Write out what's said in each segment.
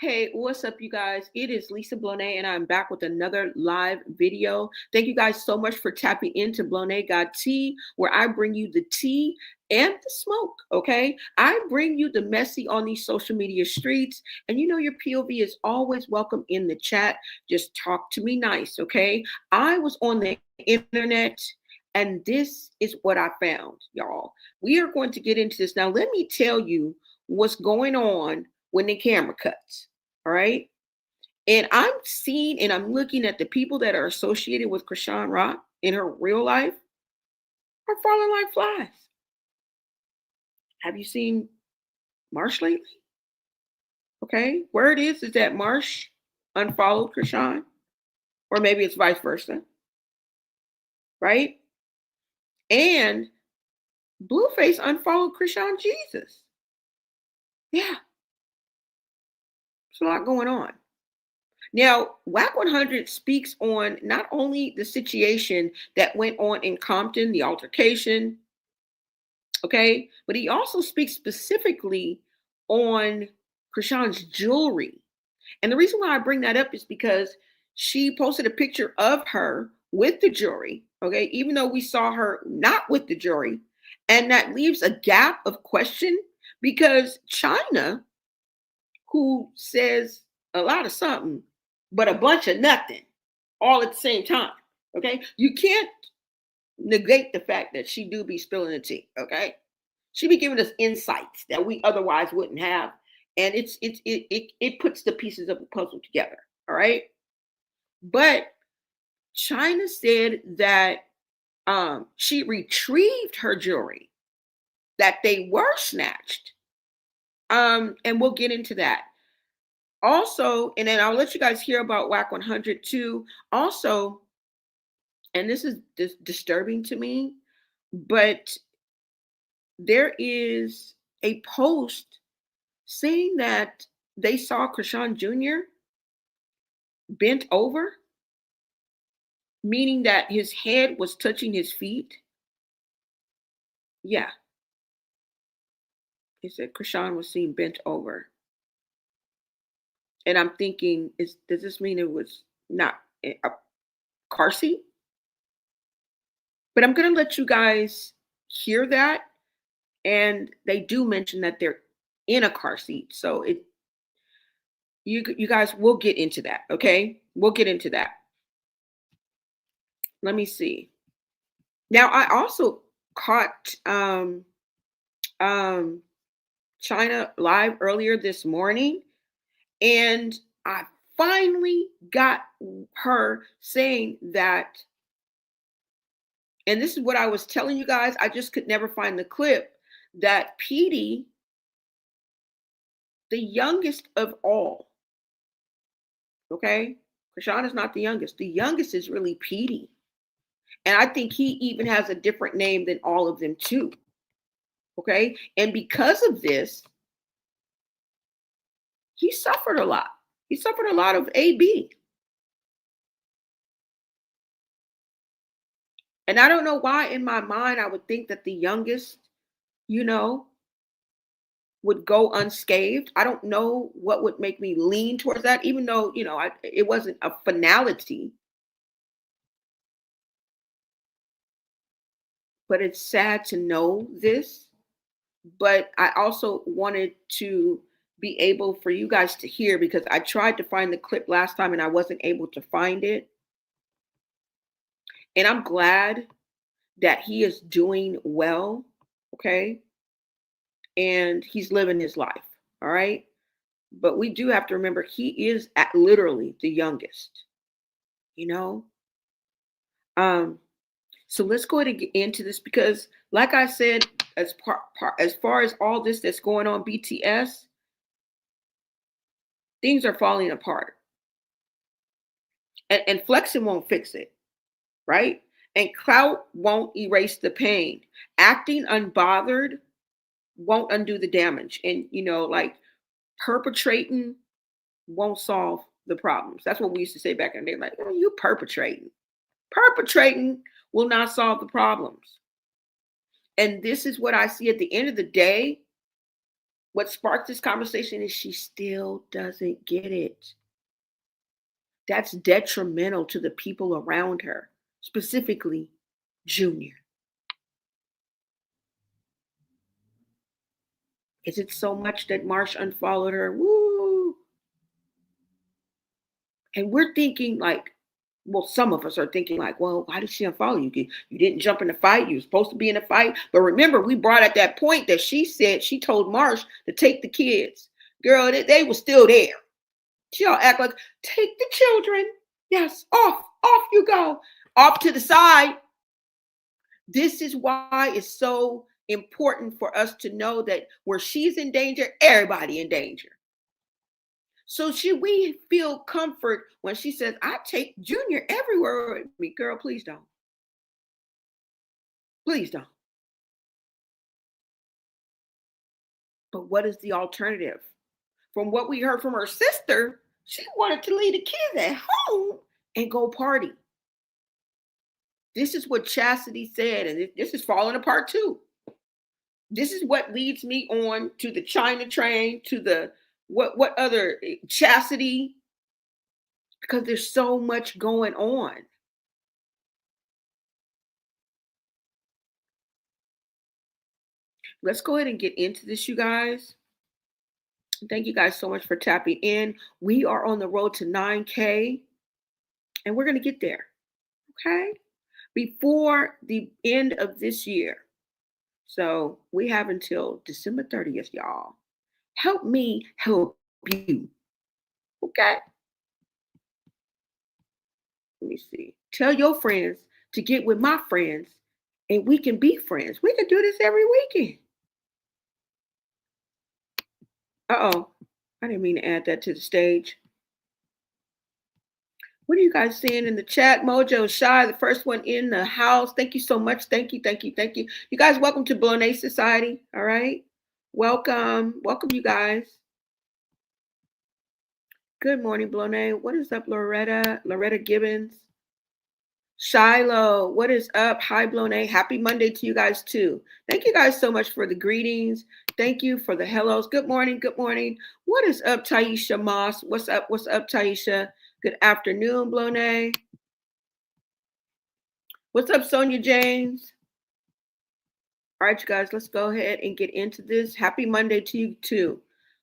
Hey, what's up, you guys? It is Lisa Blonay, and I'm back with another live video. Thank you guys so much for tapping into Blonay Got Tea, where I bring you the tea and the smoke, okay? I bring you the messy on these social media streets, and you know your POV is always welcome in the chat. Just talk to me nice, okay? I was on the internet, and this is what I found, y'all. We are going to get into this. Now, let me tell you what's going on when the camera cuts. All right. And I'm seeing and I'm looking at the people that are associated with Chrisean Rock in her real life are falling like flies. Have you seen Marsh lately? Okay. Word is that Marsh unfollowed Chrisean, or maybe it's vice versa. Right. And Blueface unfollowed Chrisean Jesus. Yeah. There's a lot going on. Now, WAC 100 speaks on not only the situation that went on in Compton, the altercation, okay, but he also speaks specifically on Chrisean's jewelry. And the reason why I bring that up is because she posted a picture of her with the jewelry, okay, even though we saw her not with the jewelry. And that leaves a gap of question because China, who says a lot of something, but a bunch of nothing all at the same time. Okay. You can't negate the fact that she do be spilling the tea. Okay. She be giving us insights that we otherwise wouldn't have. And it puts the pieces of the puzzle together. All right. But China said that she retrieved her jewelry, that they were snatched. And we'll get into that. Also, and then I'll let you guys hear about WAC 100 too. Also, and this is disturbing to me, but there is a post saying that they saw Chrisean Jr. bent over, meaning that his head was touching his feet. Yeah. It said Chrisean was seen bent over. And I'm thinking, does this mean it was not a car seat? But I'm going to let you guys hear that. And they do mention that they're in a car seat. So you guys will get into that. Okay. We'll get into that. Let me see. Now, I also caught China live earlier this morning. And I finally got her saying that, and this is what I was telling you guys, I just could never find the clip, that Petey, the youngest of all, okay? Chrisean is not the youngest. The youngest is really Petey. And I think he even has a different name than all of them too, okay? And because of this, he suffered a lot. He suffered a lot of AB. And I don't know why in my mind I would think that the youngest, would go unscathed. I don't know what would make me lean towards that, even though, it wasn't a finality. But it's sad to know this. But I also wanted to be able for you guys to hear, because I tried to find the clip last time and I wasn't able to find it. And I'm glad that he is doing well, okay? And he's living his life, all right? But we do have to remember he is literally the youngest, So let's go ahead and get into this because, like I said, as far as all this that's going on BTS, things are falling apart. And flexing won't fix it, right? And clout won't erase the pain. Acting unbothered won't undo the damage. And, Perpetrating won't solve the problems. That's what we used to say back in the day. Like, oh, you perpetrating. Perpetrating will not solve the problems. And this is what I see at the end of the day. What sparked this conversation is she still doesn't get it. That's detrimental to the people around her, specifically Junior. Is it so much that Marsh unfollowed her? Woo! And we're thinking like, well, some of us are thinking like, well, why did she unfollow you? You didn't jump in the fight. You were supposed to be in a fight. But remember, we brought at that point that she said she told Marsh to take the kids. Girl, they were still there. She all act like, take the children. Yes, off you go. Off to the side. This is why it's so important for us to know that where she's in danger, everybody in danger. So should we feel comfort when she says, I take Junior everywhere with me? Girl, please don't. Please don't. But what is the alternative? From what we heard from her sister, she wanted to leave the kids at home and go party. This is what Chastity said, and this is falling apart too. This is what leads me on to the China train, to the what other Chastity, because there's so much going on. Let's go ahead and get into this, you guys. Thank you guys so much for tapping in. We are on the road to 9K, and we're going to get there, okay? Before the end of this year. So we have until December 30th, y'all. Help me help you, okay? Let me see. Tell your friends to get with my friends, and we can be friends. We can do this every weekend. Uh-oh. I didn't mean to add that to the stage. What are you guys saying in the chat? Mojo Shy, the first one in the house. Thank you so much. Thank you. You guys, welcome to Blonay Society. All right. Welcome, you guys. Good morning, Blonay. What is up, Loretta? Loretta Gibbons. Shiloh, what is up? Hi, Blonay. Happy Monday to you guys, too. Thank you guys so much for the greetings. Thank you for the hellos. Good morning. What is up, Taisha Moss? What's up, Taisha? Good afternoon, Blonay. What's up, Sonia James? All right, you guys, let's go ahead and get into this. Happy Monday to you, too.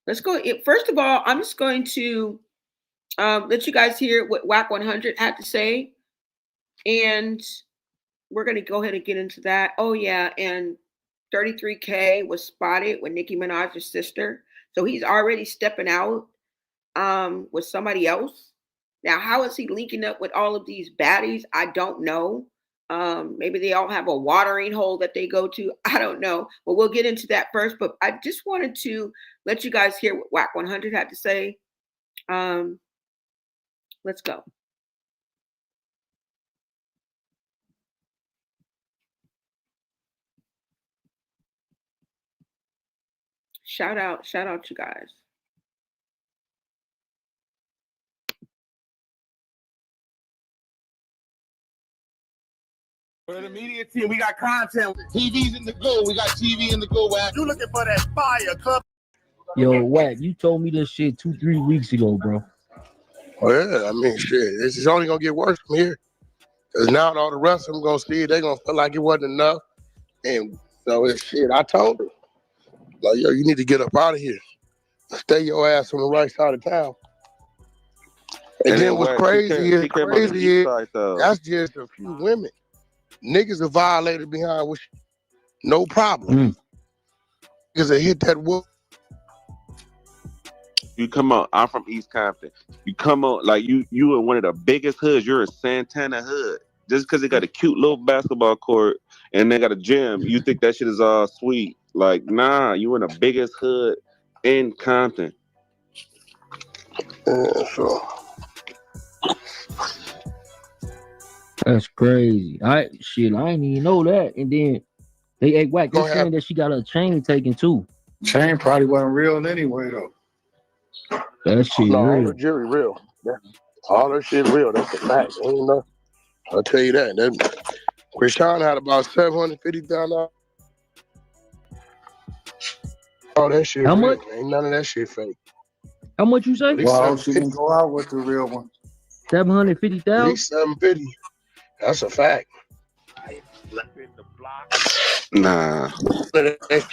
Let's go. First of all, I'm just going to let you guys hear what WAC 100 had to say. And we're going to go ahead and get into that. Oh, yeah. And 33K was spotted with Nicki Minaj's sister. So he's already stepping out with somebody else. Now, how is he linking up with all of these baddies? I don't know. Maybe they all have a watering hole that they go to. I don't know. But we'll get into that first. But I just wanted to let you guys hear what WAC 100 had to say. Let's go. Shout out, you guys. For the media team, we got content. TV's in the go. We got TV in the go, Wack. You looking for that fire, club? Yo, Wack, you told me this shit 2-3 weeks ago, bro. Oh, yeah. I mean, shit. This is only going to get worse from here. Because now all the rest of them going to see it. They're going to feel like it wasn't enough. And so it's shit. I told them. Like, yo, you need to get up out of here. Stay your ass on the right side of town. And then what's crazy is that's just a few women. Niggas are violated behind with no problem. Niggas that hit that wood. You come on, I'm from East Compton. You come on, like you are one of the biggest hoods. You're a Santana hood. Just because they got a cute little basketball court and they got a gym, you think that shit is all sweet. Like, nah, you in the biggest hood in Compton. So. That's crazy. I didn't even know that. And then they Wack, they're saying that she got her chain taken too. Chain probably wasn't real anyway, though. That shit No, all real. the jury real. All that shit real. That's a fact. Ain't no, I'll tell you that. Chrisean had about $750,000. All that shit How real. much? Ain't none of that shit fake. How much you say? At least Well, she 750. didn't go out with the real one. At 750,000. least 750. That's a fact. Nah, That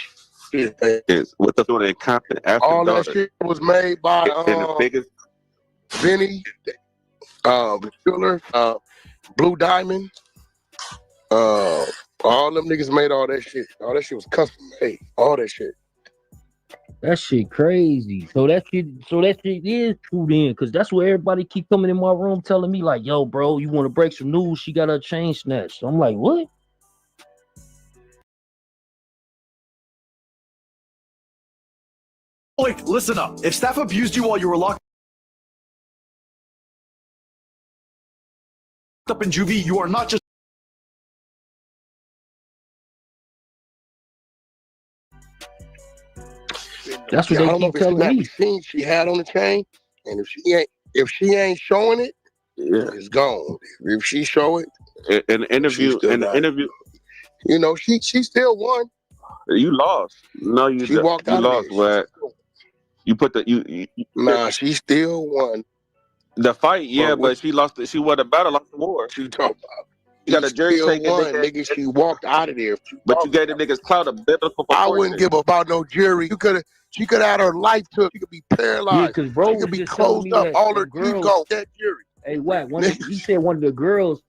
shit fake. it's what they're doing in Compton after All that daughter. shit was made by And the biggest, Vinny, Schiller, Blue Diamond. All them niggas made all that shit. All that shit was custom made. All that shit. That shit crazy. So that shit is true then, cause that's what everybody keep coming in my room telling me like, yo, bro, you want to break some news? She got her chain snatched. So I'm like, what? Like, listen up. If staff abused you while you were locked up in juvie, you are not just That's what I they don't know keep if it's telling snappy me. scene she had on the chain, and if she ain't showing it, yeah. it's gone. If she show it, In the interview, still got it. You know, she still won. you lost. No, She walked you out of there. lost. Where you put the Nah, she still won. the fight, yeah, But what but she lost. She won the battle, lost the war. you talking about? You got a jury Still taking, won, nigga. She walked out of there. but you gave them niggas clout of biblical I wouldn't proportion. give about no jury. She could have had her life took. She could be Yeah, paralyzed. cause bro She was could be just telling closed me up. that All the her teeth girls. gone. That jury. Hey, Wack, he said one of the girls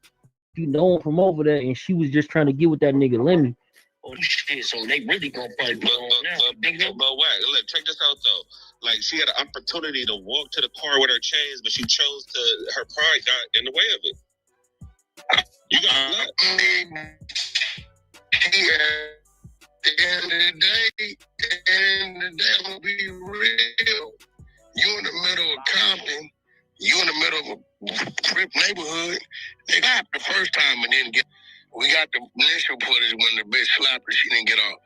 he known from over there, and she was just trying to get with that nigga Lemmy. Oh shit! So they really gonna fight blood on now. But Wack, look, check this out though. Like she had an opportunity to walk to the car with her chains, but she chose to. Her pride got in the way of it. You got luck. At the end of the day, I'm gonna be real. You in the middle of Compton, you in the middle of a crip neighborhood. They got the first time and didn't get. We got the initial footage when the bitch slapped her, she didn't get off.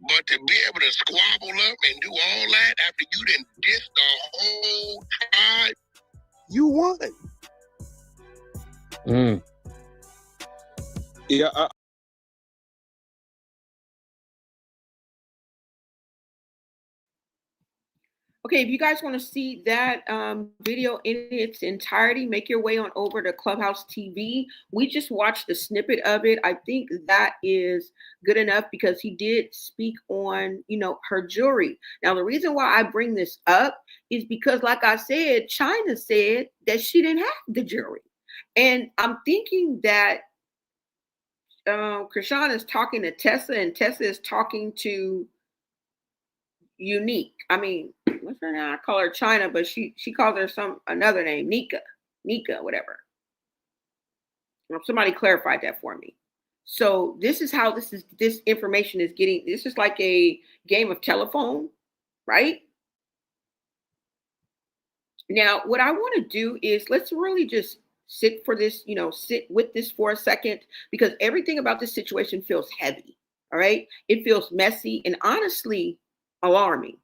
But to be able to squabble up and do all that after you done dissed the whole tribe, you won. Yeah, Okay, if you guys want to see that video in its entirety, make your way on over to Clubhouse TV. We just watched a snippet of it. I think that is good enough because he did speak on, her jewelry. Now, the reason why I bring this up is because, like I said, China said that she didn't have the jewelry. And I'm thinking that Chrisean is talking to Tessa and Tessa is talking to Unique. I mean, what's her name? I call her China, but she calls her another name, Nika, whatever. Somebody clarified that for me. So this is how this information is getting. This is like a game of telephone, right? Now, what I want to do is let's really just sit with this for a second because everything about this situation feels heavy. All right, it feels messy and honestly alarming.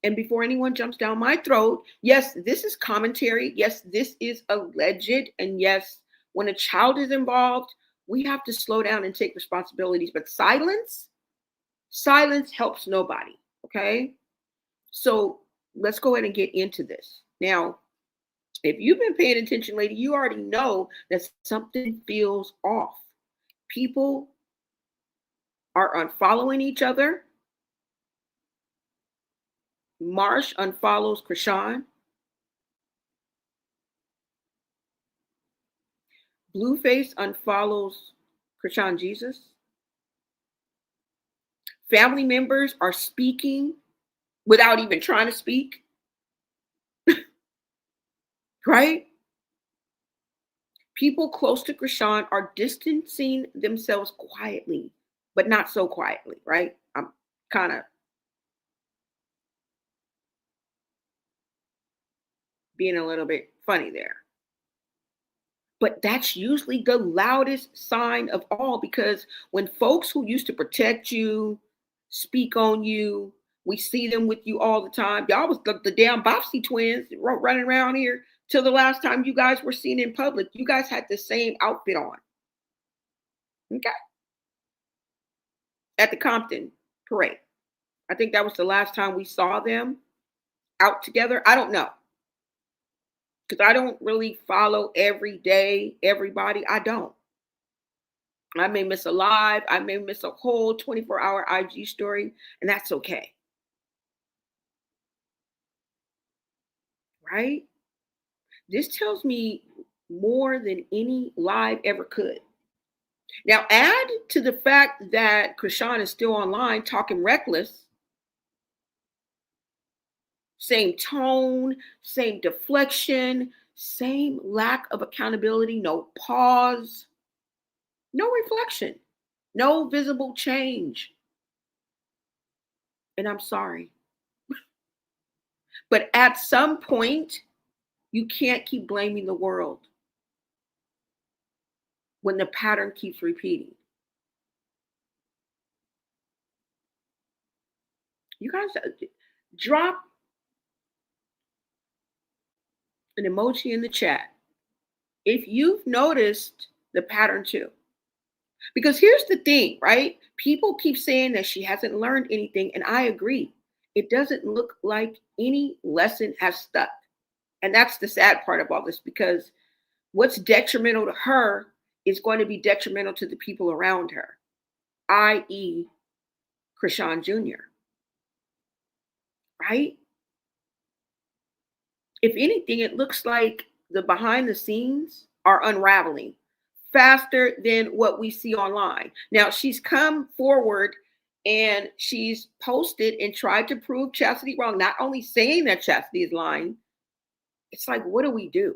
And before anyone jumps down my throat, yes, this is commentary. Yes, this is alleged. And yes, when a child is involved, we have to slow down and take responsibilities. But silence helps nobody. Okay. So let's go ahead and get into this. Now, if you've been paying attention, lady, you already know that something feels off. People are unfollowing each other. Marsh unfollows Chrisean. Blueface unfollows Chrisean Jesus. Family members are speaking without even trying to speak. Right? People close to Chrisean are distancing themselves quietly, but not so quietly, right? I'm kind of being a little bit funny there. But that's usually the loudest sign of all because when folks who used to protect you, speak on you, We see them with you all the time. Y'all was the damn Bossy twins running around here till the last time you guys were seen in public. You guys had the same outfit on. Okay. At the Compton parade. I think that was the last time we saw them out together. I don't know. Because I don't really follow every day, everybody. I don't. I may miss a live. I may miss a whole 24-hour IG story, and that's okay. Right? This tells me more than any live ever could. Now, add to the fact that Chrisean is still online talking reckless. Same tone, same deflection, same lack of accountability, no pause, no reflection, no visible change. And I'm sorry. But at some point, you can't keep blaming the world when the pattern keeps repeating. You guys drop an emoji in the chat if you've noticed the pattern too. Because here's the thing, right? People keep saying that she hasn't learned anything, and I agree. It doesn't look like any lesson has stuck. And that's the sad part of all this, because what's detrimental to her is going to be detrimental to the people around her, i.e., Chrisean Jr. Right? If anything, it looks like the behind the scenes are unraveling faster than what we see online. Now, she's come forward and she's posted and tried to prove Chastity wrong, not only saying that Chastity is lying. It's like, what do we do?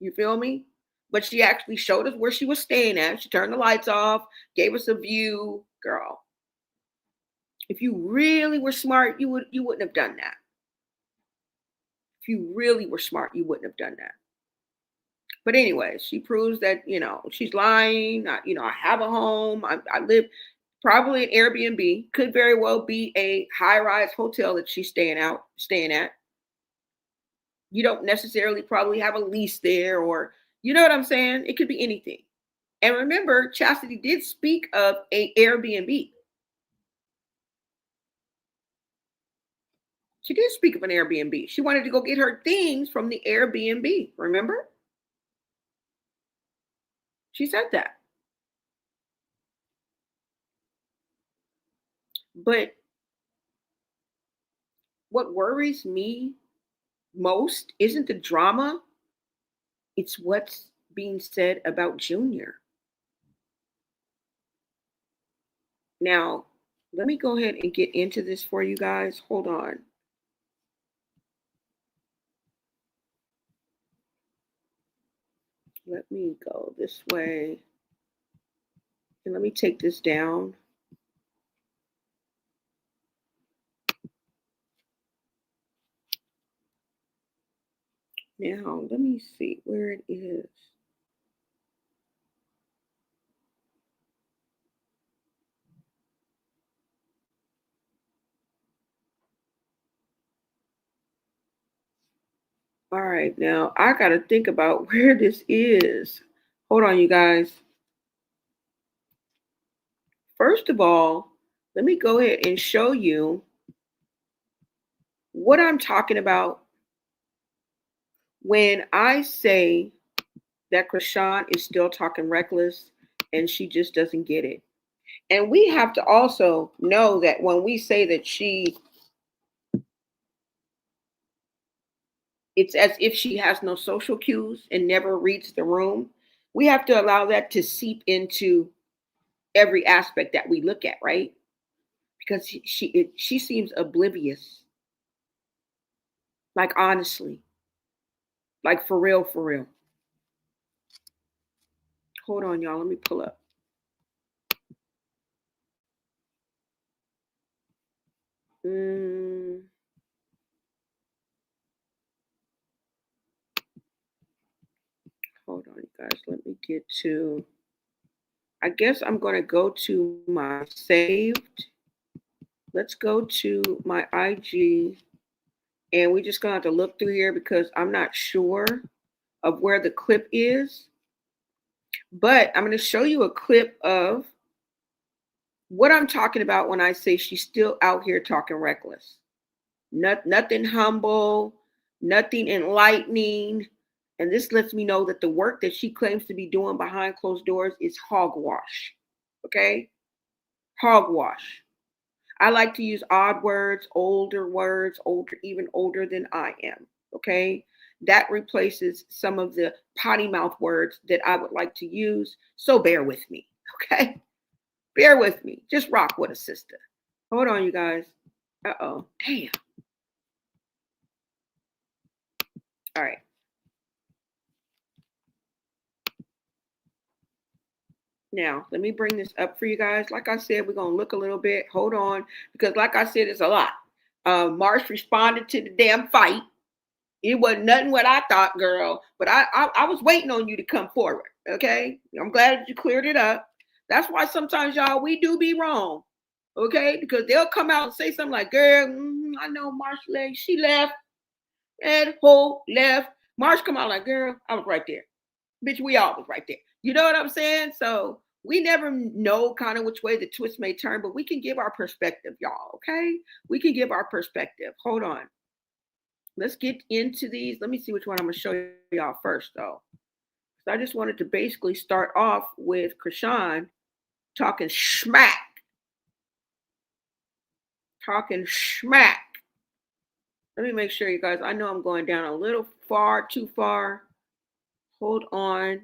You feel me? But she actually showed us where she was staying at. She turned the lights off, gave us a view. Girl, if you really were smart, you wouldn't have done that. If you really were smart, you wouldn't have done that. But anyway, she proves that, she's lying. I have a home. I live probably an Airbnb. Could very well be a high-rise hotel that she's staying at. You don't necessarily probably have a lease there, or you know what I'm saying? It could be anything. And remember, Chastity did speak of a Airbnb. She did speak of an Airbnb. She wanted to go get her things from the Airbnb. Remember? She said that. But what worries me most isn't the drama. It's what's being said about Junior. Now, let me go ahead and get into this for you guys. Hold on. Let me go this way. And let me take this down. Now, let me see where it is. All right, now I got to think about where this is. Hold on, you guys. First of all, let me go ahead and show you what I'm talking about when I say that Chrisean is still talking reckless and she just doesn't get it. And we have to also know that when we say that it's as if she has no social cues and never reads the room. We have to allow that to seep into every aspect that we look at, right? Because she seems oblivious. Like, honestly. Like, for real, for real. Hold on, y'all. Let me pull up. Hold on, you guys. Let me get to... I guess I'm going to go to my saved. let's go to my IG, and we're just gonna have to look through here because I'm not sure of where the clip is. But I'm going to show you a clip of what I'm talking about when I say she's still out here talking reckless. Nothing humble, nothing enlightening. And this lets me know that the work that she claims to be doing behind closed doors is hogwash. Okay? Hogwash. I like to use odd words, older, even older than I am. Okay? That replaces some of the potty mouth words that I would like to use. So bear with me. Okay? Bear with me. Just rock with a sister. Hold on, you guys. Uh-oh. Damn. All right. Now, let me bring this up for you guys. Like I said, we're going to look a little bit. Hold on. Because like I said, it's a lot. Marsh responded to the damn fight. It wasn't nothing what I thought, girl. But I was waiting on you to come forward. Okay? I'm glad that you cleared it up. That's why sometimes, y'all, we do be wrong. Okay? Because they'll come out and say something like, girl, I know Marsh left. She left. And whole left. Marsh come out like, girl, I was right there. Bitch, we all was right there. You know what I'm saying? So we never know kind of which way the twist may turn, but we can give our perspective, y'all. Okay? We can give our perspective. Hold on. Let's get into these. Let me see which one I'm going to show y'all first, though. So I just wanted to basically start off with Chrisean talking smack. Talking smack. Let me make sure, you guys. I know I'm going down a little far, too far. Hold on.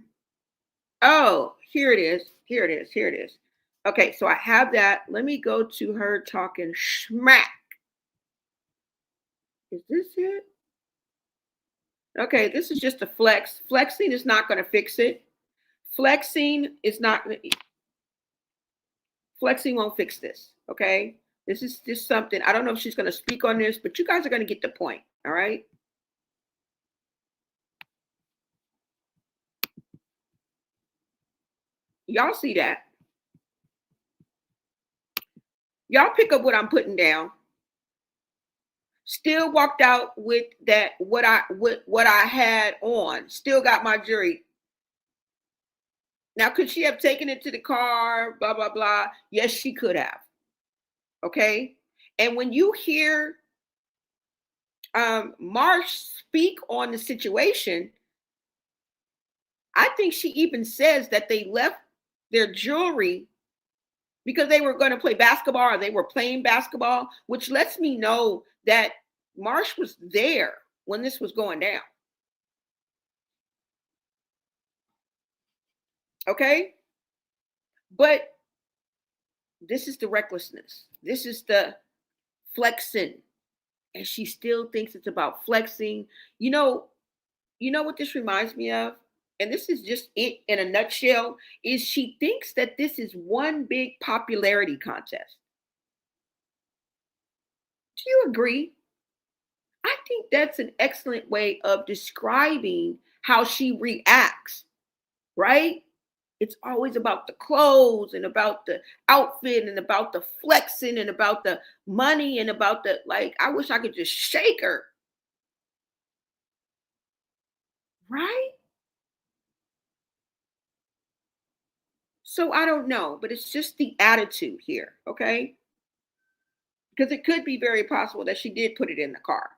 Oh, here it is. Here it is. Here it is. Okay, so I have that. Let me go to her talking smack. Is this it? Okay, this is just a flex. Flexing is not going to fix it. Flexing is not. Flexing won't fix this. Okay, this is just something. I don't know if she's going to speak on this, but you guys are going to get the point. All right. Y'all see that? Y'all pick up what I'm putting down. Still walked out with that what I had on. Still got my jewelry. Now, could she have taken it to the car? Blah blah blah. Yes, she could have. Okay. And when you hear Marsh speak on the situation, I think she even says that they left their jewelry because they were going to play basketball or they were playing basketball, which lets me know that Marsh was there when this was going down. Okay? But this is the recklessness. This is the flexing. And she still thinks it's about flexing. You know what this reminds me of? And this is just it in a nutshell, is she thinks that this is one big popularity contest. Do you agree? I think that's an excellent way of describing how she reacts, right? It's always about the clothes and about the outfit and about the flexing and about the money and about the, like, I wish I could just shake her. Right? So I don't know, but it's just the attitude here, okay? Because it could be very possible that she did put it in the car.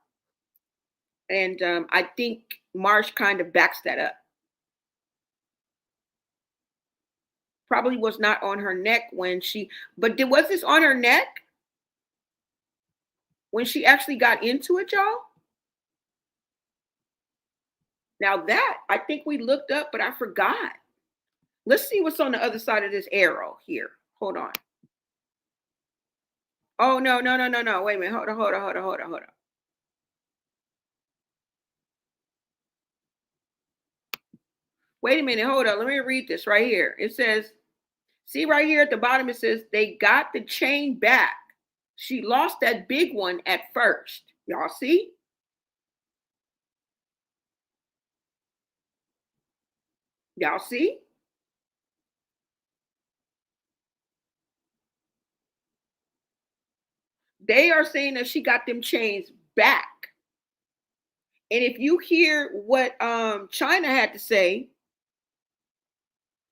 And I think Marsh kind of backs that up. Probably was not on her neck when she, but was this on her neck when she actually got into it, y'all? Now that I think we looked up, but I forgot. Let's see what's on the other side of this arrow here. Hold on. Oh, no. Wait a minute. Hold on. Wait a minute. Hold on. Let me read this right here. It says, see right here at the bottom, it says they got the chain back. She lost that big one at first. Y'all see? Y'all see? They are saying that she got them chains back. And if you hear what China had to say,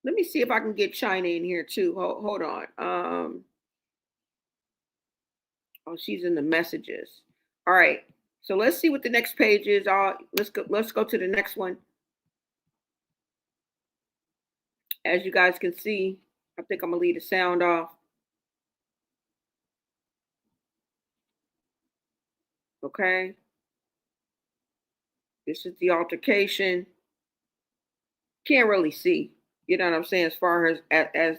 let me see if I can get China in here too. Hold on. Oh, she's in the messages. All right. So let's see what the next page is. Let's go to the next one. As you guys can see, I think I'm gonna leave the sound off. Okay. This is the altercation. Can't really see. You know what I'm saying? As far as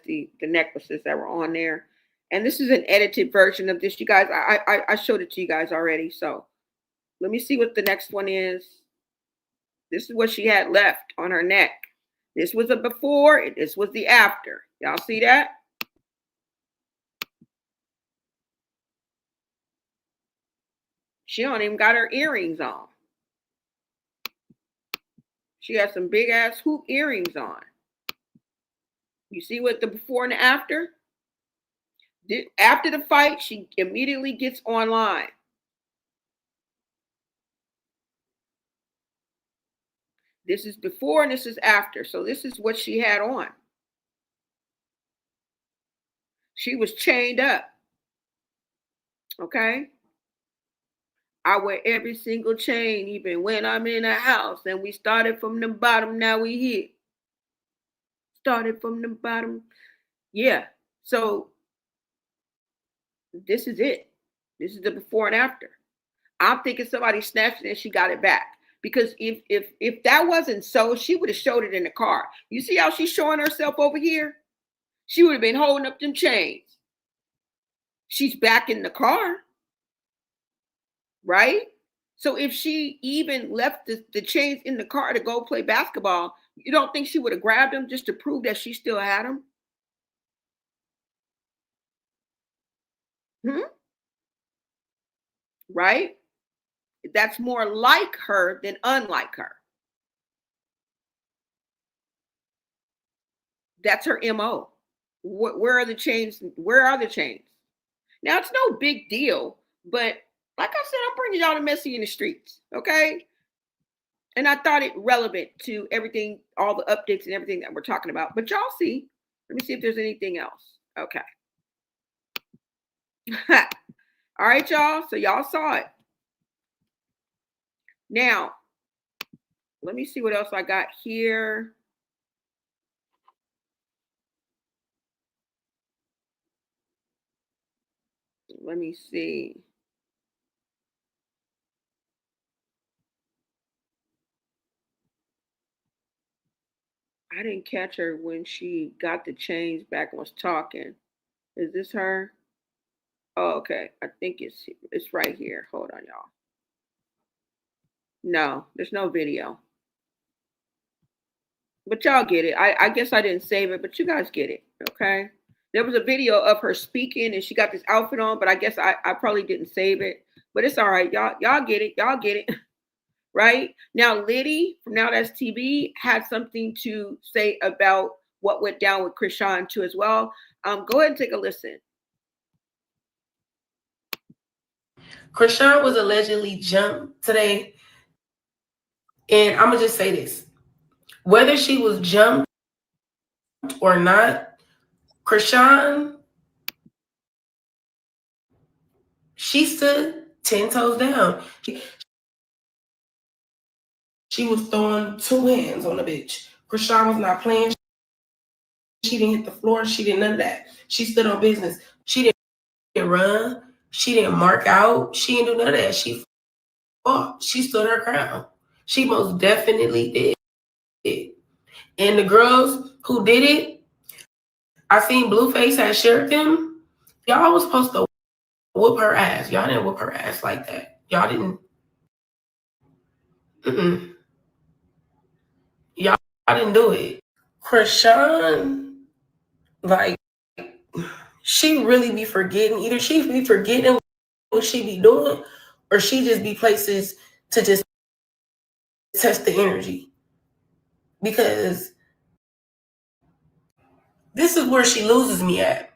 the necklaces that were on there. And this is an edited version of this. You guys, I showed it to you guys already. So let me see what the next one is. This is what she had left on her neck. This was a before, this was the after. Y'all see that? She don't even got her earrings on. She has some big ass hoop earrings on. You see what the before and the after? After the fight, she immediately gets online. This is before and this is after. So this is what she had on. She was chained up. Okay. I wear every single chain, even when I'm in a house. And we started from the bottom, now we here. Started from the bottom. Yeah. So this is it. This is the before and after. I'm thinking somebody snatched it and she got it back. Because if that wasn't so, she would have showed it in the car. You see how she's showing herself over here? She would have been holding up them chains. She's back in the car. Right? So if she even left the chains in the car to go play basketball, you don't think she would have grabbed them just to prove that she still had them? Right? That's more like her than unlike her. That's her MO. Where are the chains? Where are the chains? Now, it's no big deal, but like I said, I'm bringing y'all the messy in the streets, okay? And I thought it relevant to everything, all the updates and everything that we're talking about. But y'all see, let me see if there's anything else. Okay. All right, y'all. So y'all saw it. Now, let me see what else I got here. Let me see. I didn't catch her when she got the chains back and was talking. Is this her? Oh, okay. I think it's right here. Hold on, y'all. No, there's no video. But y'all get it. I guess I didn't save it, but you guys get it. Okay. There was a video of her speaking and she got this outfit on, but I guess I probably didn't save it. But it's all right. Y'all get it. Y'all get it. Right? Now, Liddy from Now That's TV had something to say about what went down with Chrisean too as well. Go ahead and take a listen. Chrisean was allegedly jumped today. And I'm going to just say this. Whether she was jumped or not, Chrisean, she stood 10 toes down. She was throwing two hands on the bitch. Chrisean was not playing. She didn't hit the floor. She did none of that. She stood on business. She didn't run. She didn't mark out. She didn't do none of that. She fought. She stood her ground. She most definitely did. And the girls who did it, I seen Blueface had shared them. Y'all was supposed to whoop her ass. Y'all didn't whoop her ass like that. Y'all didn't. Y'all didn't do it. Chrisean, like, she really be forgetting. Either she be forgetting what she be doing, or she just be places to just test the energy. Because this is where she loses me at.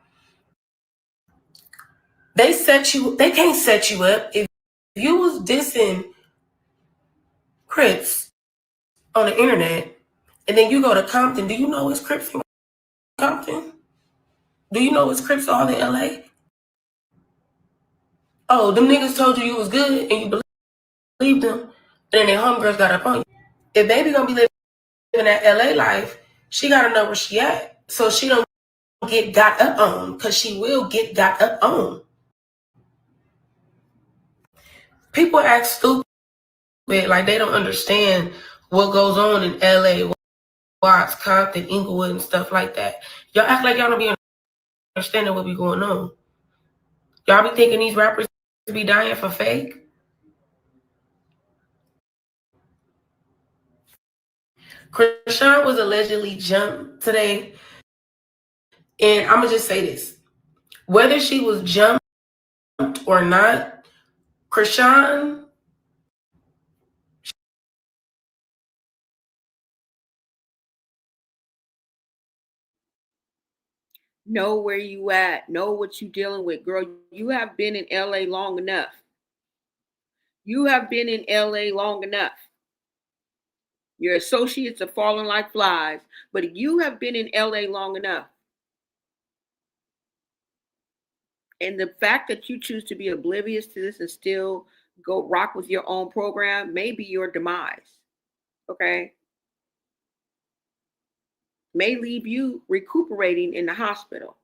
They can't set you up. If you was dissing Crips on the internet and then you go to Compton, do you know it's Crips in Compton? Do you know it's Crips all in LA? Oh, them niggas told you was good and you believed them, and then their homegirls got up on you. If baby gonna be living that LA life, she gotta know where she at. So she don't get got up on, because she will get got up on. People act stupid, like they don't understand what goes on in LA, Watts, Compton, Inglewood, and stuff like that. Y'all act like y'all don't be understanding what be going on. Y'all be thinking these rappers be dying for fake? Chrisean was allegedly jumped today. And I'm going to just say this. Whether she was jumped or not, Chrisean, know where you at, know what you dealing with. Girl, you have been in LA long enough. You have been in LA long enough. Your associates are falling like flies, but you have been in LA long enough. And the fact that you choose to be oblivious to this and still go rock with your own program may be your demise. Okay? May leave you recuperating in the hospital.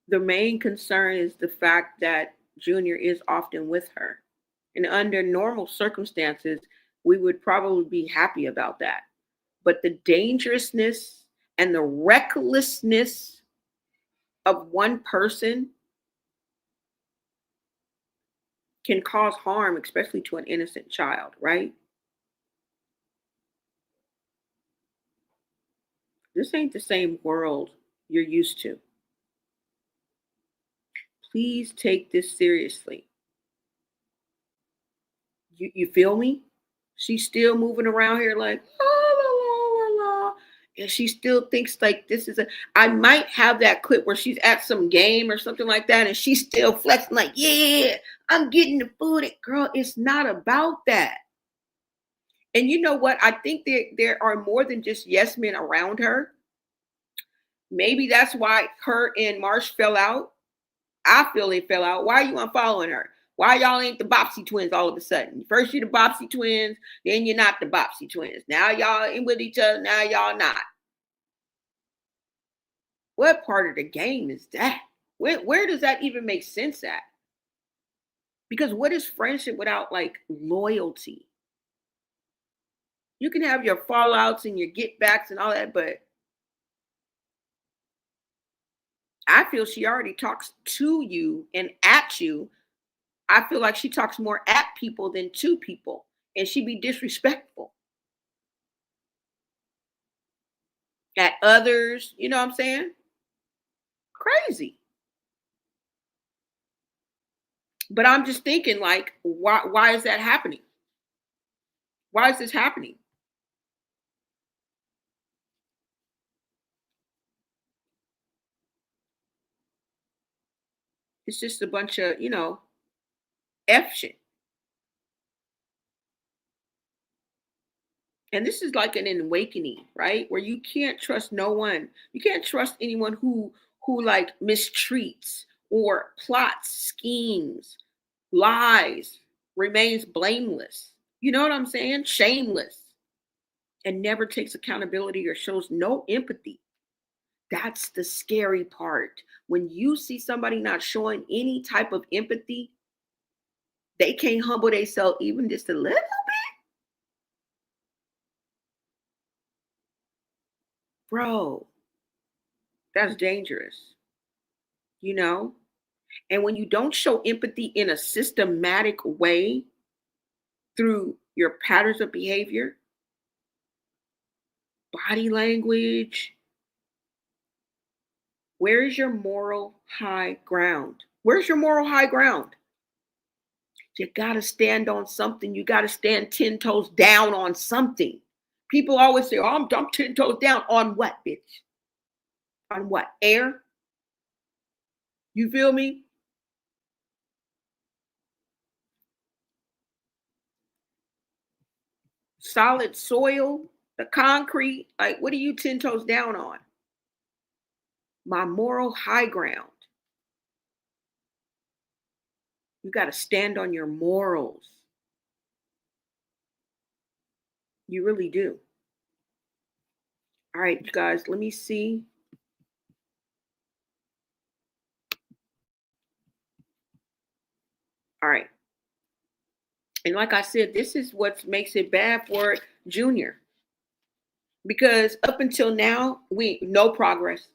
The main concern is the fact that Junior is often with her. And under normal circumstances, we would probably be happy about that. But the dangerousness and the recklessness of one person can cause harm, especially to an innocent child, right? This ain't the same world you're used to. Please take this seriously. You feel me? She's still moving around here like, la, la, la, la, and she still thinks like this is a. I might have that clip where she's at some game or something like that, and she's still flexing like, yeah, I'm getting the food. Girl, it's not about that. And you know what? I think there are more than just yes men around her. Maybe that's why her and Marsh fell out. I feel they fell out. Why are you unfollowing her? Why y'all ain't the Bopsy twins all of a sudden? First you're the Bopsy twins, then you're not the Bopsy twins. Now y'all in with each other, now y'all not. What part of the game is that? Where does that even make sense at? Because what is friendship without like loyalty? You can have your fallouts and your get backs and all that, but I feel she already talks to you and at you. I feel like she talks more at people than to people, and she be disrespectful at others. You know what I'm saying? Crazy. But I'm just thinking, like, why is that happening? Why is this happening? It's just a bunch of, F shit. And this is like an awakening, right? Where you can't trust no one. You can't trust anyone who like mistreats or plots, schemes, lies, remains blameless. You know what I'm saying? Shameless. And never takes accountability or shows no empathy. That's the scary part. When you see somebody not showing any type of empathy, they can't humble themselves even just a little bit. Bro, that's dangerous. And when you don't show empathy in a systematic way through your patterns of behavior, body language, where is your moral high ground? Where's your moral high ground? You got to stand on something. You got to stand 10 toes down on something. People always say, oh, I'm 10 toes down on what, bitch? On what? Air? You feel me? Solid soil, the concrete. Like, what are you 10 toes down on? My moral high ground. You got to stand on your morals. You really do. All right, you guys, let me see. All right. And like I said, this is what makes it bad for Junior. Because up until now, no progress.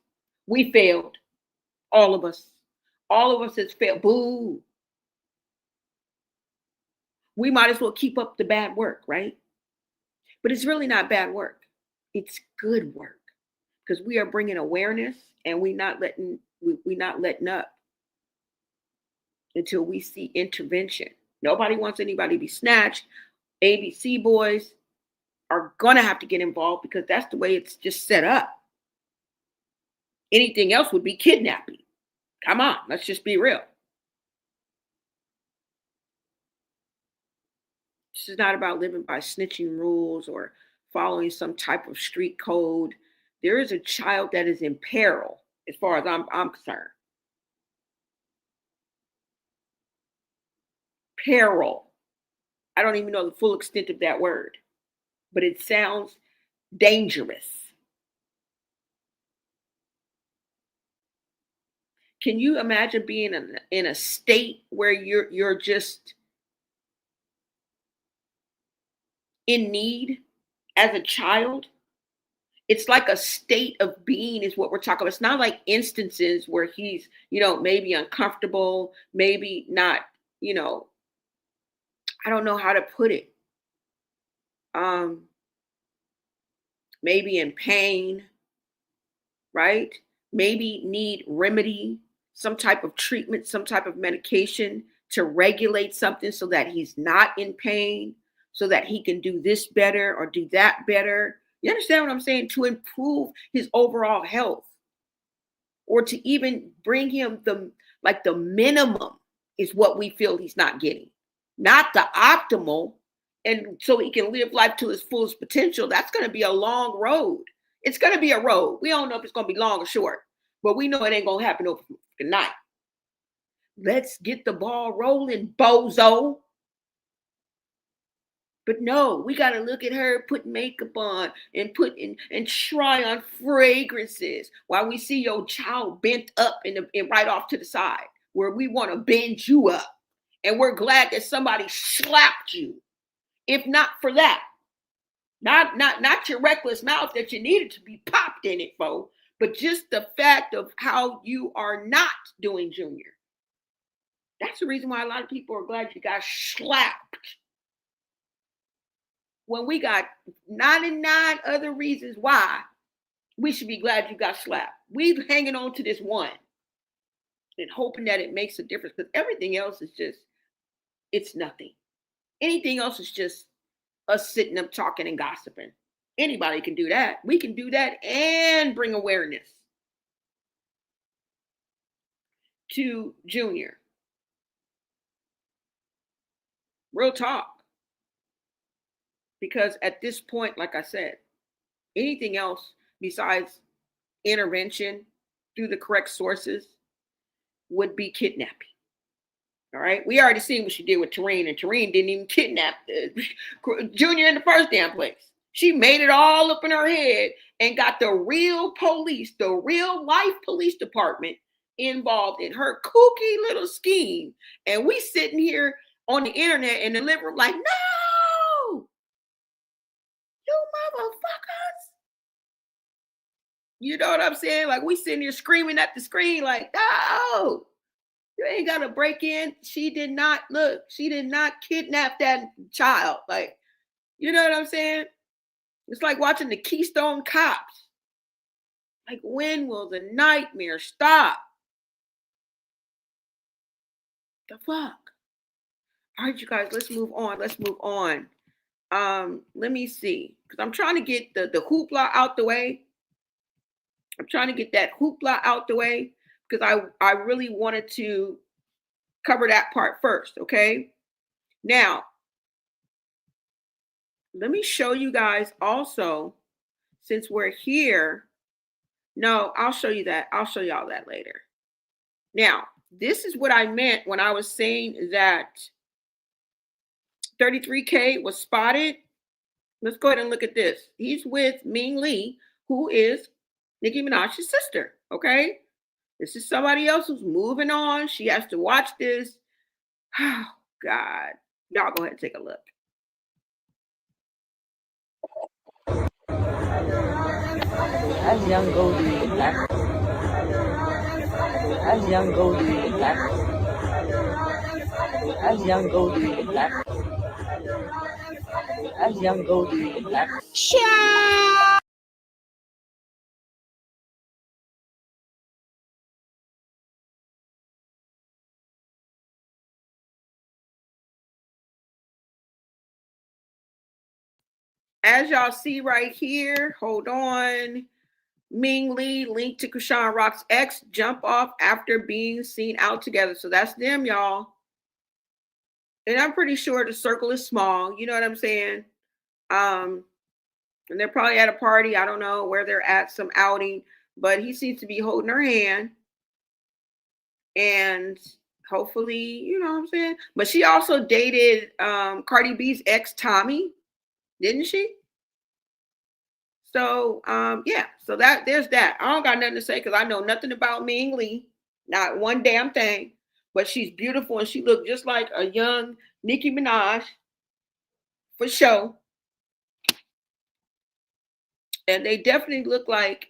We failed. All of us. All of us has failed. Boo. We might as well keep up the bad work, right? But it's really not bad work. It's good work. Because we are bringing awareness and we not letting up until we see intervention. Nobody wants anybody to be snatched. ABC boys are going to have to get involved because that's the way it's just set up. Anything else would be kidnapping. Come on, let's just be real. This is not about living by snitching rules or following some type of street code. There is a child that is in peril, as far as I'm concerned. Peril. I don't even know the full extent of that word, but it sounds dangerous. Can you imagine being in a state where you're just in need as a child? It's like a state of being is what we're talking about. It's not like instances where he's, maybe uncomfortable, maybe not, I don't know how to put it. Maybe in pain, right? Maybe need remedy, some type of treatment, some type of medication to regulate something so that he's not in pain, so that he can do this better or do that better. You understand what I'm saying? To improve his overall health, or to even bring him the minimum is what we feel he's not getting, not the optimal. And so he can live life to his fullest potential. That's going to be a long road. It's going to be a road. We don't know if it's going to be long or short, but we know it ain't going to happen overnight. Let's get the ball rolling, bozo. But no, we got to look at her, put makeup on and and try on fragrances while we see your child bent up and right off to the side, where we want to bend you up. And we're glad that somebody slapped you. If not for that, not your reckless mouth that you needed to be popped in it for, but just the fact of how you are not doing, Junior. That's the reason why a lot of people are glad you got slapped. When we got 99 other reasons why we should be glad you got slapped. We're hanging on to this one and hoping that it makes a difference, because everything else is just, it's nothing. Anything else is just us sitting up talking and gossiping. Anybody can do that. We can do that and bring awareness to Junior. Real talk. Because at this point, like I said, anything else besides intervention through the correct sources would be kidnapping. All right. We already seen what she did with Tareen, and Tareen didn't even kidnap Junior in the first damn place. She made it all up in her head and got the real police, the real life police department involved in her kooky little scheme. And we sitting here on the internet in the living room like, no, you motherfuckers. You know what I'm saying? Like, we sitting here screaming at the screen like, no. You ain't got to break in. She did not kidnap that child. Like, you know what I'm saying? It's like watching the Keystone Cops. Like, when will the nightmare stop? The fuck? All right, you guys, let's move on. Let me see. Because I'm trying to get the hoopla out the way. I'm trying to get that hoopla out the way because I really wanted to cover that part first, okay? Now, let me show you guys also, since we're here. No, I'll show you that. I'll show y'all that later. Now, this is what I meant when I was saying that 33K was spotted. Let's go ahead and look at this. He's with Ming Lee, who is Nicki Minaj's sister, okay? This is somebody else who's moving on. She has to watch this. Oh, God. Y'all go ahead and take a look. As young Goldie back. As young Goldie back. As young Goldie back. As young Goldie back. As y'all see right here, hold on. Ming Lee linked to Chrisean Rock's ex jump off after being seen out together. So that's them, y'all. And I'm pretty sure the circle is small. You know what I'm saying? And they're probably at a party. I don't know where they're at, some outing. But he seems to be holding her hand. And hopefully, you know what I'm saying? But she also dated Cardi B's ex, Tommy, didn't she? So yeah, so that there's that. I don't got nothing to say because I know nothing about Ming Lee, not one damn thing. But she's beautiful and she looked just like a young Nicki Minaj for sure. And they definitely look like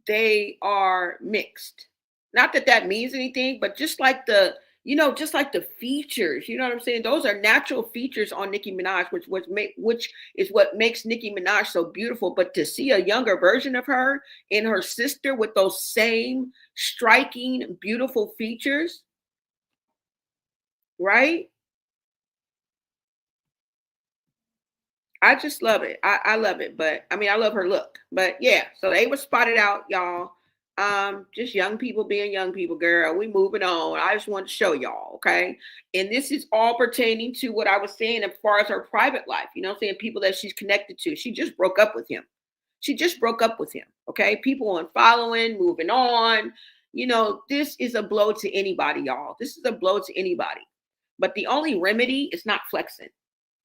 they are mixed. Not that that means anything, but just like the, you know, just like the features, you know what I'm saying? Those are natural features on Nicki Minaj, which is what makes Nicki Minaj so beautiful. But to see a younger version of her and her sister with those same striking, beautiful features, right? I just love it. I love it. But I mean, I love her look. But yeah, so they were spotted out, y'all. Just young people being young people, girl. We moving on. I just want to show y'all, okay? And this is all pertaining to what I was saying as far as her private life. You know what I'm saying? People that she's connected to. She just broke up with him. She just broke up with him. Okay. People on following, moving on. You know, this is a blow to anybody, y'all. This is a blow to anybody. But the only remedy is not flexing.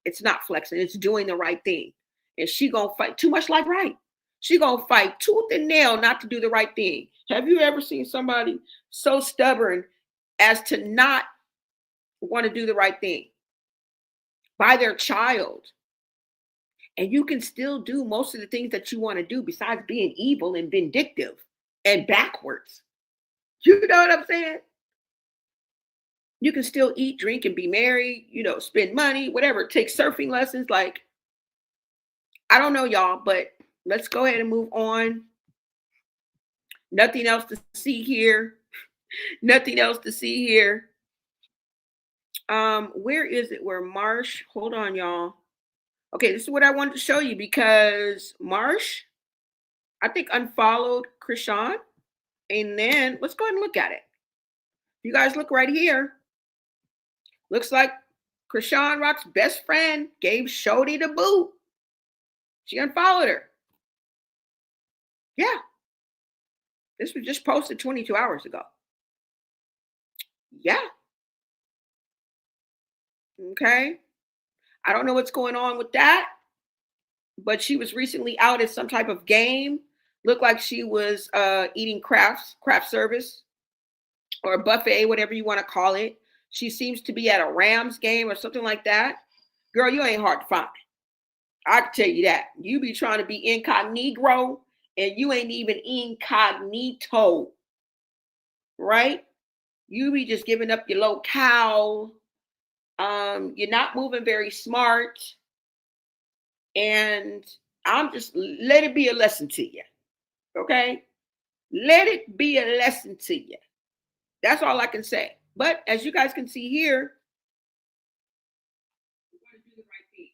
It's not flexing. It's doing the right thing. And she gonna fight too much like right. She gonna fight tooth and nail not to do the right thing. Have you ever seen somebody so stubborn as to not want to do the right thing by their child? And you can still do most of the things that you want to do besides being evil and vindictive and backwards. You know what I'm saying? You can still eat, drink, and be married, you know, spend money, whatever, take surfing lessons. Like, I don't know, y'all, but let's go ahead and move on. Nothing else to see here. Nothing else to see here. Where is it? Where Marsh? Hold on, y'all. Okay, this is what I wanted to show you because Marsh, I think, unfollowed Chrisean. And then let's go ahead and look at it. You guys look right here. Looks like Chrisean Rock's best friend gave Shorty the boot. She unfollowed her. Yeah. This was just posted 22 hours ago. Yeah. Okay. I don't know what's going on with that, but she was recently out at some type of game. Looked like she was eating craft service or a buffet, whatever you want to call it. She seems to be at a Rams game or something like that. Girl, you ain't hard to find. I can tell you that. You be trying to be incognito and you ain't even incognito, right? You be just giving up your locale. You're not moving very smart. And I'm just let it be a lesson to you. Okay? Let it be a lesson to you. That's all I can say. But as you guys can see here, we're going to do the right thing.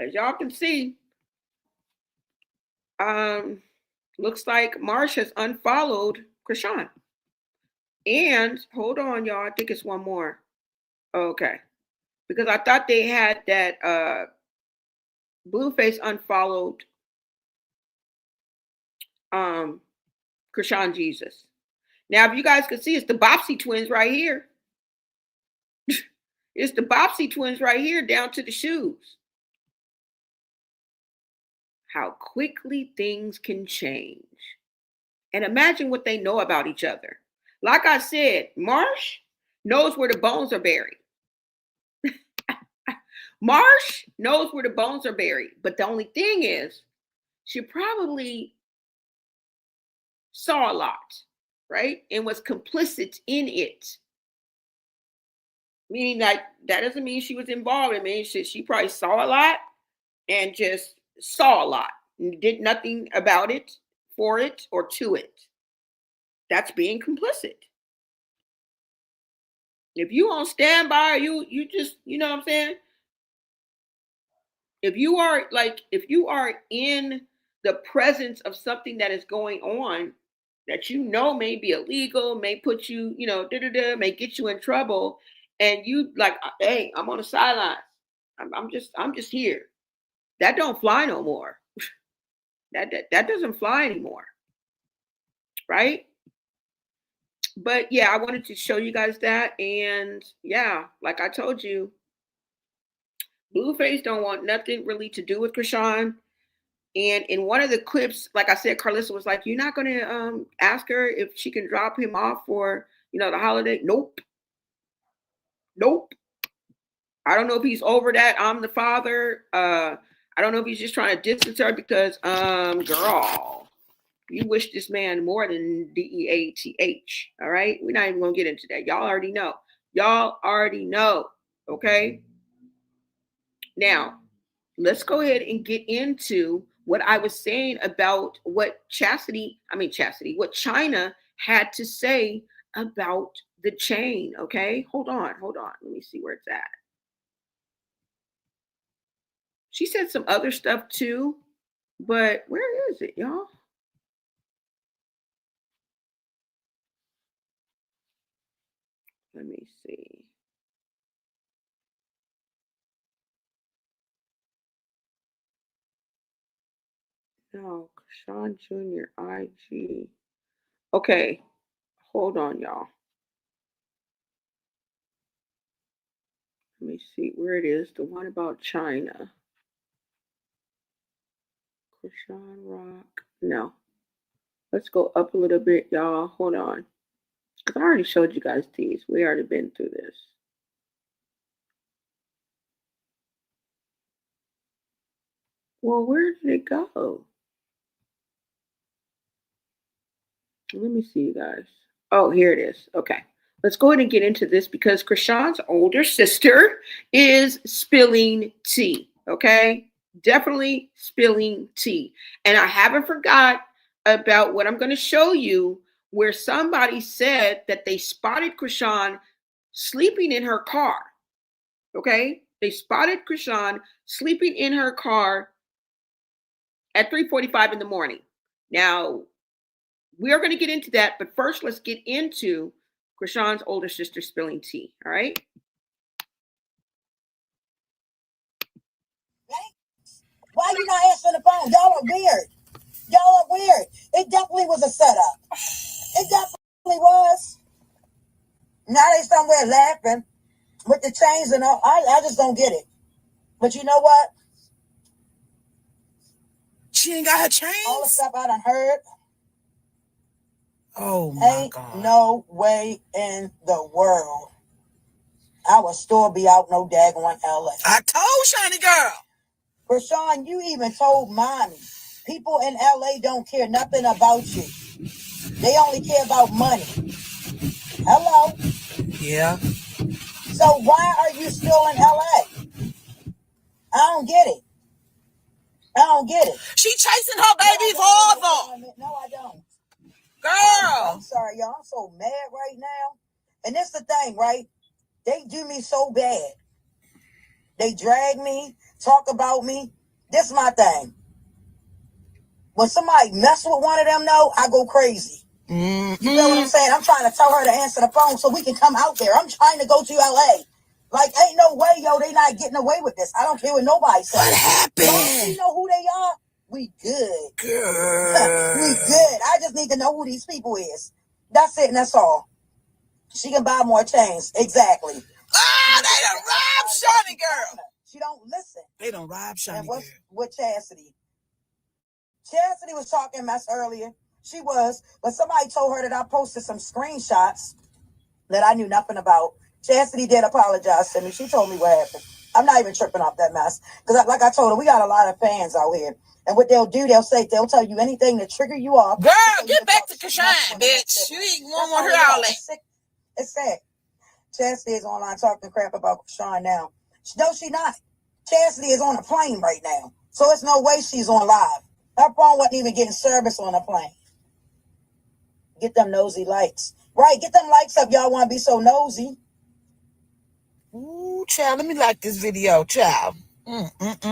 As y'all can see, Looks like Marsh has unfollowed Chrisean. And hold on, y'all. I think it's one more. Okay. Because I thought they had that Blueface unfollowed Chrisean Jesus. Now, if you guys can see, it's the Bopsy twins right here. It's the Bopsy twins right here down to the shoes. How quickly things can change. And imagine what they know about each other. Like I said, Marsh knows where the bones are buried. Marsh knows where the bones are buried. But the only thing is, she probably saw a lot, right? And was complicit in it. Meaning that doesn't mean she was involved. It means she probably saw a lot and just saw a lot and did nothing about it, for it, or to it. That's being complicit. If you on standby, you just, you know what I'm saying? If you are in the presence of something that is going on that you know may be illegal, may put you, may get you in trouble, and you like, hey, I'm on the sidelines. I'm just here. That don't fly no more. That doesn't fly anymore. Right? But yeah, I wanted to show you guys that. And yeah, like I told you, Blueface don't want nothing really to do with Chrisean. And in one of the clips, like I said, Carlissa was like, "You're not going to ask her if she can drop him off for, the holiday?" Nope. I don't know if he's over that. I'm the father. I don't know if he's just trying to distance her because, girl, you wish this man more than DEATH. All right. We're not even going to get into that. Y'all already know. Okay. Now, let's go ahead and get into what I was saying about what what China had to say about the chain. Okay. Hold on. Let me see where it's at. She said some other stuff too, but where is it, y'all? Let me see. No, Sean Jr. IG. Okay, hold on, y'all. Let me see where it is. The one about China. Chrisean Rock. No. Let's go up a little bit, y'all. Hold on. I already showed you guys these. We already been through this. Well, where did it go? Let me see, you guys. Oh, here it is. Okay. Let's go ahead and get into this because Chrisean's older sister is spilling tea. Okay. Definitely spilling tea. And I haven't forgot about what I'm going to show you where somebody said that they spotted Chrisean sleeping in her car. Okay. They spotted Chrisean sleeping in her car at 3:45 in the morning. Now, we are going to get into that, but first let's get into Chrisean's older sister spilling tea, all right? Why you not answering the phone? Y'all are weird. It definitely was a setup. It definitely was. Now they somewhere laughing with the chains and all. I just don't get it. But you know what? She ain't got her chains? All the stuff I done heard. Oh my God. Ain't no way in the world our store be out no daggone LA. I told Shiny Girl. Chrisean, you even told mommy, people in LA don't care nothing about you. They only care about money. Hello? Yeah. So why are you still in LA? I don't get it. She chasing her baby father. No, I don't. Girl. I'm sorry, y'all. I'm so mad right now. And this the thing, right? They do me so bad. They drag me, talk about me. This is my thing. when somebody mess with one of them, though, I go crazy. You feel what I'm saying? I'm trying to tell her to answer the phone so we can come out there. I'm trying to go to LA. Like, ain't no way, yo, they not getting away with this. I don't care what nobody says. What happened? Don't you know who they are? We good. We good. I just need to know who these people is. That's it, and that's all. She can buy more chains. Exactly. Ah, they done robbed Shawnee girl. She don't listen. They done robbed Shawnee And girl. what's with Chastity? Chastity was talking mess earlier. She was, but somebody told her that I posted some screenshots that I knew nothing about. Chastity did apologize to me. She told me what happened. I'm not even tripping off that mess. Because like I told her, we got a lot of fans out here. And what they'll do, they'll tell you anything to trigger you off. Girl, get back to Chrisean, bitch. You ain't want to hear all that. It's sad. Chastity is online talking crap about Chrisean now. No, she not. Chastity is on a plane right now. So it's no way she's on live. Her phone wasn't even getting service on the plane. Get them nosy likes. Right, get them likes up. Y'all want to be so nosy. Ooh, child, let me like this video, child. Thanks.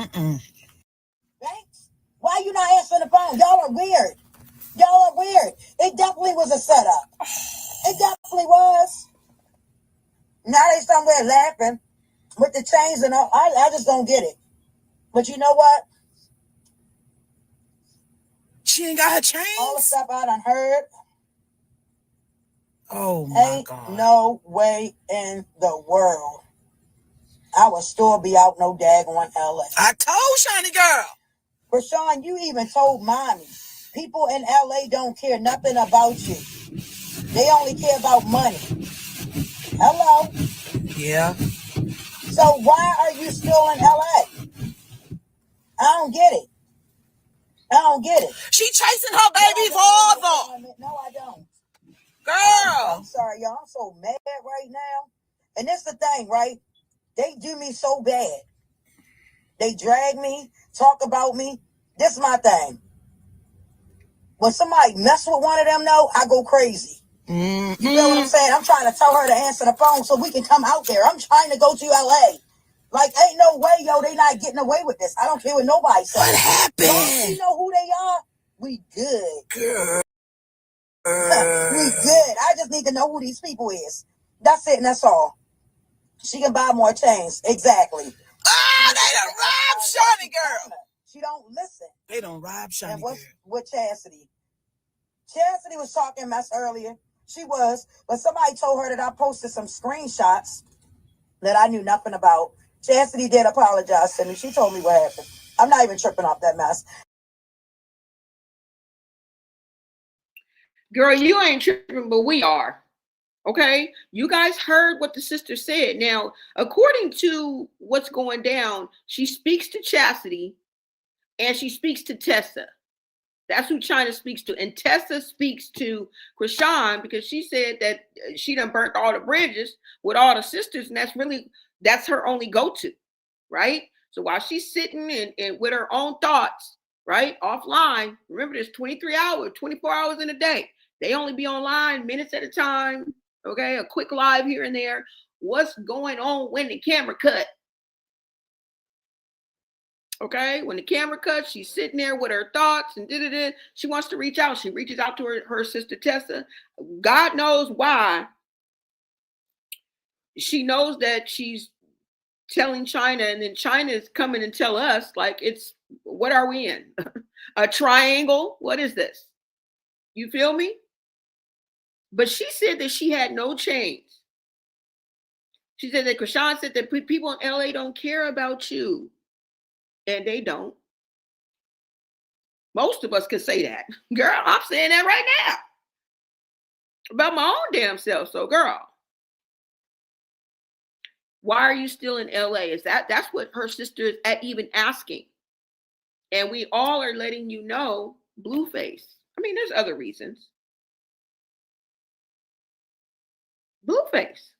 Why you not answering the phone? Y'all are weird. Y'all are weird. It definitely was a setup. It definitely was. Now they somewhere laughing with the chains and all. I just don't get it. But you know what? She ain't got her chains? All the stuff I done heard. Oh, my Ain't God. no way in the world I would still be out no daggone LA. I told Shawnee girl. Chrisean, you even told mommy, people in LA don't care nothing about you. They only care about money. Hello? Yeah. So why are you still in LA? I don't get it. I don't get it. She chasing her baby father. No, I don't. Girl. I'm sorry, y'all. I'm so mad right now. And this the thing, right? They do me so bad. They drag me, talk about me. This is my thing. When somebody mess with one of them, though, I go crazy. You feel what I'm saying? I'm trying to tell her to answer the phone so we can come out there. I'm trying to go to LA. Like, ain't no way, yo, they not getting away with this. I don't care what nobody says. What happened? Don't you know who they are? We good. We good. I just need to know who these people is. That's it, and that's all. She can buy more chains. Exactly. Ah, they done robbed Shawnee girl. She don't listen. They done robbed Shawnee And girl. what's with Chastity? Chastity was talking mess earlier. She was, but somebody told her that I posted some screenshots that I knew nothing about. Chastity did apologize to me. She told me what happened. I'm not even tripping off that mess. Girl, you ain't tripping, but we are. Okay? You guys heard what the sister said. Now, according to what's going down, she speaks to Chastity and she speaks to Tessa. That's who China speaks to. And Tessa speaks to Chrisean because she said that she done burnt all the bridges with all the sisters. And that's her only go-to, right? So while she's sitting and with her own thoughts, right, offline, remember there's 23 hours, 24 hours in a day. They only be online minutes at a time, okay? A quick live here and there. What's going on when the camera cut? Okay, when the camera cuts, she's sitting there with her thoughts and she wants to reach out. She reaches out to her sister Tessa. God knows why. She knows that she's telling China, and then China is coming and tell us, like, what are we in? A triangle? What is this? You feel me? But she said that she had no chains. She said that Chrisean said that people in LA don't care about you. And they don't. Most of us could say that. Girl, I'm saying that right now. About my own damn self. So, girl, why are you still in LA? That's what her sister is even asking. And we all are letting you know, Blueface. I mean, there's other reasons. Blueface.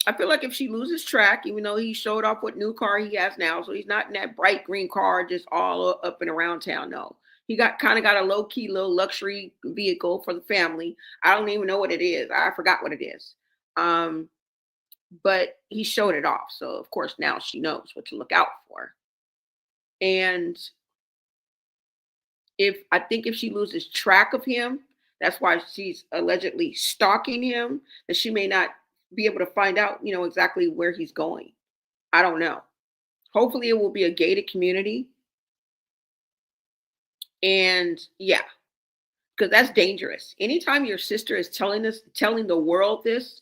I feel like if she loses track, even though he showed off what new car he has now, so he's not in that bright green car just all up and around town. No, he got a low key little luxury vehicle for the family. I don't even know what it is. I forgot what it is. But he showed it off, so of course now she knows what to look out for. And if she loses track of him, that's why she's allegedly stalking him, that she may not be able to find out, exactly where he's going. I don't know. Hopefully it will be a gated community. And yeah, because that's dangerous. Anytime your sister is telling the world this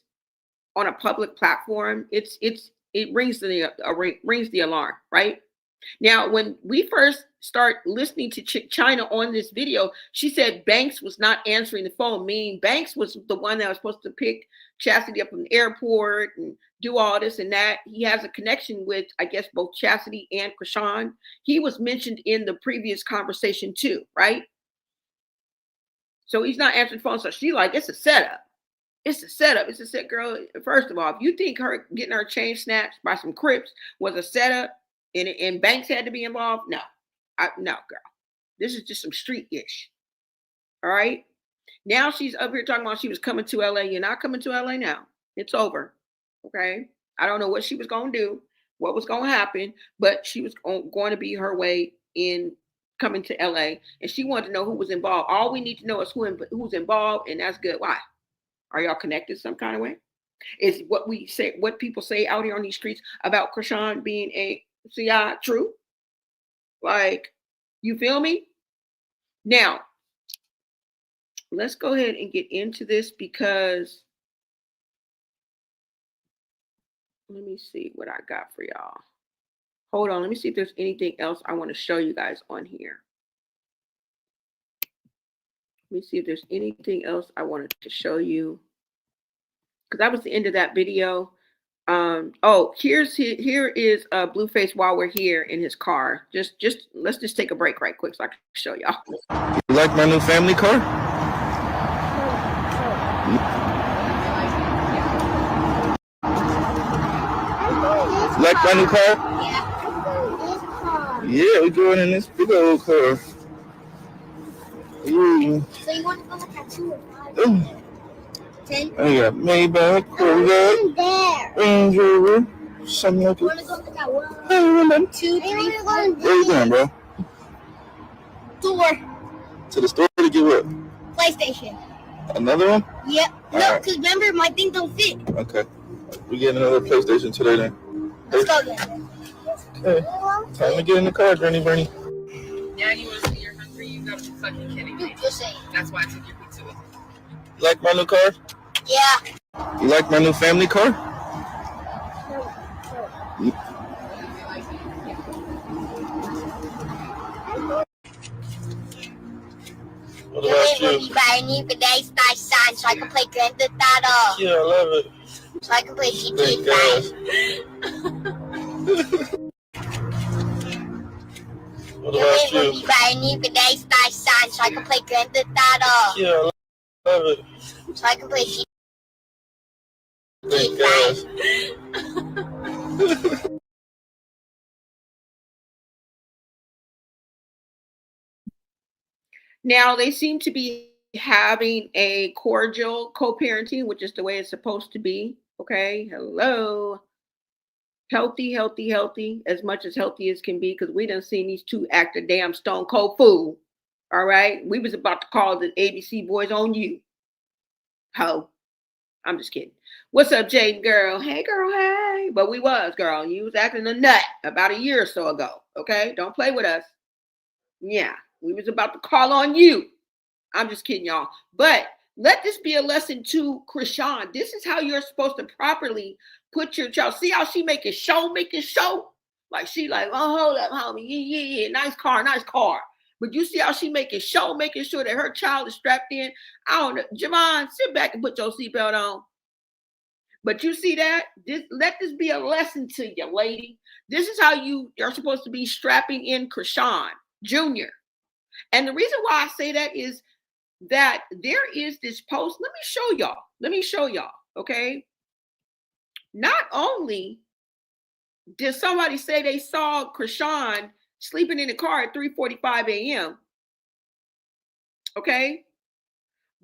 on a public platform, it rings the alarm, right? Now, when we first start listening to China on this video, she said Banks was not answering the phone, meaning Banks was the one that was supposed to pick Chastity up from the airport and do all this and that. He has a connection with, I guess, both Chastity and Chrisean. He was mentioned in the previous conversation too, right? So he's not answering the phone. So she's like, it's a setup. It's a setup. It's a set, girl. First of all, if you think her getting her chain snatched by some Crips was a setup and Banks had to be involved, no, girl. This is just some street-ish. All right. Now she's up here talking about she was coming to LA. You're not coming to LA now. It's over. Okay. I don't know what she was going to do, what was going to happen, but she was going to be her way in coming to LA. And she wanted to know who was involved. All we need to know is who's involved, and that's good. Why? Are y'all connected some kind of way? Is what we say, what people say out here on these streets about Chrisean being a CI true? Like, you feel me? Now, let's go ahead and get into this because let me see what I got for y'all. Hold on, let me see if there's anything else I want to show you guys on here. Let me see if there's anything else I wanted to show you, because that was the end of that video. Oh, here is Blueface while we're here in his car. Let's just take a break right quick so I can show y'all. You like my new family car? You like my new car? Yeah, we're going in this big old car. Ooh. So you want to go with that 2 or 5? Ooh. 10? I got Maybach, Corvette, Range Rover, something like that. You want to go with that 1? Hey, remember? 2, 3, 4? Where you going, bro? Store. To the store to get what? PlayStation. Another one? Yep. All No, right. because remember, my thing don't fit. Okay. We getting another PlayStation today then. Let's go then. Okay. Time to get in the car, Bernie. Now you want to see you're hungry? You gotta be fucking kidding me. Just saying. That's why I took your pizza with me. You like my new car? Yeah. You like my new family car? What about you? Buy a new today's nice sign so I can play Grand Theft Auto. Yeah, I love it. So I can play GTA Thank 5. What about you? Buy a new today's nice sign so I can play Grand Theft Auto. Yeah, I love it. So I can play GTA Thank 5. Now they seem to be having a cordial co-parenting, which is the way it's supposed to be. Okay, hello. Healthy, as much as healthy as can be, because we done seen these two act a damn stone cold fool. All right, we was about to call the ABC boys on you. Ho. I'm just kidding. What's up, Jaden girl? Hey girl, hey. But we was, girl. You was acting a nut about a year or so ago. Okay, don't play with us. Yeah, we was about to call on you. I'm just kidding, y'all. But let this be a lesson to Chrisean. This is how you're supposed to properly put your child. See how she making show? Like she like, oh, hold up, homie. Yeah. Nice car. But you see how she making show, making sure that her child is strapped in. I don't know. Javon, sit back and put your seatbelt on. But you see that? Let this be a lesson to you, lady. This is how you are supposed to be strapping in Chrisean Jr. And the reason why I say that is that there is this post. Let me show y'all. Okay. Not only did somebody say they saw Chrisean sleeping in the car at 3:45 a.m. Okay.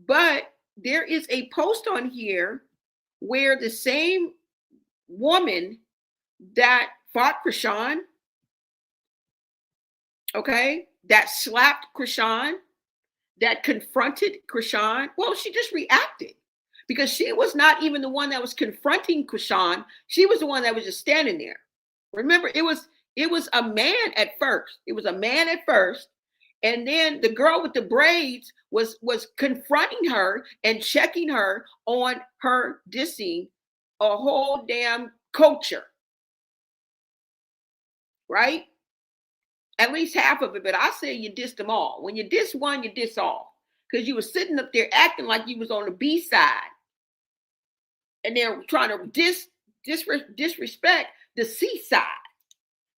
But there is a post on here where the same woman that fought Chrisean, okay, that slapped Chrisean, that confronted Chrisean, well, she just reacted because she was not even the one that was confronting Chrisean. She was the one that was just standing there. Remember, it was a man at first. It was a man at first. And then the girl with the braids was confronting her and checking her on her dissing a whole damn culture. Right? At least half of it, but I say you dissed them all. When you diss one, you diss all. Because you were sitting up there acting like you was on the B side. And they're trying to disrespect the C side.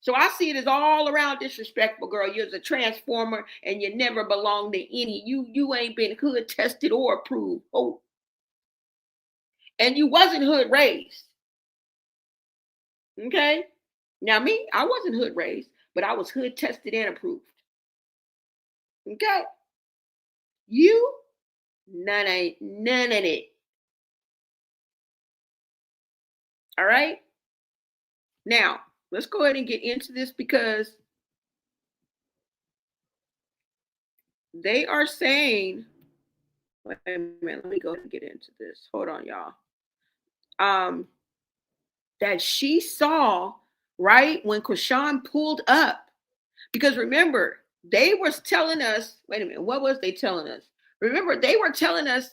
So I see it as all around disrespectful, girl. You're a transformer and you never belong to any. You ain't been hood tested or approved. Oh. And you wasn't hood raised. Okay? Now me, I wasn't hood raised, but I was hood tested and approved. Okay? You, none of it. All right? Now, let's go ahead and get into this because they are saying, wait a minute, let me go ahead and get into this. Hold on, y'all. That she saw, right, when Chrisean pulled up. Because remember, they were telling us, wait a minute, what was they telling us? Remember, they were telling us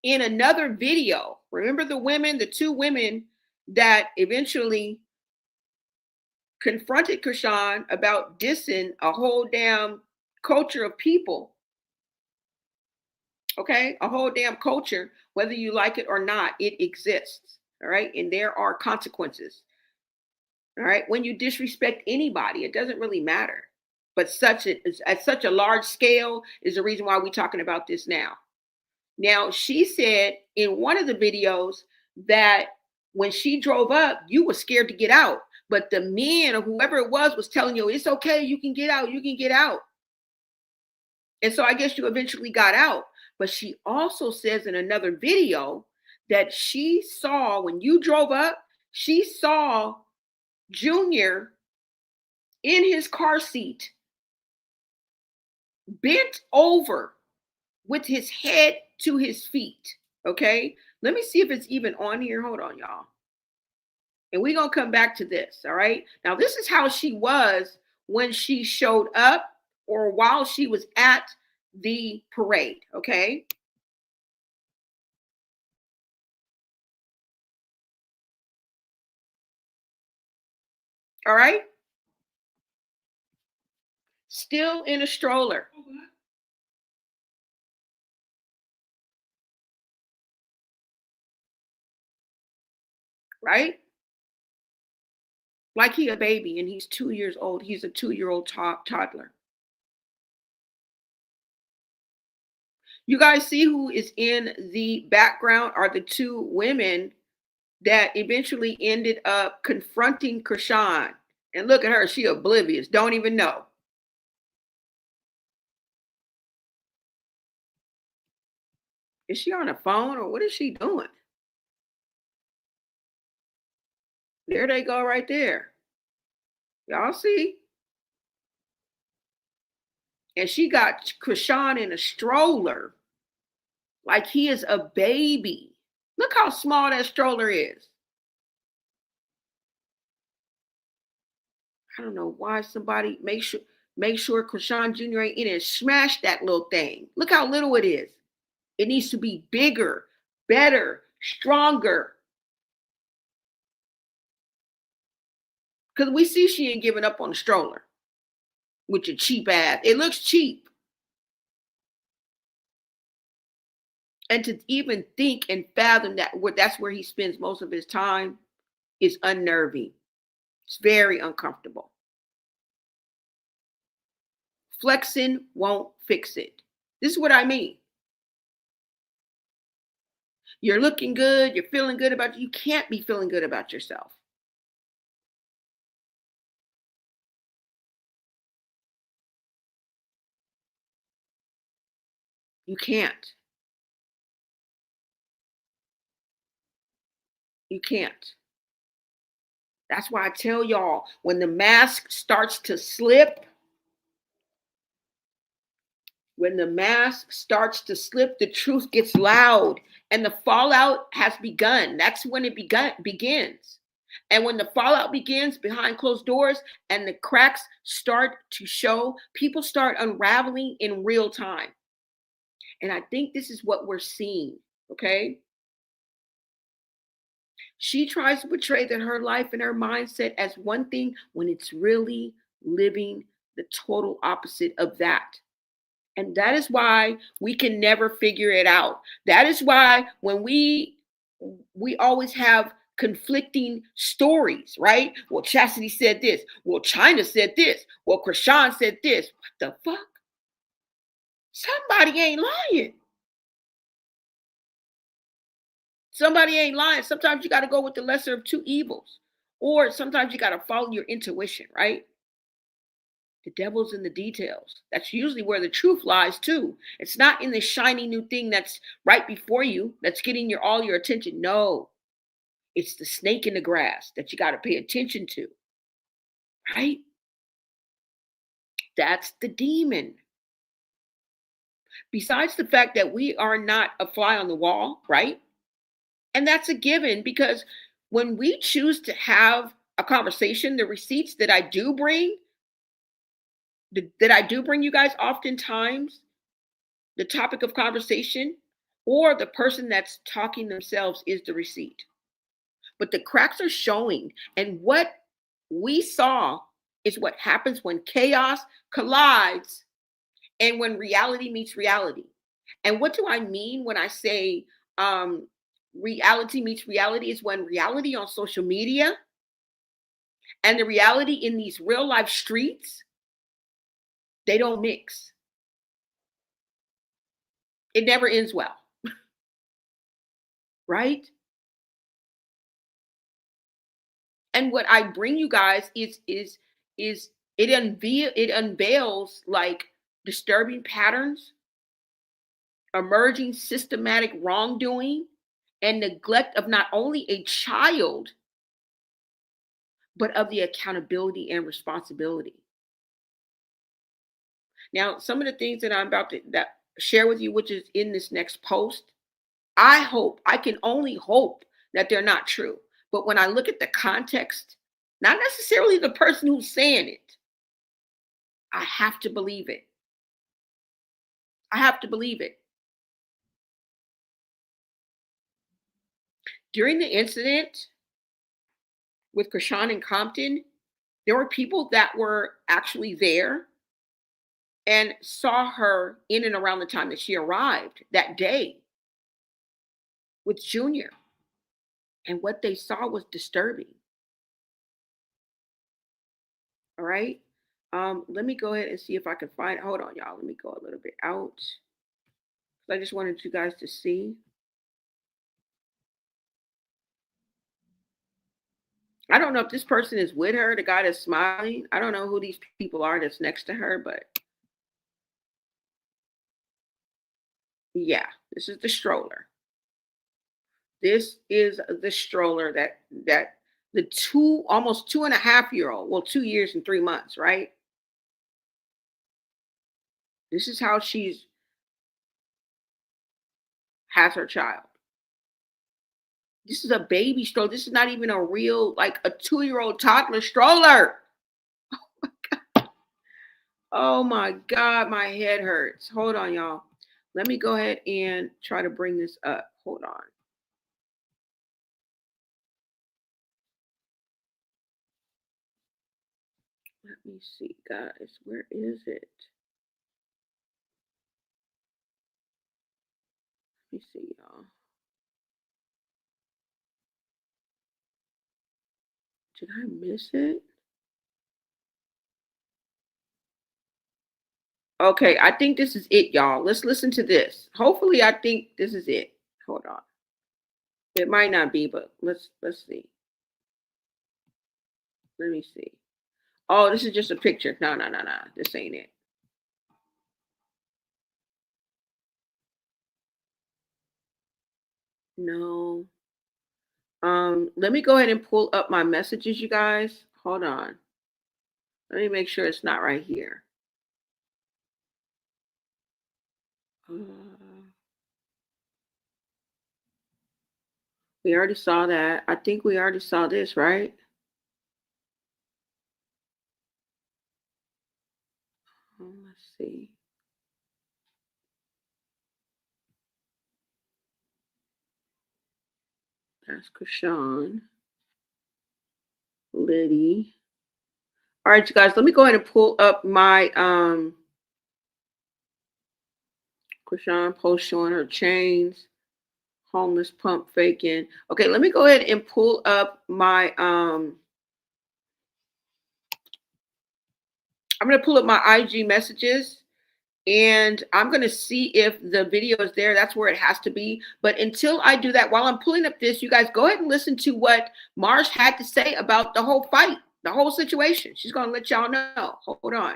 in another video. Remember the two women that eventually confronted Chrisean about dissing a whole damn culture of people. Okay, a whole damn culture, whether you like it or not, it exists. All right, and there are consequences. All right, when you disrespect anybody, it doesn't really matter. But at such a large scale is the reason why we're talking about this now. Now, she said in one of the videos that when she drove up, you were scared to get out. But the men or whoever it was telling you, it's okay, you can get out, you can get out. And so I guess you eventually got out. But she also says in another video that she saw when you drove up, she saw Junior in his car seat, bent over with his head to his feet. Okay, let me see if it's even on here. Hold on, y'all. And we're going to come back to this. All right. Now, this is how she was when she showed up or while she was at the parade. Okay. All right. Still in a stroller. Right? Like he a baby and he's 2 years old. He's a 2-year-old toddler. You guys see who is in the background are the two women that eventually ended up confronting Chrisean. And look at her, she oblivious, don't even know. Is she on a phone or what is she doing? There they go right there. Y'all see? And she got Chrisean in a stroller like he is a baby. Look how small that stroller is. I don't know why somebody make sure Chrisean Jr. ain't in and smash that little thing. Look how little it is. It needs to be bigger, better, stronger. Because we see she ain't giving up on the stroller with your cheap ass. It looks cheap. And to even think and fathom that that's where he spends most of his time is unnerving. It's very uncomfortable. Flexing won't fix it. This is what I mean. You're looking good. You're feeling good about you. You can't be feeling good about yourself. You can't. You can't. That's why I tell y'all, when the mask starts to slip, When the mask starts to slip, the truth gets loud and the fallout has begun. That's when it begins. And when the fallout begins behind closed doors and the cracks start to show, people start unraveling in real time. And I think this is what we're seeing, okay? She tries to portray that her life and her mindset as one thing when it's really living the total opposite of that. And that is why we can never figure it out. That is why when we always have conflicting stories, right? Well, Chastity said this. Well, China said this. Well, Chrisean said this. What the fuck? Somebody ain't lying. Somebody ain't lying. Sometimes you got to go with the lesser of two evils. Or sometimes you got to follow your intuition, right? The devil's in the details. That's usually where the truth lies too. It's not in the shiny new thing that's right before you, that's getting all your attention. No, it's the snake in the grass that you got to pay attention to, right? That's the demon. Besides the fact that we are not a fly on the wall, right? And that's a given because when we choose to have a conversation, the receipts that I do bring, you guys oftentimes, the topic of conversation or the person that's talking themselves is the receipt. But the cracks are showing. And what we saw is what happens when chaos collides and when reality meets reality. And what do I mean when I say reality meets reality? Is when reality on social media and the reality in these real life streets, they don't mix. It never ends well. Right? And what I bring you guys is it unveils like disturbing patterns, emerging systematic wrongdoing, and neglect of not only a child, but of the accountability and responsibility. Now, some of the things that I'm about to share with you, which is in this next post, I can only hope that they're not true. But when I look at the context, not necessarily the person who's saying it, I have to believe it. I have to believe it. During the incident with Chrisean and Compton, there were people that were actually there and saw her in and around the time that she arrived that day with Junior. And what they saw was disturbing. All right. Let me go ahead and see if I can find. Hold on, y'all. Let me go a little bit out. I just wanted you guys to see. I don't know if this person is with her, the guy that's smiling. I don't know who these people are that's next to her, but yeah, this is the stroller. This is the stroller that the almost 2.5-year-old, well, 2 years and 3 months, right? This is how she's has her child. This is a baby stroller. This is not even a real, like a 2-year-old toddler stroller. Oh my God, my head hurts. Hold on, y'all. Let me go ahead and try to bring this up. Hold on. Let me see, guys. Where is it? Let me see, y'all. Did I miss it? Okay, I think this is it, y'all. Let's listen to this. Hopefully, I think this is it. Hold on. It might not be, but let's see. Let me see. Oh, this is just a picture. No. This ain't it. No. Let me go ahead and pull up my messages, you guys. Hold on. Let me make sure it's not right here. We already saw that. I think we already saw this, right? Let's see. That's Chrisean. Liddy. All right, you guys, let me go ahead and pull up my Chrisean post showing her chains, homeless pump faking. Okay, let me go ahead and pull up my I'm gonna pull up my IG messages and I'm gonna see if the video is there. That's where it has to be. But until I do that, while I'm pulling up this, you guys go ahead and listen to what Marsh had to say about the whole fight, the whole situation. She's gonna let y'all know. Hold on.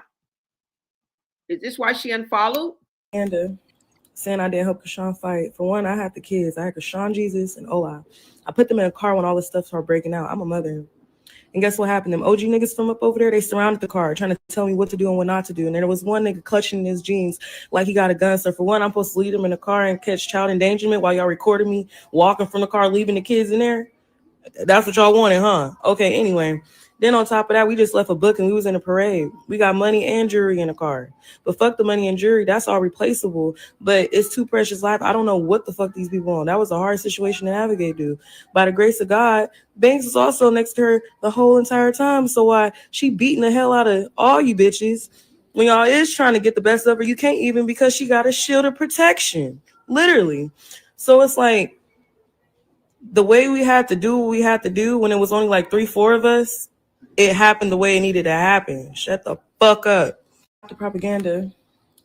Is this why she unfollowed? And saying I didn't help Chrisean fight. For one, I had the kids. I had Chrisean, Jesus, and Ola. I put them in a car when all this stuff started breaking out. I'm a mother. And guess what happened? Them OG niggas from up over there, they surrounded the car trying to tell me what to do and what not to do. And there was one nigga clutching in his jeans like he got a gun. So for one, I'm supposed to leave him in the car and catch child endangerment while y'all recording me walking from the car, leaving the kids in there. That's what y'all wanted, huh? Okay, anyway. Then on top of that, we just left a book and we was in a parade. We got money and jewelry in the car. But fuck the money and jewelry, that's all replaceable. But it's too precious life. I don't know what the fuck these people on. That was a hard situation to navigate through. By the grace of God, Banks was also next to her the whole entire time. So why she beating the hell out of all you bitches when y'all is trying to get the best of her, you can't even because she got a shield of protection. Literally. So it's like the way we had to do what we had to do when it was only like 3-4 of us, it happened the way it needed to happen. Shut the fuck up. The propaganda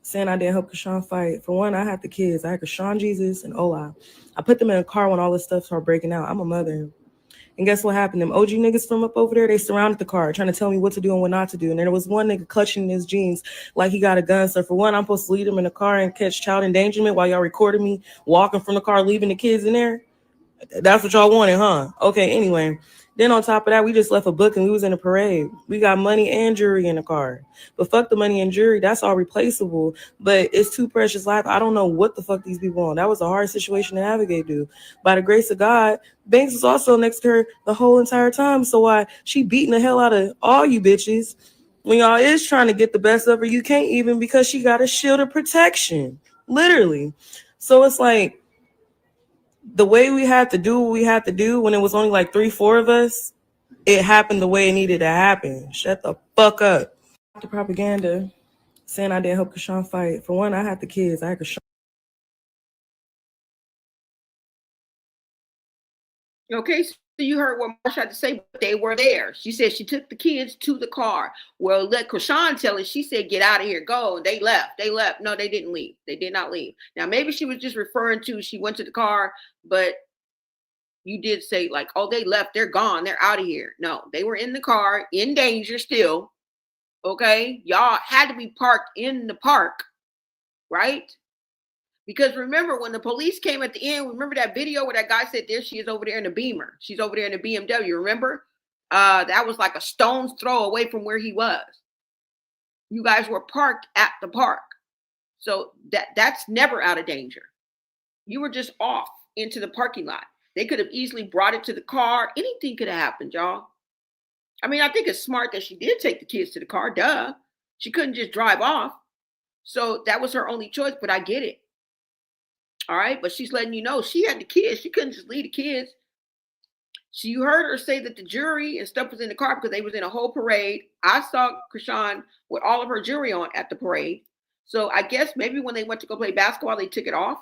saying I didn't help Chrisean fight. For one, I had the kids. I had Chrisean, Jesus, and Ola. I put them in a car when all this stuff started breaking out. I'm a mother. And guess what happened? Them OG niggas from up over there, they surrounded the car trying to tell me what to do and what not to do. And there was one nigga clutching in his jeans like he got a gun. So for one, I'm supposed to leave him in the car and catch child endangerment while y'all recording me walking from the car, leaving the kids in there. That's what y'all wanted, huh? Okay, anyway. Then on top of that, we just left a book and we was in a parade. We got money and jewelry in the car. But fuck the money and jewelry, that's all replaceable. But it's too precious life. I don't know what the fuck these people on. That was a hard situation to navigate through. By the grace of God, Banks was also next to her the whole entire time. So why she beating the hell out of all you bitches when y'all is trying to get the best of her, you can't even because she got a shield of protection. Literally. So it's like the way we had to do what we had to do when it was only like 3-4 of us, it happened the way it needed to happen. Shut the fuck up. The propaganda saying I didn't help Chrisean fight. For one, I had the kids. I had Chrisean. Okay, so you heard what Marsha had to say, but they were there. She said she took the kids to the car. Well, let Chrisean tell it. She said, get out of here, go. And they left. They left. No, they didn't leave. They did not leave. Now, maybe she was just referring to she went to the car, but you did say like, oh, they left. They're gone. They're out of here. No, they were in the car, in danger still. Okay, y'all had to be parked in the park, right? Because remember, when the police came at the end, remember that video where that guy said, there she is over there in the Beamer. She's over there in the BMW, remember? That was like a stone's throw away from where he was. You guys were parked at the park. So that's never out of danger. You were just off into the parking lot. They could have easily brought it to the car. Anything could have happened, y'all. I mean, I think it's smart that she did take the kids to the car. Duh. She couldn't just drive off. So that was her only choice, but I get it. All right, but she's letting you know she had the kids. She couldn't just leave the kids. So you heard her say that the jewelry and stuff was in the car because they was in a whole parade. I saw Chrisean with all of her jewelry on at the parade. So I guess maybe when they went to go play basketball, they took it off.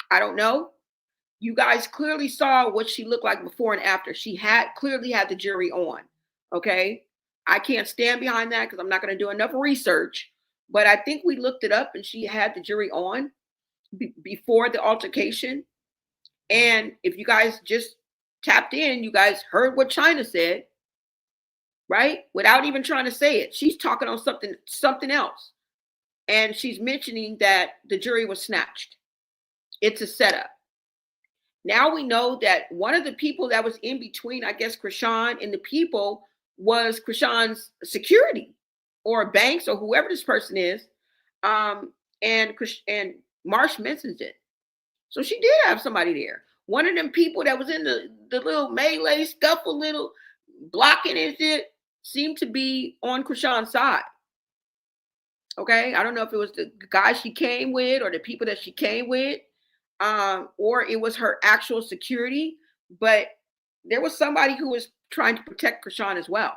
I don't know. You guys clearly saw what she looked like before and after. She clearly had the jewelry on. Okay. I can't stand behind that because I'm not going to do enough research. But I think we looked it up and she had the jewelry on before the altercation. And if you guys just tapped in, you guys heard what China said, right? Without even trying to say it. She's talking on something else. And she's mentioning that the jewelry was snatched. It's a setup. Now we know that one of the people that was in between, I guess, Chrisean and the people was Chrisean's security or Banks or whoever this person is. And Marsh mentions it. So she did have somebody there. One of them people that was in the little melee scuffle, little blocking and shit, seemed to be on Chrisean's side. Okay, I don't know if it was the guy she came with or the people that she came with, or it was her actual security. But there was somebody who was trying to protect Chrisean as well,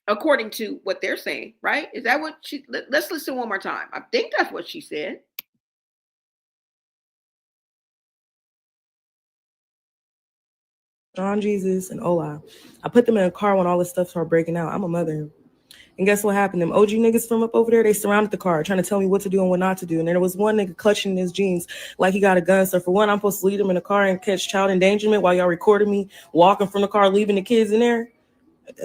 according to what they're saying. Right? Is that what she? Let's listen one more time. I think that's what she said. John Jesus and Ola. I put them in a car when all this stuff started breaking out. I'm a mother. And guess what happened? Them OG niggas from up over there, they surrounded the car trying to tell me what to do and what not to do. And there was one nigga clutching in his jeans like he got a gun. So for one, I'm supposed to leave him in the car and catch child endangerment while y'all recording me walking from the car, leaving the kids in there.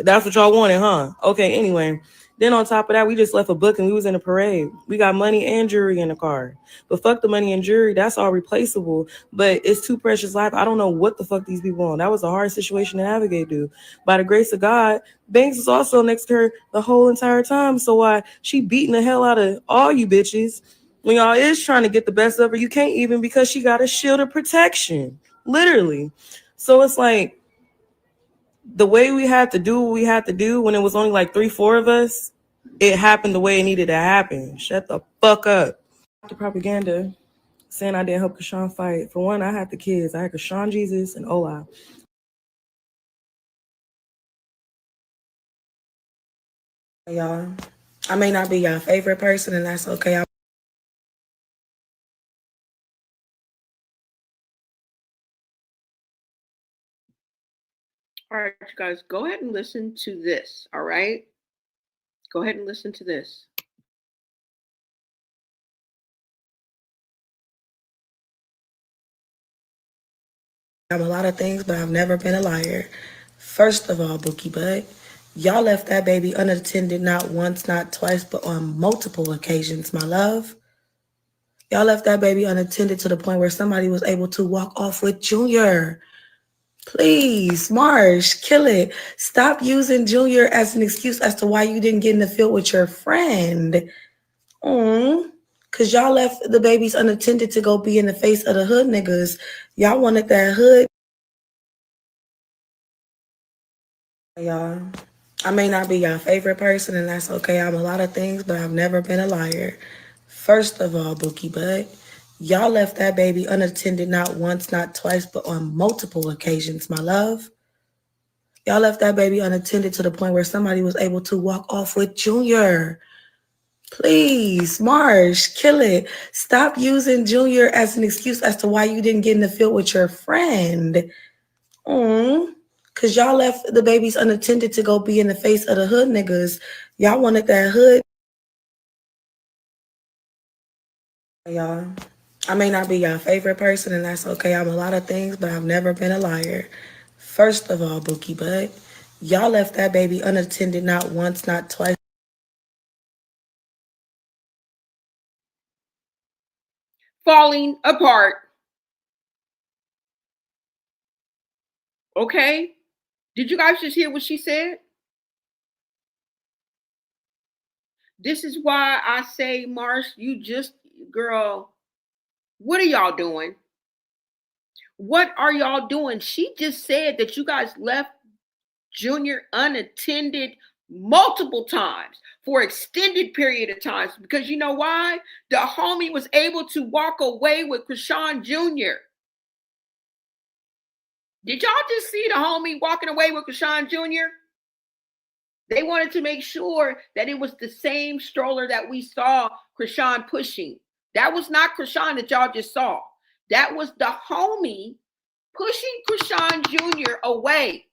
That's what y'all wanted, huh? Okay, anyway. Then on top of that, we just left a book and we was in a parade. We got money and jewelry in the car. But fuck the money and jewelry, that's all replaceable. But it's too precious life. I don't know what the fuck these people on. That was a hard situation to navigate through. By the grace of God, Banks was also next to her the whole entire time. So why she beating the hell out of all you bitches when y'all is trying to get the best of her, you can't even because she got a shield of protection. Literally. So it's like, the way we had to do what we had to do when it was only like 3-4 of us, it happened the way it needed to happen. Shut the fuck up. The propaganda saying I didn't help Chrisean fight. For one, I had the kids. I had Chrisean Jesus and Ola. Y'all, I may not be your favorite person, and that's okay. All right, you guys, go ahead and listen to this. All right, go ahead and listen to this. I'm a lot of things, but I've never been a liar. First of all, Bookie Bud, y'all left that baby unattended not once, not twice, but on multiple occasions, my love. Y'all left that baby unattended to the point where somebody was able to walk off with Junior. Please, Marsh, kill it. Stop using Junior as an excuse as to why you didn't get in the field with your friend. Because y'all left the babies unattended to go be in the face of the hood niggas. Y'all wanted that hood. Y'all, I may not be your favorite person, and that's okay. I'm a lot of things, but I've never been a liar. First of all, Bookie Bud, y'all left that baby unattended not once, not twice, but on multiple occasions, my love. Y'all left that baby unattended to the point where somebody was able to walk off with Junior. Please, Marsh, kill it. Stop using Junior as an excuse as to why you didn't get in the field with your friend. Because y'all left the babies unattended to go be in the face of the hood niggas. Y'all wanted that hood. Y'all, I may not be your favorite person, and that's okay. I'm a lot of things, but I've never been a liar. First of all, Bookie Bud, y'all left that baby unattended not once, not twice. Falling apart. Okay? Did you guys just hear what she said? This is why I say, Marsh, you just, girl, what are y'all doing? What are y'all doing? She just said that you guys left Junior unattended multiple times for extended period of times because you know why? The homie was able to walk away with Chrisean Jr. Did y'all just see the homie walking away with Chrisean Jr.? They wanted to make sure that it was the same stroller that we saw Chrisean pushing. That was not Chrisean that y'all just saw. That was the homie pushing Chrisean Jr. away.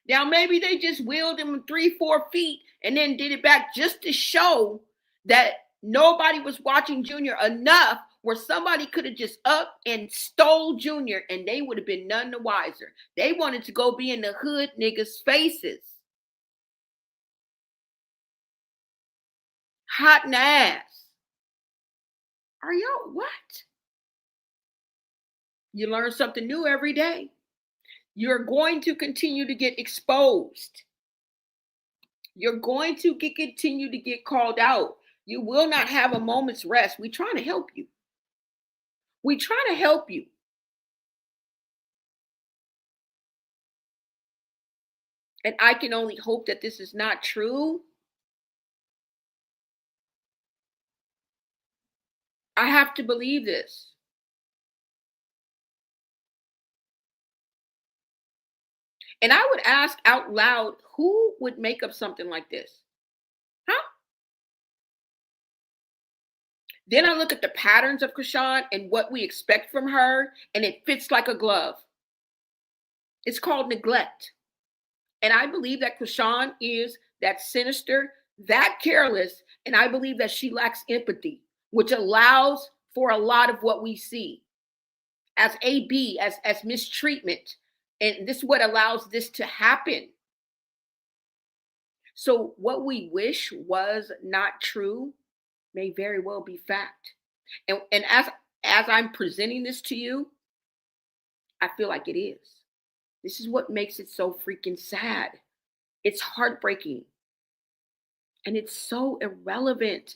Now, maybe they just wheeled him 3-4 feet and then did it back just to show that nobody was watching Junior enough where somebody could have just up and stole Junior and they would have been none the wiser. They wanted to go be in the hood niggas' faces. Hot in the ass. Are y'all what? You learn something new every day. You're going to continue to get exposed. You're going to continue to get called out. You will not have a moment's rest. We're trying to help you. We're trying to help you. And I can only hope that this is not true. I have to believe this. And I would ask out loud, who would make up something like this? Huh? Then I look at the patterns of Chrisean and what we expect from her, and it fits like a glove. It's called neglect. And I believe that Chrisean is that sinister, that careless, and I believe that she lacks empathy, which allows for a lot of what we see as AB, as mistreatment. And this is what allows this to happen. So what we wish was not true may very well be fact. And as I'm presenting this to you, I feel like it is. This is what makes it so freaking sad. It's heartbreaking. And it's so irrelevant.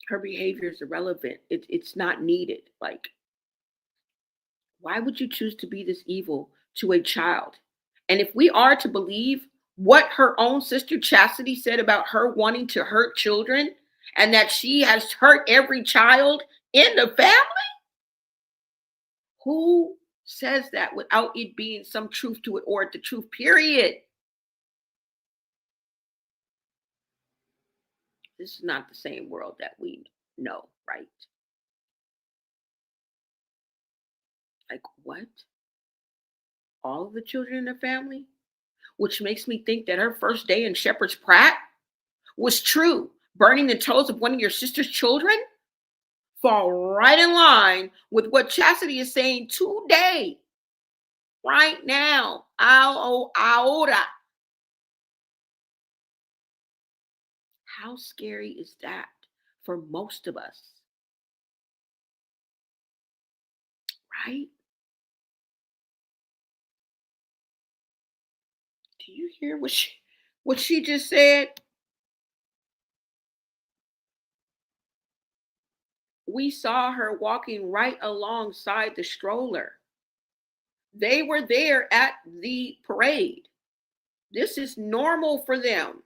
Her behavior is irrelevant. It's not needed. Like, why would you choose to be this evil to a child? And if we are to believe what her own sister Chastity said about her wanting to hurt children and that she has hurt every child in the family, who says that without it being some truth to it or the truth, period? This is not the same world that we know, right? Like, what? All of the children in the family? Which makes me think that her first day in Shepherd's Pratt was true. Burning the toes of one of your sister's children fall right in line with what Chastity is saying today, right now. Ahora. How scary is that for most of us? Right? Do you hear what she just said? We saw her walking right alongside the stroller. They were there at the parade. This is normal for them.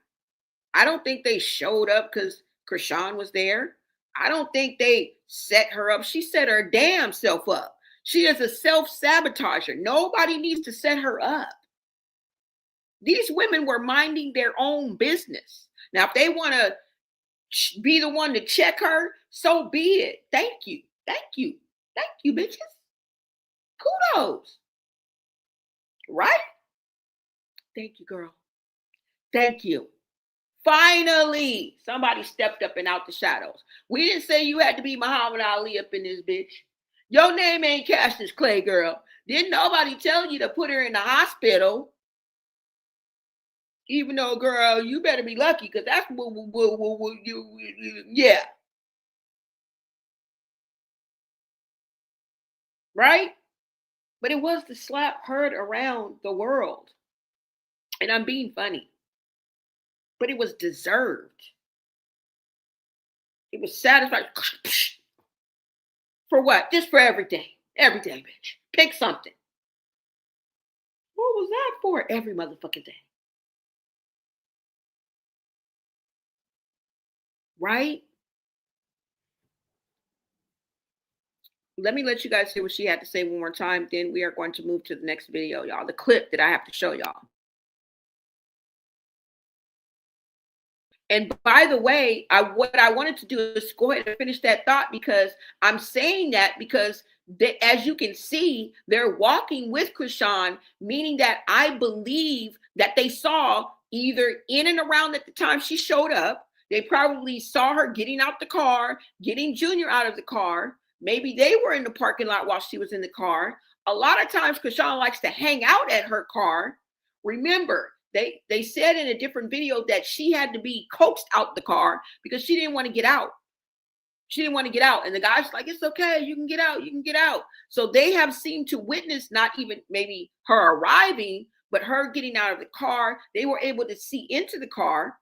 I don't think they showed up because Chrisean was there. I don't think they set her up. She set her damn self up. She is a self-sabotager. Nobody needs to set her up. These women were minding their own business. Now, if they want to be the one to check her, so be it. Thank you. Thank you. Thank you, bitches. Kudos. Right? Thank you, girl. Thank you. Finally, somebody stepped up and out the shadows. We didn't say you had to be Muhammad Ali up in this bitch. Your name ain't Cassius Clay, girl. Didn't nobody tell you to put her in the hospital. Even though, girl, you better be lucky because that's what yeah. Right? But it was the slap heard around the world. And I'm being funny. But it was deserved. It was satisfied. For what? Just for every day. Every day, bitch. Pick something. What was that for? Every motherfucking day. Right? Let me let you guys hear what she had to say one more time. Then we are going to move to the next video, y'all. The clip that I have to show y'all. And by the way, what I wanted to do is go ahead and finish that thought because I'm saying that because as you can see, they're walking with Chrisean, meaning that I believe that they saw either in and around at the time she showed up, they probably saw her getting out the car, getting Junior out of the car. Maybe they were in the parking lot while she was in the car. A lot of times Chrisean likes to hang out at her car. Remember, they said in a different video that she had to be coaxed out the car because she didn't want to get out. She didn't want to get out. And the guy's like, it's okay. You can get out. You can get out. So they have seemed to witness not even maybe her arriving, But her getting out of the car, they were able to see into the car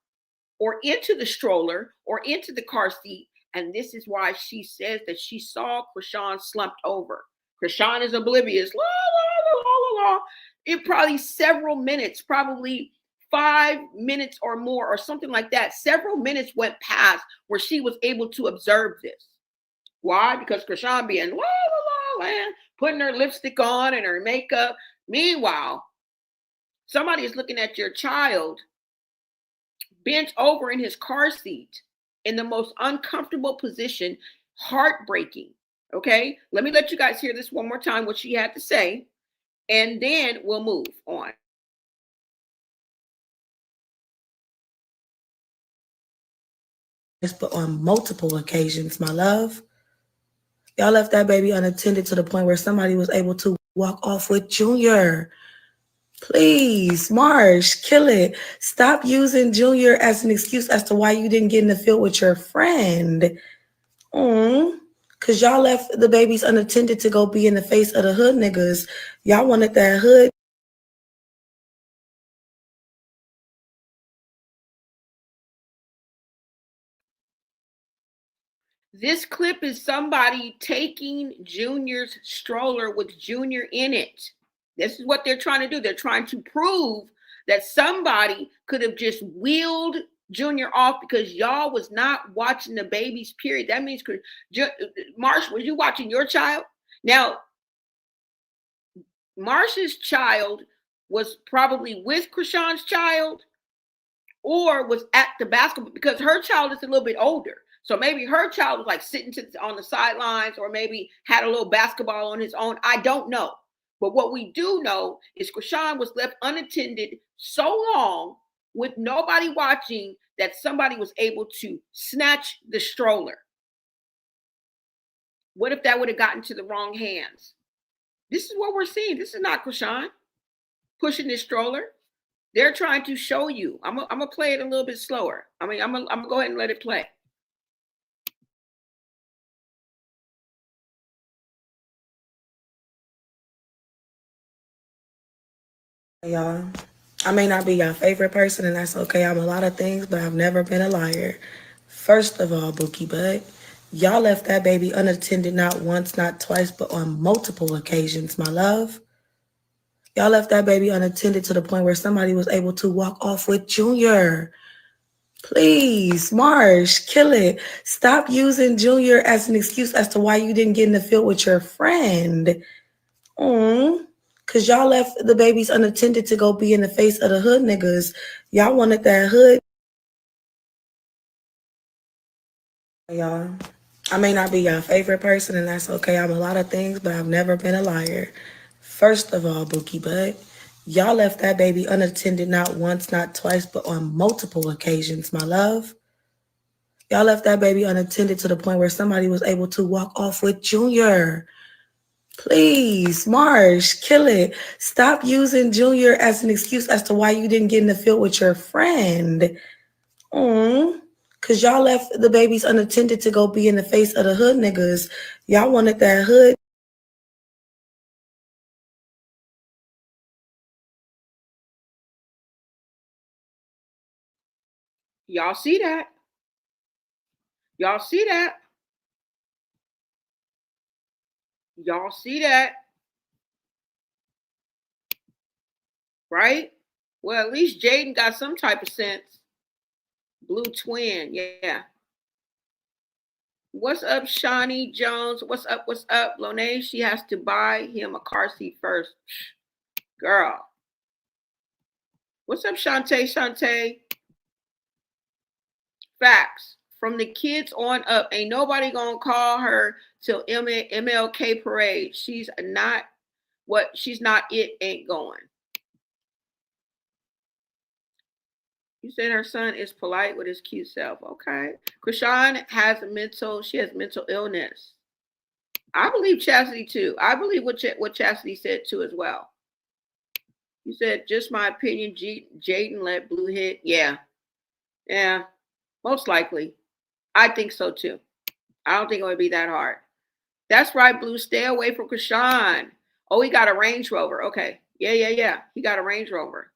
or into the stroller or into the car seat. And this is why she says that she saw Chrisean slumped over. Chrisean is oblivious. La, la, la, la, la. It probably several minutes, probably 5 minutes or more or something like that. Several minutes went past where she was able to observe this. Why? Because Chrisean being la, la, la, la, putting her lipstick on and her makeup. Meanwhile, somebody is looking at your child bent over in his car seat in the most uncomfortable position, heartbreaking. Okay, let me let you guys hear this one more time, what she had to say, and then we'll move on. But on multiple occasions, my love, y'all left that baby unattended to the point where somebody was able to walk off with Junior. Please, Marsh, kill it. Stop using Junior as an excuse as to why you didn't get in the field with your friend. Because y'all left the babies unattended to go be in the face of the hood niggas. Y'all wanted that hood. This clip is somebody taking Junior's stroller with Junior in it. This is what they're trying to do. They're trying to prove that somebody could have just wheeled Junior off because y'all was not watching the babies, period. That means, Marsh, was you watching your child? Now, Marsh's child was probably with Chrisean's child or was at the basketball, because her child is a little bit older. So maybe her child was like sitting on the sidelines, or maybe had a little basketball on his own. I don't know. But what we do know is Chrisean was left unattended so long with nobody watching that somebody was able to snatch the stroller. What if that would have gotten to the wrong hands? This is what we're seeing. This is not Chrisean pushing this stroller. They're trying to show you. I'm gonna play it a little bit slower. I'm gonna go ahead and let it play. Y'all, I may not be your favorite person, and that's okay. I'm a lot of things, but I've never been a liar. First of all, Bookie Bud, y'all left that baby unattended not once, not twice, but on multiple occasions, my love. Y'all left that baby unattended to the point where somebody was able to walk off with Junior. Please, Marsh, kill it. Stop using Junior as an excuse as to why you didn't get in the field with your friend. Because y'all left the babies unattended to go be in the face of the hood niggas. Y'all wanted that hood. Y'all, I may not be your favorite person, and that's okay. I'm a lot of things, but I've never been a liar. First of all, Bookie Bud, y'all left that baby unattended not once, not twice, but on multiple occasions, my love. Y'all left that baby unattended to the point where somebody was able to walk off with Junior. Please, Marsh, kill it. Stop using Junior as an excuse as to why you didn't get in the field with your friend. Because y'all left the babies unattended to go be in the face of the hood niggas. Y'all wanted that hood. Y'all see that? Y'all see that? Y'all see that? Right? Well, at least Jaden got some type of sense. Blue twin, yeah. What's up, Shawnee Jones? What's up? What's up, Lone? She has to buy him a car seat first. Girl. What's up, Shantae? Facts. From the kids on up, ain't nobody gonna call her till MLK parade. She's not it, ain't going. You said her son is polite with his cute self. Okay. Chrisean has mental illness. I believe Chastity too. I believe what Chastity said too as well. You said, just my opinion, Jaden let Blue hit. Yeah. Most likely. I think so too. I don't think it would be that hard. That's right, Blue. Stay away from Chrisean. Oh, he got a Range Rover. Okay. Yeah. He got a Range Rover.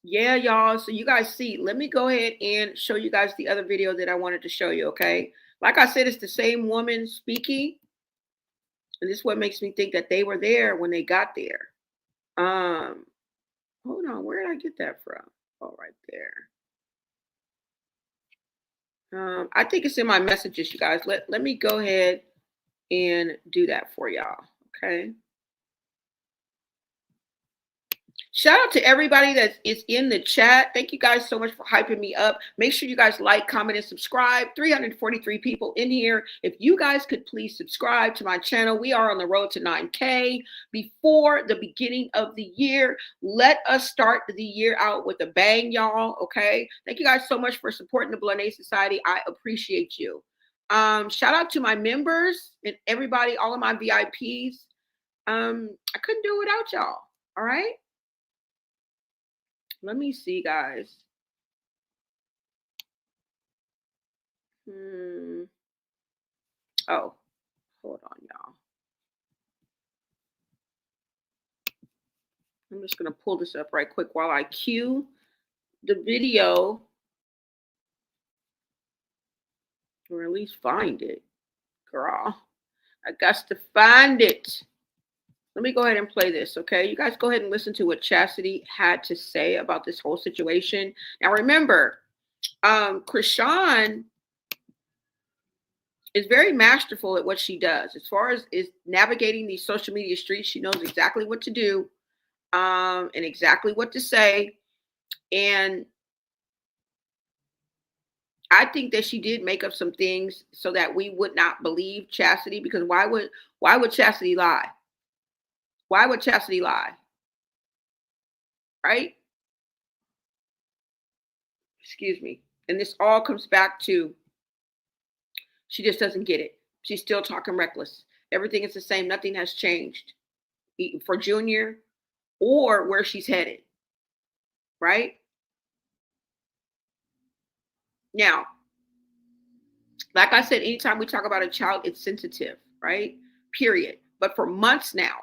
Yeah, y'all. So you guys see, let me go ahead and show you guys the other video that I wanted to show you, okay? Like I said, it's the same woman speaking. And this is what makes me think that they were there when they got there. Hold on, where did I get that from? Oh, right there. I think it's in my messages, you guys. Let me go ahead and do that for y'all, okay? Shout out to everybody that is in the chat. Thank you guys so much for hyping me up. Make sure you guys like, comment, and subscribe. 343 people in here. If you guys could please subscribe to my channel. We are on the road to 9K before the beginning of the year. Let us start the year out with a bang, y'all, okay? Thank you guys so much for supporting the Blood Society. I appreciate you. Shout out to my members and everybody, all of my VIPs. I couldn't do it without y'all, all right? Let me see, guys. Oh, hold on, y'all. I'm just going to pull this up right quick while I cue the video, or at least find it. Girl, I got to find it. Let me go ahead and play this, okay? You guys go ahead and listen to what Chastity had to say about this whole situation. Now, remember, Chrisean is very masterful at what she does. As far as is navigating these social media streets, she knows exactly what to do and exactly what to say. And I think that she did make up some things so that we would not believe Chastity, because why would Chastity lie? Why would Chastity lie? Right? Excuse me. And this all comes back to she just doesn't get it. She's still talking reckless. Everything is the same. Nothing has changed for Junior or where she's headed. Right? Now, like I said, anytime we talk about a child, it's sensitive, right? Period. But for months now,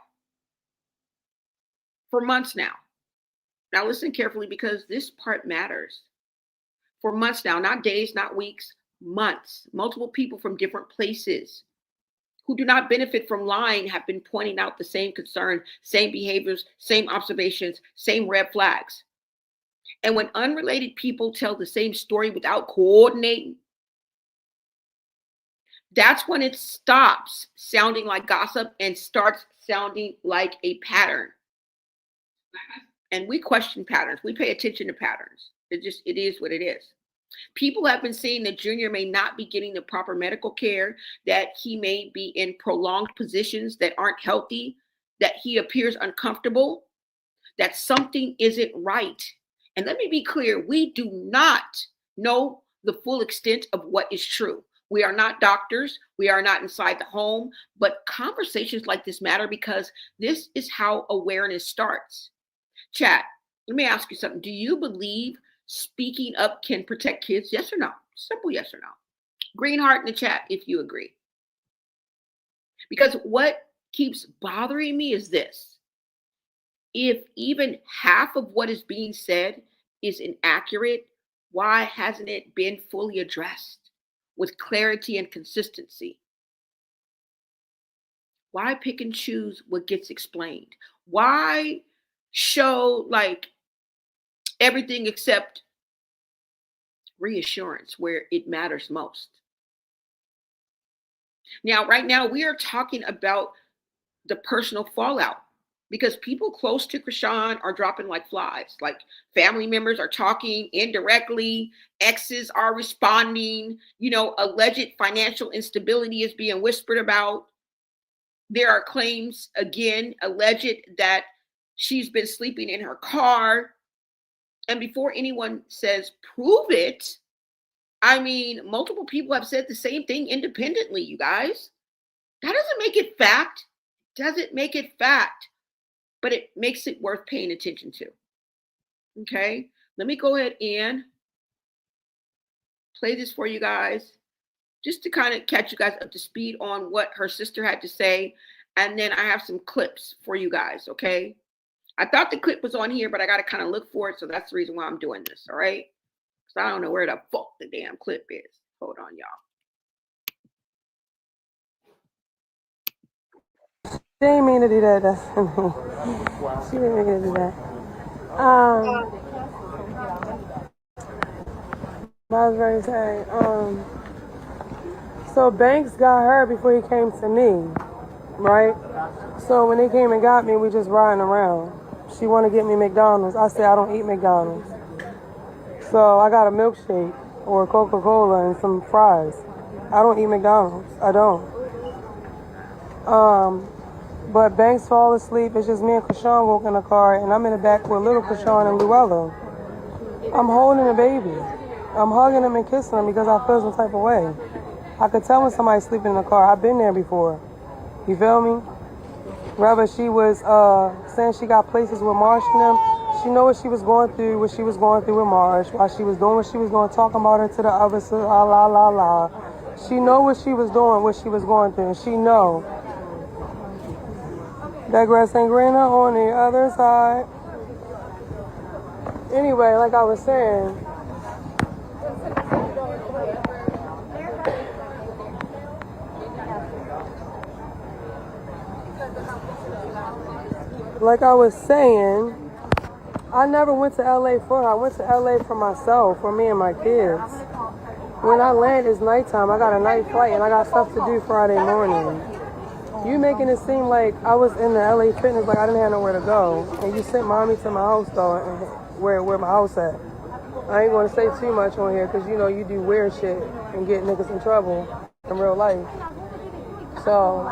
now listen carefully, because this part matters. For months now, not days, not weeks, months, multiple people from different places who do not benefit from lying have been pointing out the same concern, same behaviors, same observations, same red flags. And when unrelated people tell the same story without coordinating, that's when it stops sounding like gossip and starts sounding like a pattern. And we question patterns. We pay attention to patterns. It is what it is. People have been saying that Junior may not be getting the proper medical care, that he may be in prolonged positions that aren't healthy, that he appears uncomfortable, that something isn't right. And let me be clear, we do not know the full extent of what is true. We are not doctors. We are not inside the home, but conversations like this matter because this is how awareness starts. Chat, let me ask you something. Do you believe speaking up can protect kids? Yes or no? Simple yes or no. Green heart in the chat if you agree. Because what keeps bothering me is this. If even half of what is being said is inaccurate, why hasn't it been fully addressed with clarity and consistency? Why pick and choose what gets explained? Why show like everything except reassurance where it matters most? Now, right now, we are talking about the personal fallout because people close to Chrisean are dropping like flies. Like family members are talking indirectly, exes are responding, alleged financial instability is being whispered about. There are claims, again, alleged that she's been sleeping in her car. And before anyone says, prove it, I mean, multiple people have said the same thing independently, you guys. That doesn't make it fact. Doesn't make it fact, but it makes it worth paying attention to. Okay, let me go ahead and play this for you guys, just to kind of catch you guys up to speed on what her sister had to say. and then I have some clips for you guys, okay? I thought the clip was on here, but I got to kind of look for it, so that's the reason why I'm doing this, all right? So I don't know where the fuck the damn clip is. Hold on, y'all. She didn't mean to do that. She didn't mean to do that. I was very sad. So Banks got her before he came to me, right? So when they came and got me, we just riding around. She want to get me McDonald's. I said I don't eat McDonald's. So I got a milkshake or a Coca-Cola and some fries. I don't eat McDonald's. I don't. But Banks fall asleep. It's just me and Chrisean walk in the car, and I'm in the back with little Chrisean and Luella. I'm holding a baby. I'm hugging him and kissing him because I feel some type of way. I could tell when somebody's sleeping in the car. I've been there before. You feel me? Rather, she was saying she got places with Marsh and them. She know what she was going through with Marsh, while she was doing what she was doing, talking about her to the others, la. She know what she was doing, what she was going through, and she know that grass ain't greener on the other side. Anyway, like I was saying, I never went to LA for her. I went to LA for myself, for me and my kids. When I land, it's nighttime. I got a night flight and I got stuff to do Friday morning. You making it seem like I was in the LA Fitness, like I didn't have nowhere to go. And you sent mommy to my house though, and where my house at. I ain't gonna say too much on here because you know you do weird shit and get niggas in trouble in real life. So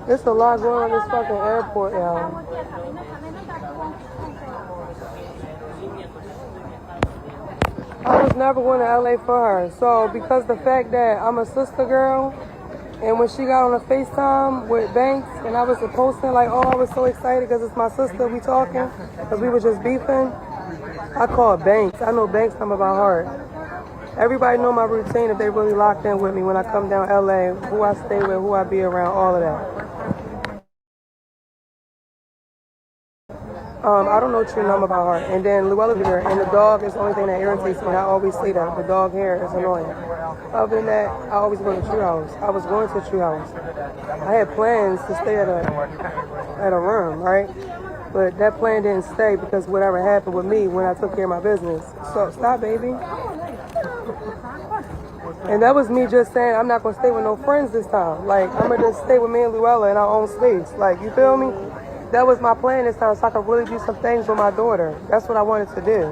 it's a lot going on in this fucking airport, y'all. I was never going to LA for her. So because the fact that I'm a sister girl, and when she got on a FaceTime with Banks, and I was posting like, oh, I was so excited because it's my sister, we talking, because we were just beefing, I called Banks. I know Banks number by heart. Everybody know my routine if they really locked in with me when I come down LA, who I stay with, who I be around, all of that. I don't know true number by heart. And then Luella here, and the dog is the only thing that irritates me. I always say that. The dog hair is annoying. Other than that, I always go to True House. I was going to True House. I had plans to stay at a room, right? But that plan didn't stay because whatever happened with me when I took care of my business. So stop, baby. And that was me just saying I'm not going to stay with no friends this time. Like, I'm going to just stay with me and Luella in our own space. Like, you feel me? That was my plan this time, so I could really do some things with my daughter. That's what I wanted to do.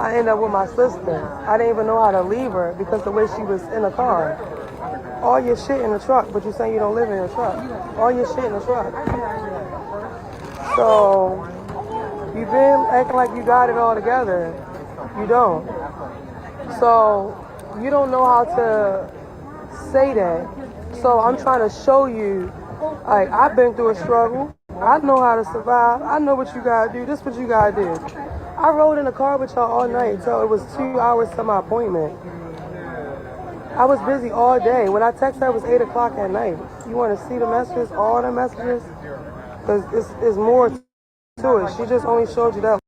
I ended up with my sister. I didn't even know how to leave her because the way she was in the car. All your shit in the truck, but you say you don't live in your truck. All your shit in the truck. So, you've been acting like you got it all together. You don't. So, you don't know how to say that. So, I'm trying to show you, like, I've been through a struggle. I know how to survive. I know what you gotta do. This is what you gotta do. I rode in the car with y'all all night until it was 2 hours to my appointment. I was busy all day. When I texted her, it was 8 o'clock at night. You want to see the messages, all the messages? Because it's more to it. She just only showed you that.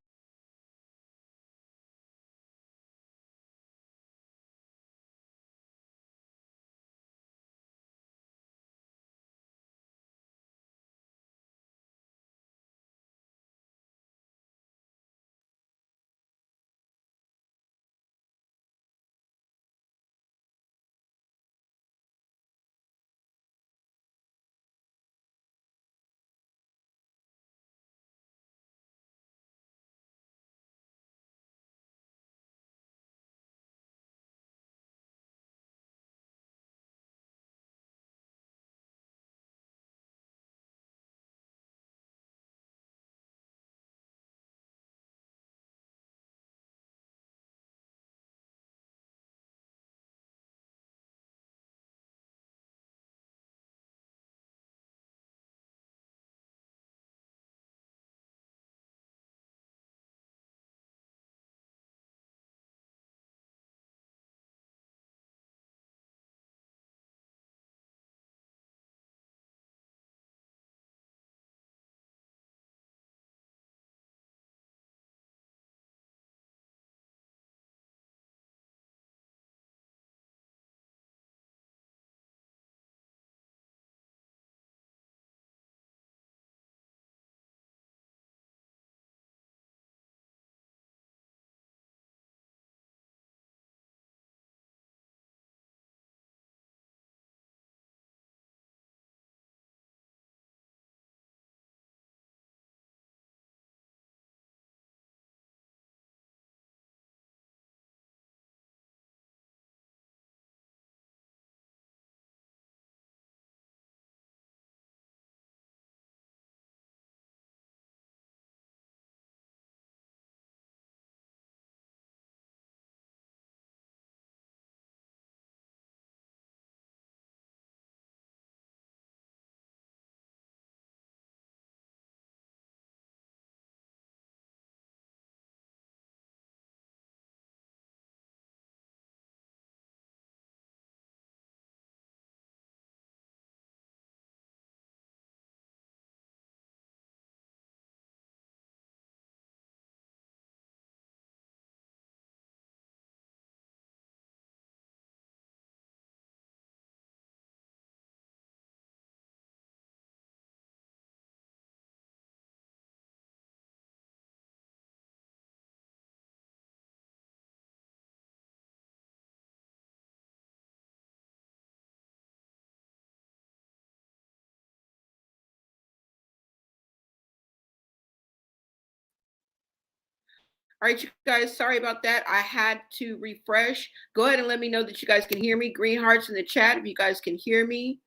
All right, you guys, sorry about that. I had to refresh. Go ahead and let me know that you guys can hear me. Green hearts in the chat if you guys can hear me.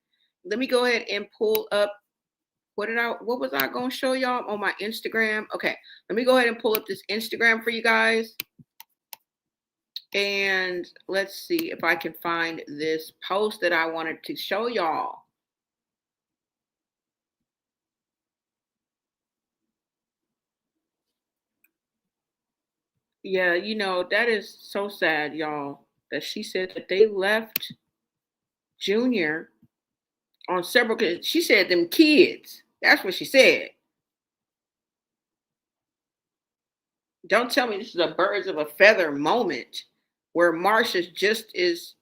Let me go ahead and pull up. What was I going to show y'all on my Instagram? Okay, let me go ahead and pull up this Instagram for you guys. And let's see if I can find this post that I wanted to show y'all. Yeah, you know, that is so sad, y'all, that she said that they left Junior on several, she said them kids. That's what she said. Don't tell me this is a birds of a feather moment where Marsha just is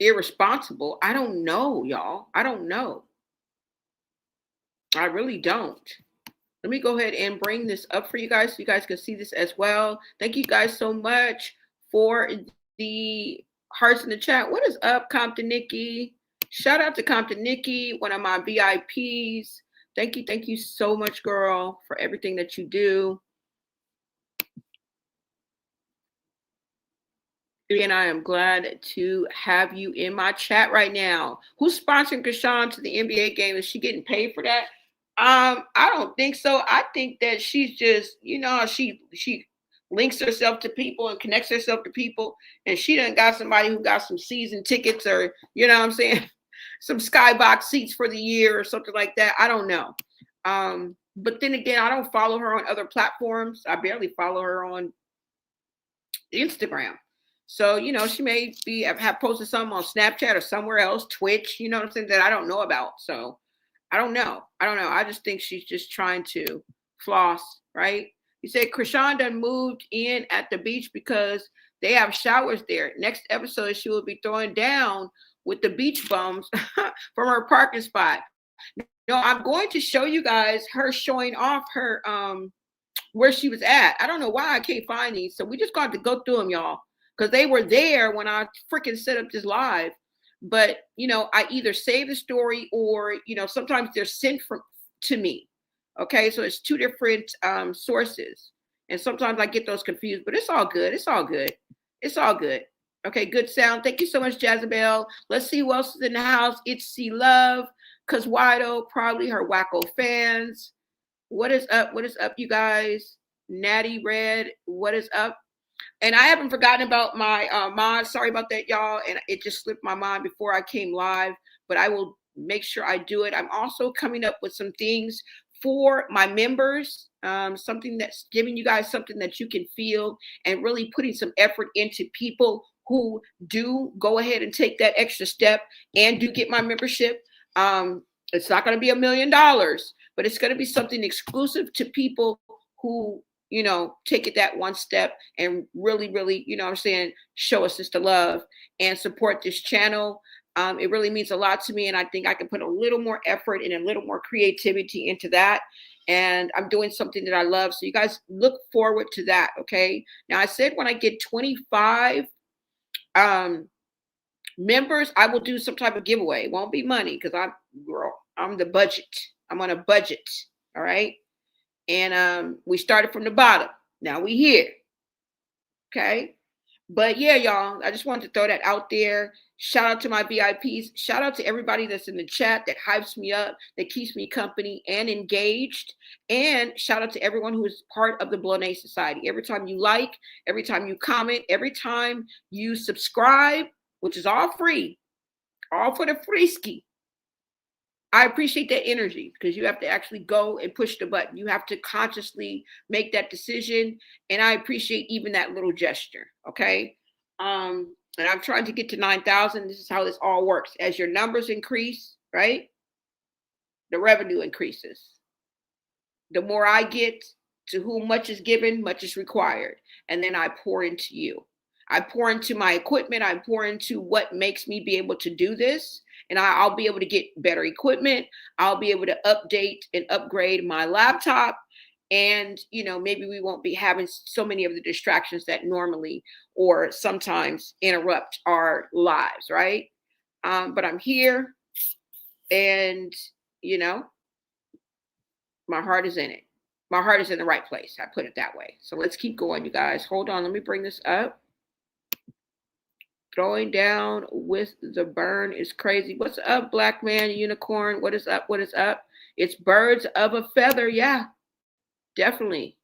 irresponsible. I don't know, y'all. I don't know. I really don't. Let me go ahead and bring this up for you guys so you guys can see this as well. Thank you guys so much for the hearts in the chat. What is up, Compton Nikki? Shout out to Compton Nikki, one of my VIPs. Thank you so much, girl, for everything that you do. And I am glad to have you in my chat right now. Who's sponsoring Chrisean to the NBA game? Is she getting paid for that? I don't think so. I think that she's just, you know, she links herself to people and connects herself to people, and she done got somebody who got some season tickets, or you know what I'm saying, some skybox seats for the year or something like that. I don't know. But then again, I don't follow her on other platforms. I barely follow her on Instagram. So, you know, she may be have posted something on Snapchat or somewhere else, Twitch, you know what I'm saying, that I don't know about. So I don't know. I just think she's just trying to floss, right? You said Chrisean done moved in at the beach because they have showers there. Next episode, she will be throwing down with the beach bums from her parking spot. No, I'm going to show you guys her showing off her where she was at. I don't know why I can't find these. So we just got to go through them, y'all, because they were there when I freaking set up this live. But, you know, I either save the story or, you know, sometimes they're sent to me. Okay, so it's two different sources. And sometimes I get those confused, but it's all good. It's all good. It's all good. Okay, good sound. Thank you so much, Jezebel. Let's see who else is in the house. It's C Love, Cause Wido, probably her Wacko fans. What is up? What is up, you guys? Natty Red, what is up? And I haven't forgotten about my mod. Sorry about that, y'all. And it just slipped my mind before I came live, but I will make sure I do it. I'm also coming up with some things for my members, something that's giving you guys something that you can feel, and really putting some effort into people who do go ahead and take that extra step and do get my membership. It's not going to be $1 million, but it's going to be something exclusive to people who, you know, take it that one step and really, really, you know what I'm saying, show us sister love and support this channel. It really means a lot to me, and I think I can put a little more effort and a little more creativity into that. And I'm doing something that I love. So you guys look forward to that, okay? Now, I said when I get 25 members, I will do some type of giveaway. It won't be money because I'm the budget. I'm on a budget, all right? And we started from the bottom. Now we here. Okay. But yeah, y'all, I just wanted to throw that out there. Shout out to my VIPs. Shout out to everybody that's in the chat that hypes me up, that keeps me company and engaged. And shout out to everyone who is part of the Blonay Society. Every time you like, every time you comment, every time you subscribe, which is all free, all for the free ski. I appreciate that energy, because you have to actually go and push the button. You have to consciously make that decision. And I appreciate even that little gesture. Okay. And I'm trying to get to 9,000. This is how this all works. As your numbers increase, right? The revenue increases. The more I get, to whom much is given, much is required. And then I pour into you. I pour into my equipment. I pour into what makes me be able to do this. And I'll be able to get better equipment. I'll be able to update and upgrade my laptop. And, you know, maybe we won't be having so many of the distractions that normally or sometimes interrupt our lives, right? But I'm here, and, you know, my heart is in it. my heart is in the right place. I put it that way. So let's keep going, you guys. Hold on. Let me bring this up. Throwing down with the burn is crazy. What's up, black man, unicorn? What is up? What is up? It's birds of a feather. Yeah, definitely.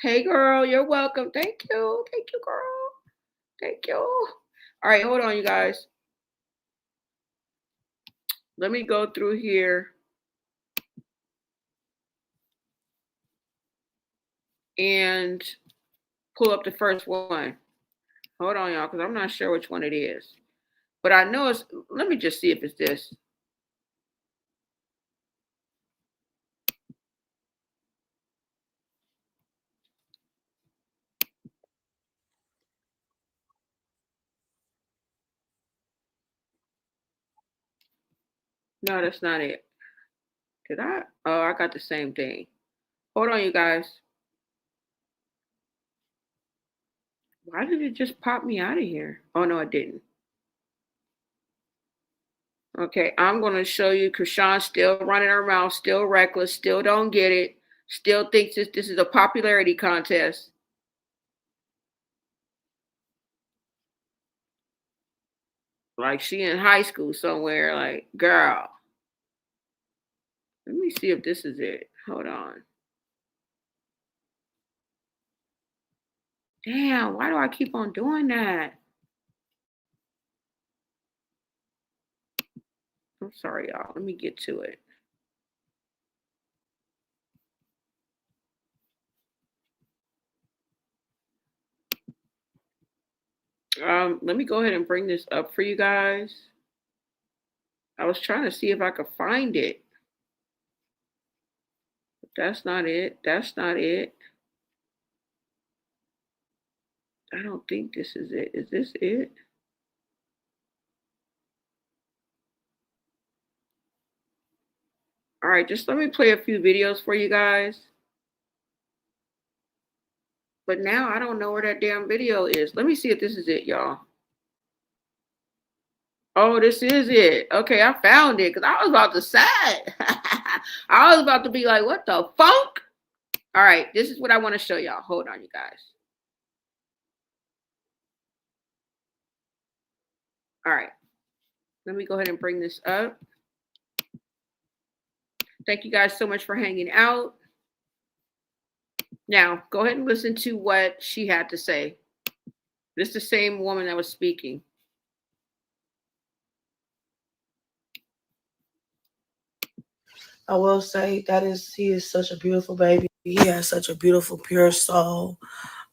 Hey, girl, you're welcome. Thank you. Thank you, girl. Thank you. All right, hold on, you guys. Let me go through here. And pull up the first one. Hold on, y'all, because I'm not sure which one it is. But I know it's, let me just see if it's this. No, that's not it. Did I? Oh, I got the same thing. Hold on, you guys. Why did it just pop me out of here? Oh, no, it didn't. Okay, I'm going to show you Chrisean still running her mouth, still reckless, still don't get it, still thinks this is a popularity contest. Like she in high school somewhere, like, girl. Let me see if this is it. Hold on. Damn, why do I keep on doing that? I'm sorry, y'all. Let me get to it. Let me go ahead and bring this up for you guys. I was trying to see if I could find it. But that's not it. That's not it. I don't think this is it. Is this it? All right, just let me play a few videos for you guys. But now I don't know where that damn video is. Let me see if this is it, y'all. Oh, this is it. Okay, I found it because I was about to say. I was about to be like, what the funk? All right, this is what I want to show y'all. Hold on, you guys. All right, let me go ahead and bring this up. Thank you guys so much for hanging out. Now, go ahead and listen to what she had to say. This is the same woman that was speaking. I will say he is such a beautiful baby. He has such a beautiful, pure soul.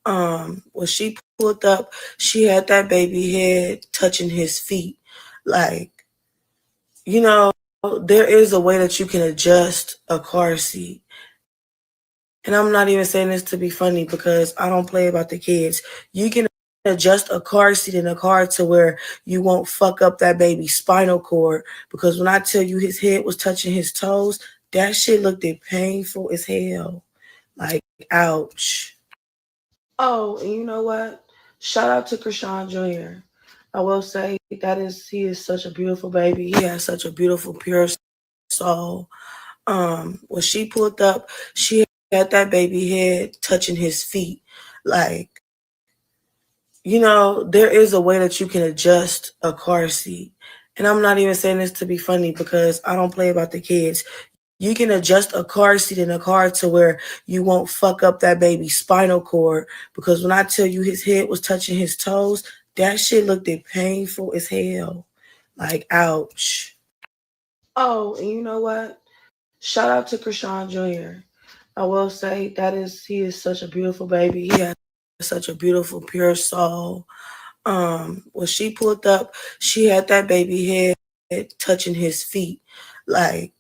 When she pulled up, she had that baby head touching his feet. Like, you know, there is a way that you can adjust a car seat. And I'm not even saying this to be funny because I don't play about the kids. You can adjust a car seat in a car to where you won't fuck up that baby's spinal cord. Because when I tell you his head was touching his toes, that shit looked painful as hell. Like, ouch. Oh, and you know what? Shout out to Chrisean Jr. I will say he is such a beautiful baby. He has such a beautiful, pure soul. When she pulled up, she had that baby head touching his feet. Like, you know, there is a way that you can adjust a car seat. And I'm not even saying this to be funny because I don't play about the kids. You can adjust a car seat in a car to where you won't fuck up that baby's spinal cord. Because when I tell you his head was touching his toes, that shit looked painful as hell. Like, ouch. Oh, and you know what? Shout out to Chrisean Jr. I will say he is such a beautiful baby. He has such a beautiful, pure soul. When she pulled up, she had that baby head touching his feet. Like,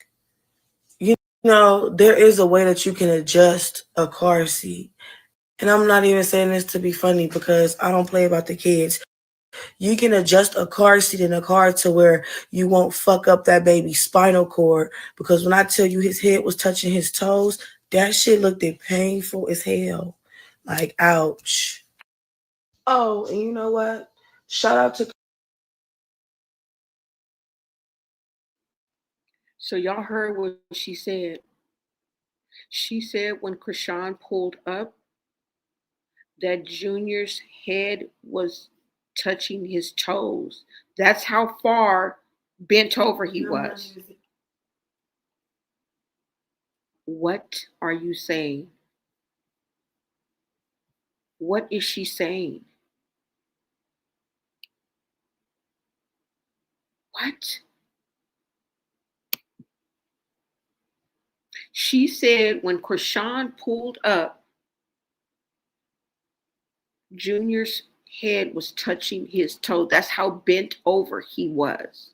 you know, there is a way that you can adjust a car seat. And I'm not even saying this to be funny because I don't play about the kids. You can adjust a car seat in a car to where you won't fuck up that baby's spinal cord. Because when I tell you his head was touching his toes, that shit looked painful as hell. Like, ouch. Oh, and you know what? Shout out to. So y'all heard what she said. She said when Chrisean pulled up, that Junior's head was touching his toes. That's how far bent over he was. What are you saying? What is she saying? What? She said when Chrisean pulled up, Junior's head was touching his toe. That's how bent over he was.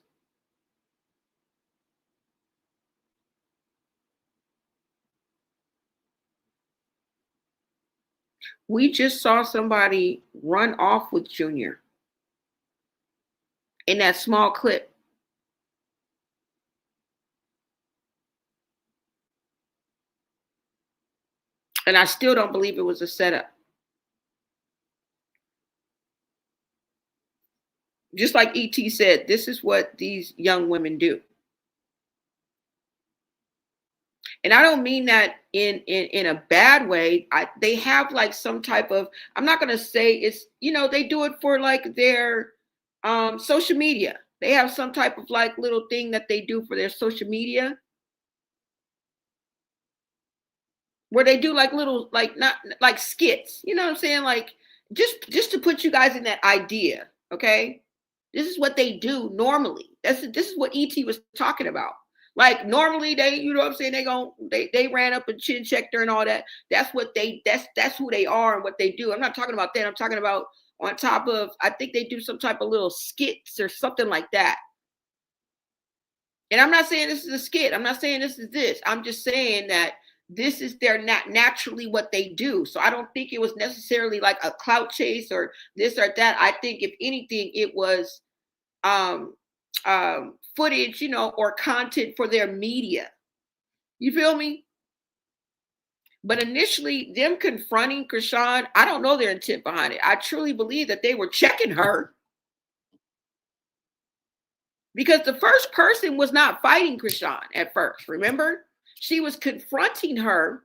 We just saw somebody run off with Junior in that small clip. And I still don't believe it was a setup. Just like E.T. said, this is what these young women do. And I don't mean that in a bad way. They have like some type of, I'm not going to say it's, they do it for like their social media. They have some type of like little thing that they do for their social media, where they do like little, like not like skits, you know what I'm saying? Like just to put you guys in that idea. Okay. This is what they do normally. This is what E.T. was talking about. Like normally they, you know what I'm saying? They ran up and chin checked her and all that. That's what that's who they are and what they do. I'm not talking about that. I'm talking about on top of, I think they do some type of little skits or something like that. And I'm not saying this is a skit. I'm not saying this is this. I'm just saying that this is their naturally what they do. So I don't think it was necessarily like a clout chase or this or that. I think if anything, it was footage, or content for their media. You feel me? But initially, them confronting Chrisean, I don't know their intent behind it. I truly believe that they were checking her. Because the first person was not fighting Chrisean at first, remember? She was confronting her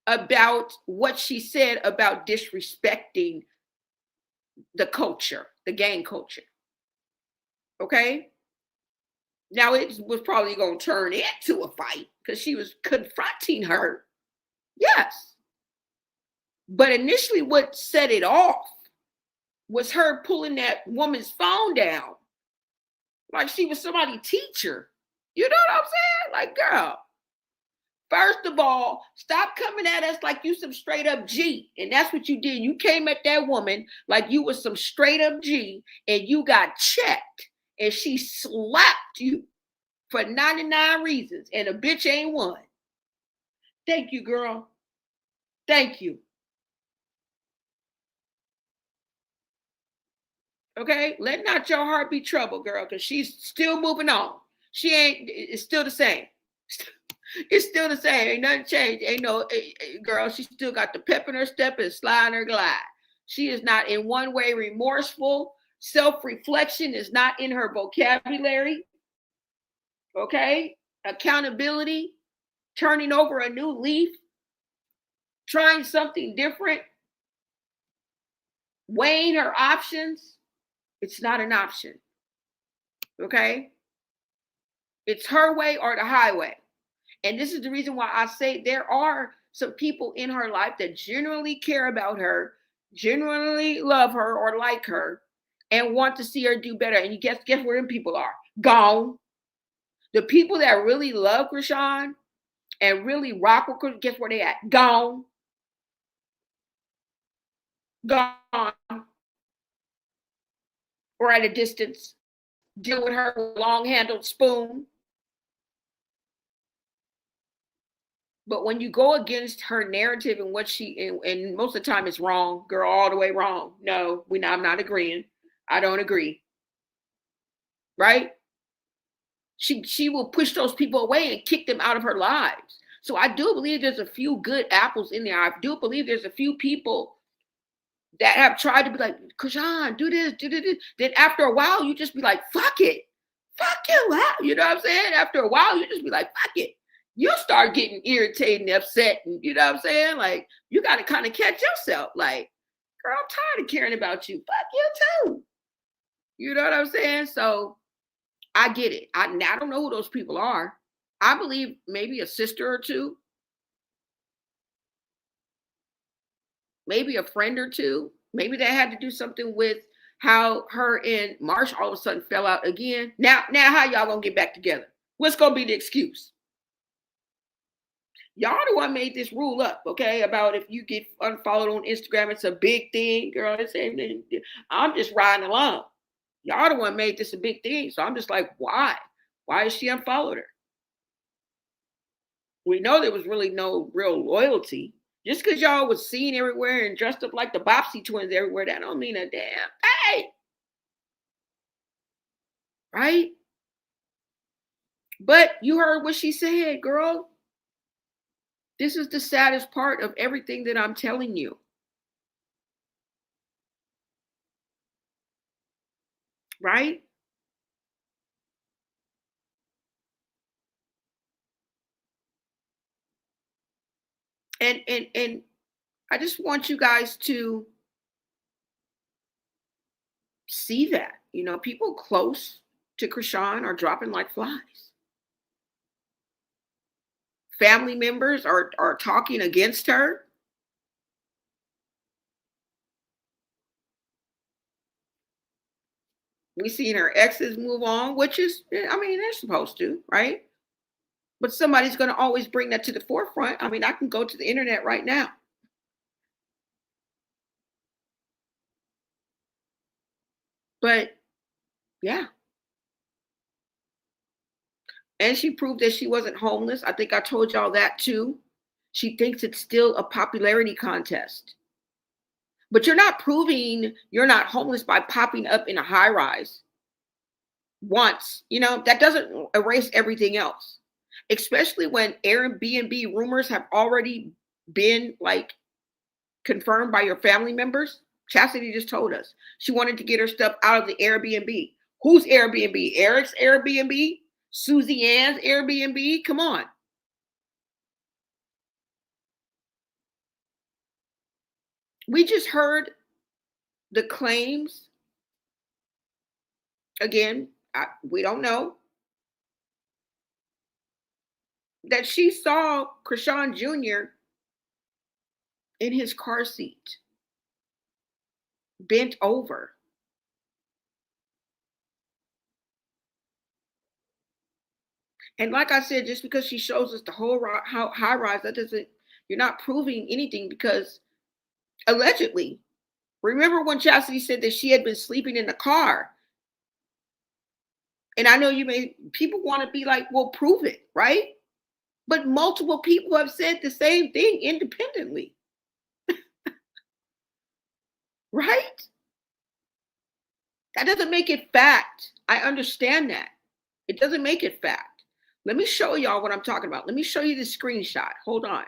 about what she said about disrespecting the culture, the gang culture. Okay? Now it was probably going to turn into a fight because she was confronting her. Yes. But initially what set it off was her pulling that woman's phone down. Like she was somebody's teacher. You know what I'm saying? Like, girl, first of all, stop coming at us like you some straight up G. And that's what you did. You came at that woman like you was some straight up G and you got checked. And she slapped you for 99 reasons. And a bitch ain't one. Thank you, girl. Thank you. Okay? Let not your heart be troubled, girl, because she's still moving on. It's still the same. It's still the same. Ain't nothing changed. Ain't no, girl, she still got the pep in her step and slide in her glide. She is not in one way remorseful. Self-reflection is not in her vocabulary. Okay? Accountability, turning over a new leaf, trying something different, weighing her options. It's not an option. Okay? It's her way or the highway. And this is the reason why I say there are some people in her life that genuinely care about her, genuinely love her or like her, and want to see her do better. And you guess where them people are? Gone. The people that really love Chrisean and really rock with her, guess where they at? Gone. Gone. Or at a distance. Deal with her with a long-handled spoon. But when you go against her narrative and what and most of the time it's wrong, girl, all the way wrong. No, I'm not agreeing. I don't agree. Right? She will push those people away and kick them out of her lives. So I do believe there's a few good apples in there. I do believe there's a few people that have tried to be like, Chrisean, do this. Then after a while, you just be like, fuck it. Fuck you. You know what I'm saying? After a while, you just be like, fuck it. you'll start getting irritated and upset. And you know what I'm saying? Like, you got to kind of catch yourself. Like, girl, I'm tired of caring about you. Fuck you too. You know what I'm saying? So I get it. I don't know who those people are. I believe maybe a sister or two, maybe a friend or two. Maybe that had to do something with how her and Marsh all of a sudden fell out again. Now how y'all gonna get back together? What's gonna be the excuse? Y'all the one made this rule up, okay? About if you get unfollowed on Instagram, it's a big thing, girl. I'm just riding along. Y'all the one made this a big thing. So I'm just like, why? Why is she unfollowed her? We know there was really no real loyalty. Just because y'all was seen everywhere and dressed up like the Bopsy twins everywhere, that don't mean a damn thing. Right? But you heard what she said, girl. This is the saddest part of everything that I'm telling you. Right? And I just want you guys to see that. You know, people close to Chrisean are dropping like flies. Family members are talking against her. We seen her exes move on, which is, I mean, they're supposed to, right? But somebody's going to always bring that to the forefront. I mean, I can go to the internet right now. But yeah. And she proved that she wasn't homeless. I think I told y'all that too. She thinks it's still a popularity contest. But you're not proving you're not homeless by popping up in a high rise once. You know, that doesn't erase everything else. Especially when Airbnb rumors have already been like confirmed by your family members. Chastity just told us she wanted to get her stuff out of the Airbnb. Whose Airbnb? Eric's Airbnb? Susie Ann's Airbnb? Come on. We just heard the claims. Again, we don't know. That she saw Chrisean Jr. in his car seat, bent over. And like I said, just because she shows us the whole high rise, that doesn't, you're not proving anything because allegedly, remember when Chastity said that she had been sleeping in the car? And I know people want to be like, well, prove it, right? But multiple people have said the same thing independently. Right? That doesn't make it fact. I understand that. It doesn't make it fact. Let me show y'all what I'm talking about. Let me show you the screenshot. Hold on.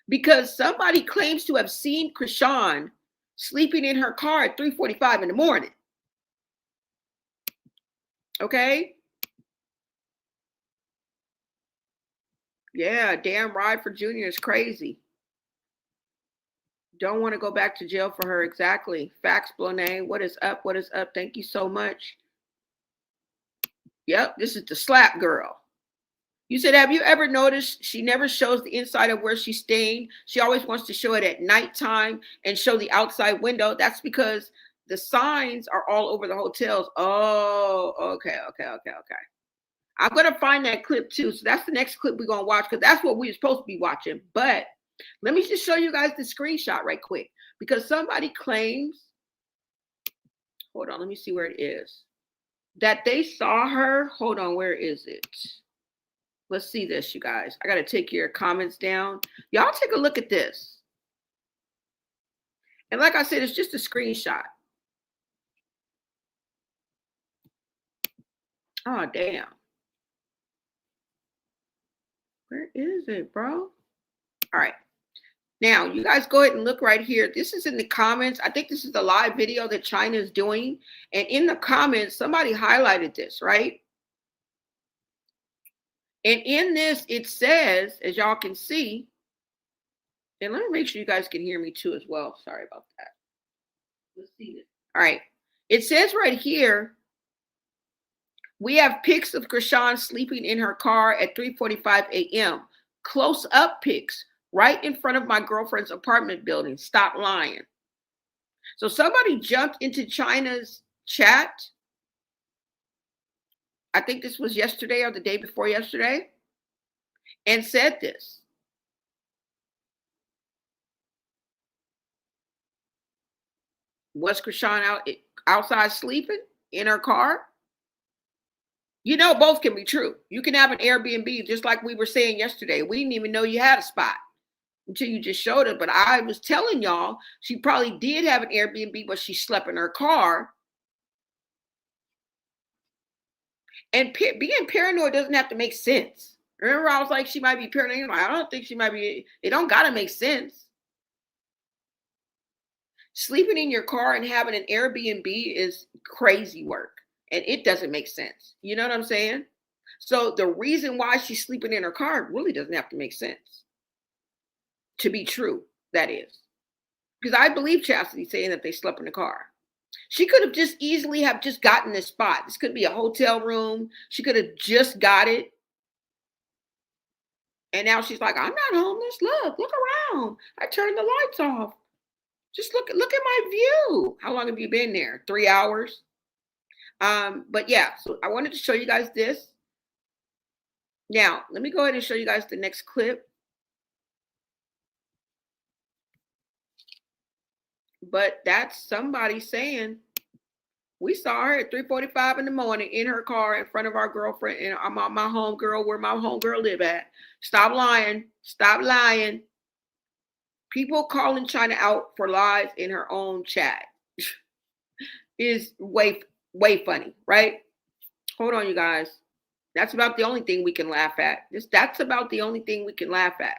Because somebody claims to have seen Chrisean sleeping in her car at 3:45 in the morning. Okay? Yeah, damn ride for Junior is crazy. Don't want to go back to jail for her. Exactly. Facts, Blonay. What is up? What is up? Thank you so much. Yep, this is the slap girl. You said, have you ever noticed she never shows the inside of where she's staying? She always wants to show it at nighttime and show the outside window. That's because the signs are all over the hotels. Oh, okay. I'm going to find that clip too. So that's the next clip we're going to watch because that's what we're supposed to be watching. But let me just show you guys the screenshot right quick because somebody claims, hold on, let me see where it is, that they saw her. Hold on, where is it? Let's see this, you guys. I got to take your comments down. Y'all take a look at this. And like I said, it's just a screenshot. Oh, damn. Where is it, bro? All right. Now, you guys go ahead and look right here. This is in the comments. I think this is the live video that China is doing. And in the comments, somebody highlighted this, right? And in this, it says, as y'all can see, and let me make sure you guys can hear me too as well. Sorry about that. Let's see this. All right. It says right here, we have pics of Chrisean sleeping in her car at 3:45 a.m. Close up pics right in front of my girlfriend's apartment building. Stop lying. So somebody jumped into China's chat. I think this was yesterday or the day before yesterday, and said this. Was Chrisean outside sleeping in her car? You know, both can be true. You can have an Airbnb, just like we were saying yesterday. We didn't even know you had a spot until you just showed it. But I was telling y'all, she probably did have an Airbnb, but she slept in her car. And being paranoid doesn't have to make sense. Remember, I was like, she might be paranoid. I don't think she might be. It don't got to make sense. Sleeping in your car and having an Airbnb is crazy work. And it doesn't make sense. You know what I'm saying? So the reason why she's sleeping in her car really doesn't have to make sense. To be true, that is. Because I believe Chastity saying that they slept in the car. She could have just easily have just gotten this spot. This could be a hotel room. She could have just got it. And now she's like, I'm not homeless. Look around. I turned the lights off. Just look at my view. How long have you been there? 3 hours? But yeah, so I wanted to show you guys this. Now, let me go ahead and show you guys the next clip. But that's somebody saying, we saw her at 3:45 in the morning in her car in front of our girlfriend and my homegirl, where my homegirl live at. Stop lying. Stop lying. People calling China out for lies in her own chat is way funny, right? Hold on, you guys. That's about the only thing we can laugh at. That's about the only thing we can laugh at.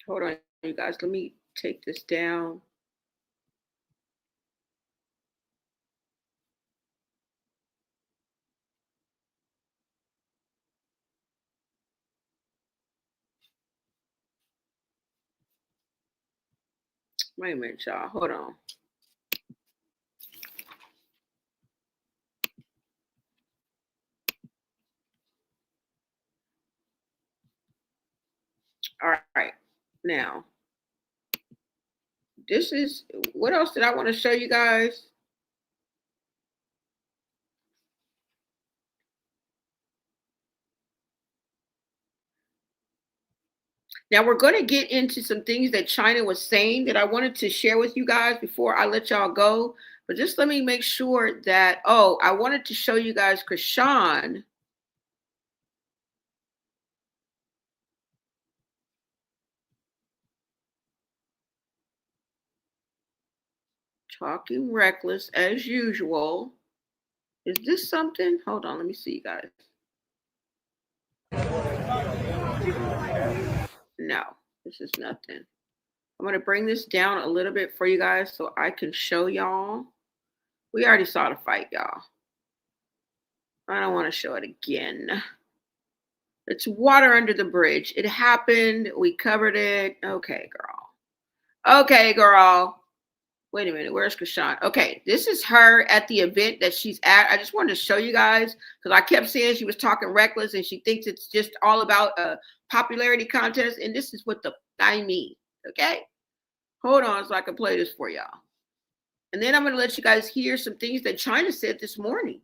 Hold on, you guys. Let me take this down. Wait a minute, y'all. Hold on. All right. Now, this is, what else did I want to show you guys? Now, we're going to get into some things that China was saying that I wanted to share with you guys before I let y'all go. But just let me make sure that, I wanted to show you guys Chrisean. Talking reckless as usual. Is this something? Hold on, let me see, guys. No, this is nothing. I'm going to bring this down a little bit for you guys so I can show y'all. We already saw the fight, y'all. I don't want to show it again. It's water under the bridge. It happened. We covered it. Okay, girl. Okay, girl. Wait a minute. Where's Chrisean? Okay, this is her at the event that she's at. I just wanted to show you guys because I kept saying she was talking reckless and she thinks it's just all about a popularity contest. And this is what I mean. Okay? Hold on so I can play this for y'all. And then I'm going to let you guys hear some things that China said this morning.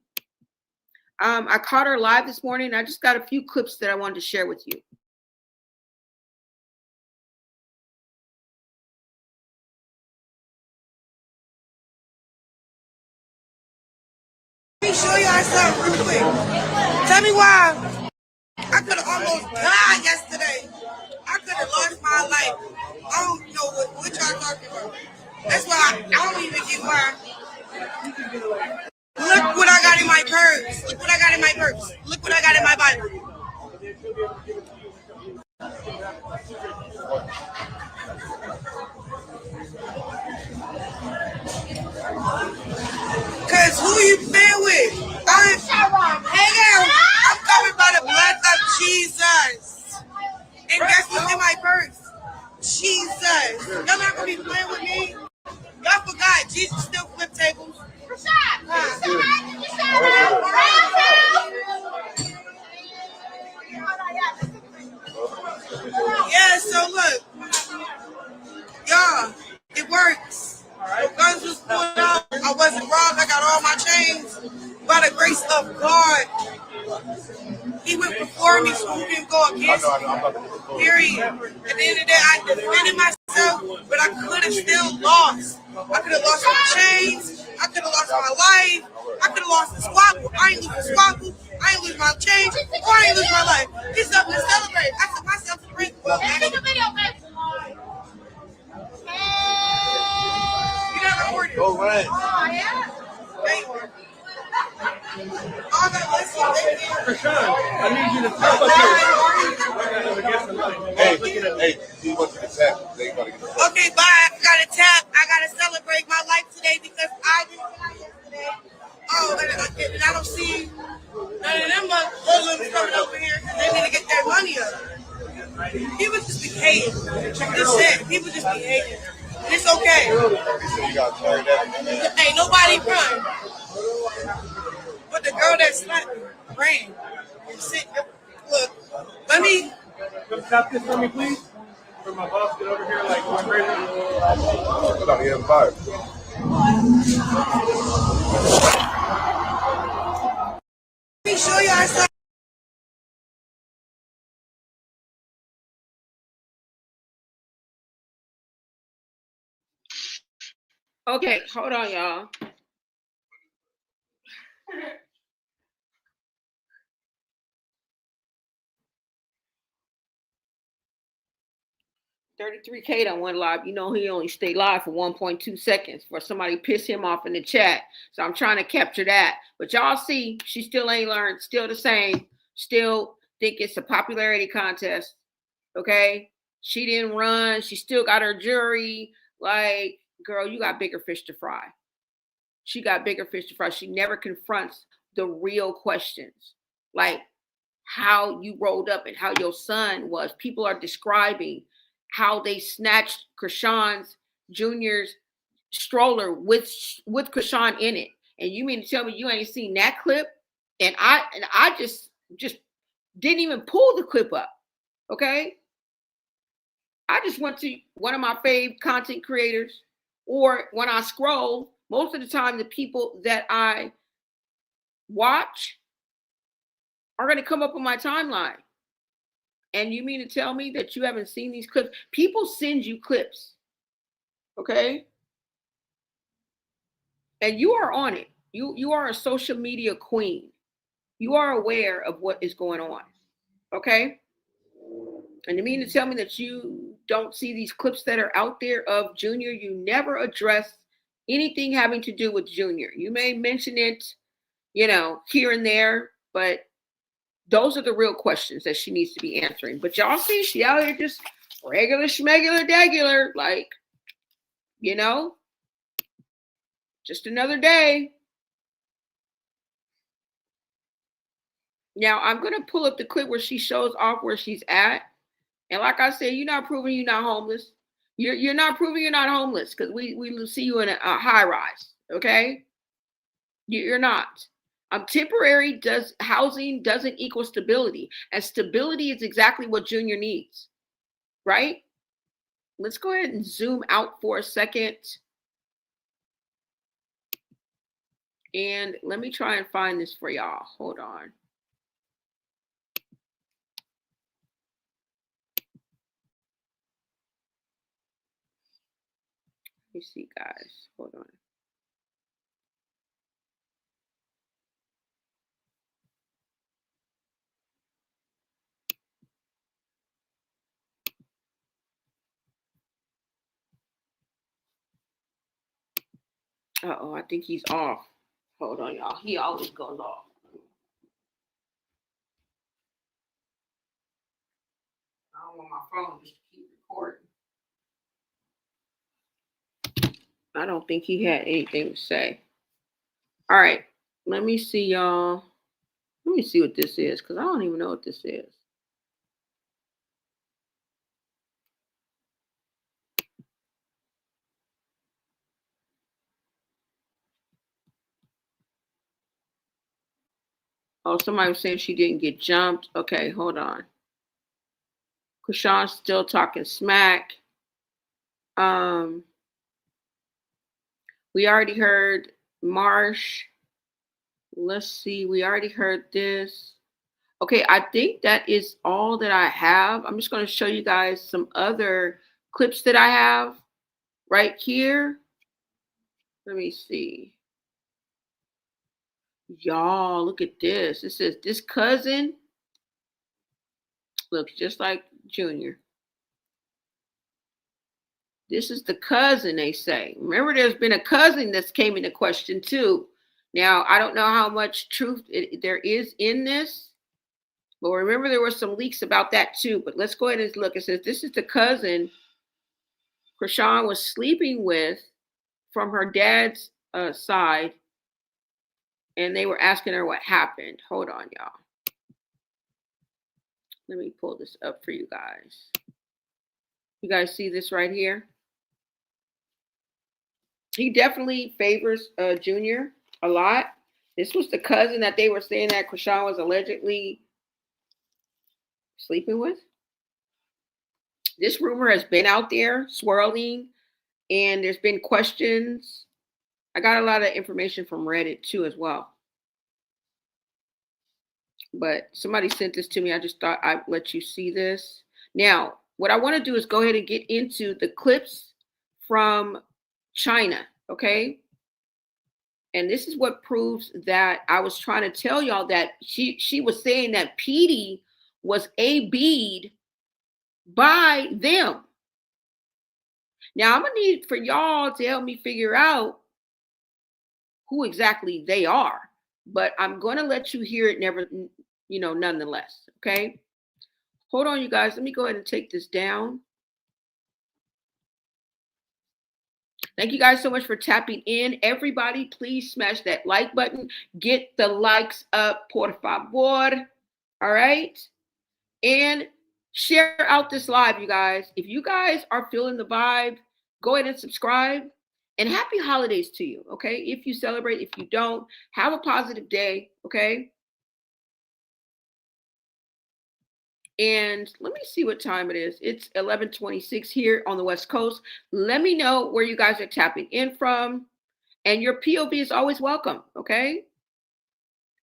I caught her live this morning. I just got a few clips that I wanted to share with you. Let me show y'all something real quick. Tell me why I could have almost died yesterday. I could have lost my life. I don't know what y'all talking about. That's why I don't even get why. Look what I got in my purse. Look what I got in my purse. Look what I got in my Bible. Cause who you been with? Hey girl, I'm coming by God, he went before me, so who can go against me? Period. At the end of the day, I defended myself, but I could have still lost. I could have lost my chains. I could have lost my life. I could have lost the squabble. I ain't lose the squabble. I ain't lose my chains, or I ain't lose my life. It's something to celebrate. I took myself to the ring. Well, you never recorded. Go right. Oh, yeah. Thank you. Chrisean, I need you to tap up here. Hey, you want to tap? Okay, bye. I gotta tap. I gotta celebrate my life today because I didn't die yesterday. Oh, and I don't see none of them hoodlums coming over here because they need to get their money up. People just be hating. That's it. People just be hating. It's okay. Ain't nobody run. But the girl that slapped me ran. Look, let me. Come tap this for me, please. For my boss, get over here like going crazy. Let me show y'all something. Okay, hold on, y'all. $33K done went live. You know he only stayed live for 1.2 seconds for somebody piss him off in the chat. So I'm trying to capture that. But y'all see, she still ain't learned. Still the same. Still think it's a popularity contest. Okay? She didn't run. She still got her jury. Like, girl, you got bigger fish to fry. She got bigger fish to fry. She never confronts the real questions. Like how you rolled up and how your son was. People are describing how they snatched Chrisean's Jr.'s stroller with Chrisean in it. And you mean to tell me you ain't seen that clip? And I just didn't even pull the clip up. Okay? I just went to one of my fave content creators, or when I scroll, most of the time the people that I watch are going to come up on my timeline. And you mean to tell me that you haven't seen these clips? People send you clips, okay? And you are on it. You are a social media queen. You are aware of what is going on, okay? And you mean to tell me that you don't see these clips that are out there of Junior? You never address anything having to do with Junior. You may mention it, here and there, but those are the real questions that she needs to be answering. But y'all see, she out here just regular schmegular degular, like, just another day. Now, I'm going to pull up the clip where she shows off where she's at. And like I said, you're not proving you're not homeless. You're not proving you're not homeless because we see you in a high rise, okay? You're not. Temporary housing doesn't equal stability. And stability is exactly what Junior needs, right? Let's go ahead and zoom out for a second. And let me try and find this for y'all. Hold on. Let me see, guys. Hold on. Uh-oh, I think he's off. Hold on, y'all. He always goes off. I don't want my phone just to keep recording. I don't think he had anything to say. All right. Let me see, y'all. Let me see what this is, because I don't even know what this is. Oh, somebody was saying she didn't get jumped. Okay, hold on. Chrisean's still talking smack. We already heard Marsh Let's see. We already heard this. Okay, I think that is all that I have. I'm just going to show you guys some other clips that I have right here. Let me see. Y'all, look at this. It says this cousin looks just like Junior. This is the cousin, they say. Remember, there's been a cousin that's came into question too. Now, I don't know how much truth there is in this, but remember there were some leaks about that too. But let's go ahead and look. It says this is the cousin Chrisean was sleeping with from her dad's side, and they were asking her what happened. Hold on, y'all. Let me pull this up for you guys. You guys see this right here? He definitely favors Junior a lot. This was the cousin that they were saying that Chrisean was allegedly sleeping with. This rumor has been out there swirling, and there's been questions. I got a lot of information from Reddit too as well. But somebody sent this to me. I just thought I'd let you see this. Now, what I want to do is go ahead and get into the clips from China, okay? And this is what proves that I was trying to tell y'all that she was saying that Petey was AB'd by them. Now, I'm going to need for y'all to help me figure out who exactly they are. But I'm going to let you hear it nonetheless, okay? Hold on, you guys. Let me go ahead and take this down. Thank you guys so much for tapping in. Everybody, please smash that like button. Get the likes up, por favor. All right? And share out this live, you guys. If you guys are feeling the vibe, go ahead and subscribe. And happy holidays to you, okay? If you celebrate, if you don't, have a positive day, okay? And let me see what time it is. It's 11:26 here on the West Coast. Let me know where you guys are tapping in from. And your POV is always welcome, okay?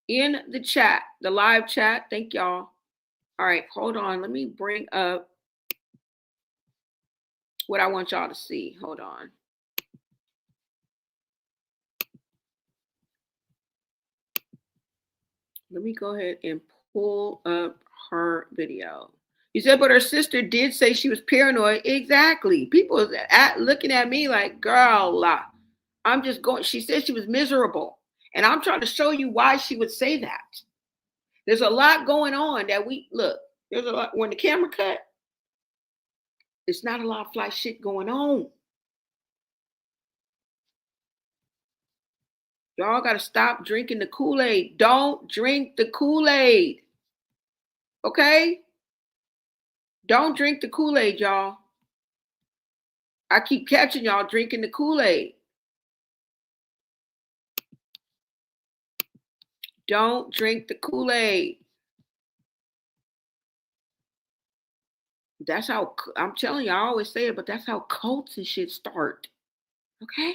In the chat, the live chat. Thank y'all. All right, hold on. Let me bring up what I want y'all to see. Hold on. Let me go ahead and pull up her video. You said, but her sister did say she was paranoid. Exactly. People are looking at me like, girl, I'm just going. She said she was miserable. And I'm trying to show you why she would say that. There's a lot going on that there's a lot. When the camera cut, it's not a lot of fly shit going on. Y'all got to stop drinking the Kool-Aid. Don't drink the Kool-Aid. Okay? Don't drink the Kool-Aid, y'all. I keep catching y'all drinking the Kool-Aid. Don't drink the Kool-Aid. That's how, I'm telling you, I always say it, but that's how cults and shit start. Okay?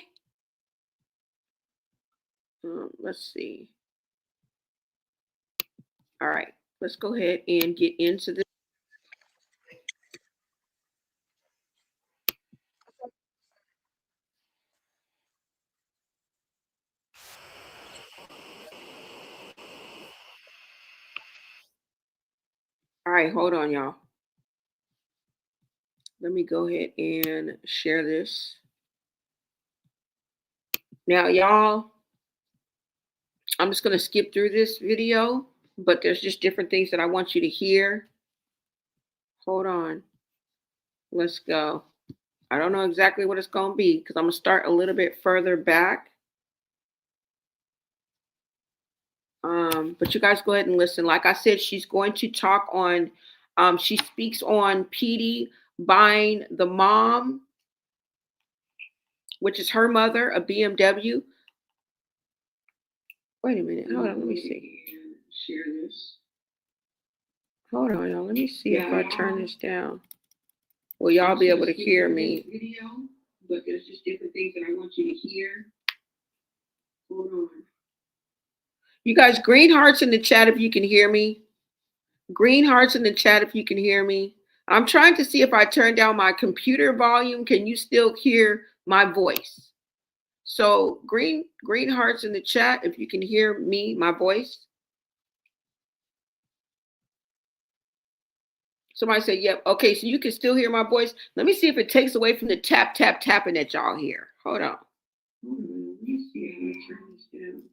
Let's see. All right. Let's go ahead and get into this. All right, hold on, y'all. Let me go ahead and share this. Now, y'all, I'm just going to skip through this video, but there's just different things that I want you to hear. Hold on. Let's go. I don't know exactly what it's going to be because I'm going to start a little bit further back. But you guys go ahead and listen. Like I said, she's going to talk on, she speaks on Petey buying the mom, which is her mother, a BMW. Wait a minute. Hold on. Let me see. Share this. Hold on, y'all. Let me see if I turn this down. Will y'all be able to hear me? Video, but there's just different things that I want you to hear. Hold on. You guys, green hearts in the chat if you can hear me. Green hearts in the chat if you can hear me. I'm trying to see if I turn down my computer volume. Can you still hear my voice? So green hearts in the chat if you can hear me, my voice. Somebody said, yep. Okay, so you can still hear my voice. Let me see if it takes away from the tap, tap, tapping that y'all hear. Hold on. Let me see how I turn this down.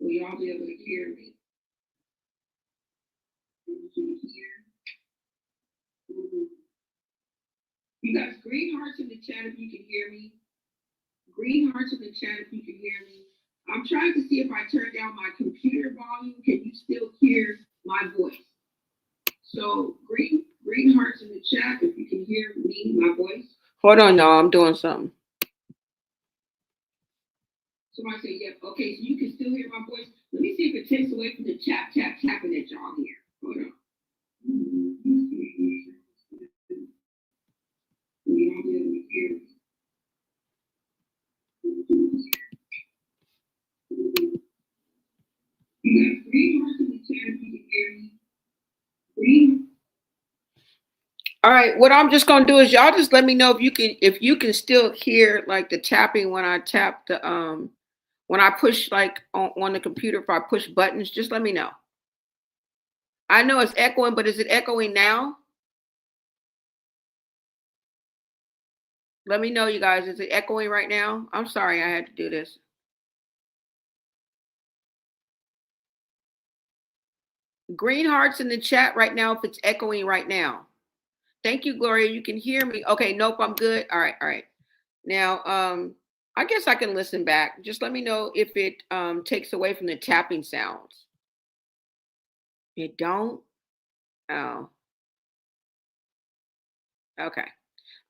Will y'all be able to hear me? You guys, green hearts in the chat if you can hear me. Green hearts in the chat if you can hear me. I'm trying to see if I turn down my computer volume. Can you still hear my voice? So green hearts in the chat if you can hear me, my voice. Hold on, y'all. I'm doing something. Somebody say, yep. Okay, so you can still hear my voice. Let me see if it takes away from the tap, tap, tapping that y'all hear. Hold on. Y'all be able to hear me. You got green hearts in the chat if you can hear me. Green. All right, what I'm just gonna do is y'all just let me know if you can still hear like the tapping when I tap the when I push like on the computer, if I push buttons, just let me know. I know it's echoing, but is it echoing now? Let me know, you guys. Is it echoing right now? I'm sorry I had to do this. Green hearts in the chat right now if it's echoing right now. Thank you, Gloria. You can hear me. Okay, nope, I'm good. All right, all right. Now, I guess I can listen back. Just let me know if it takes away from the tapping sounds. It don't? Oh. Okay.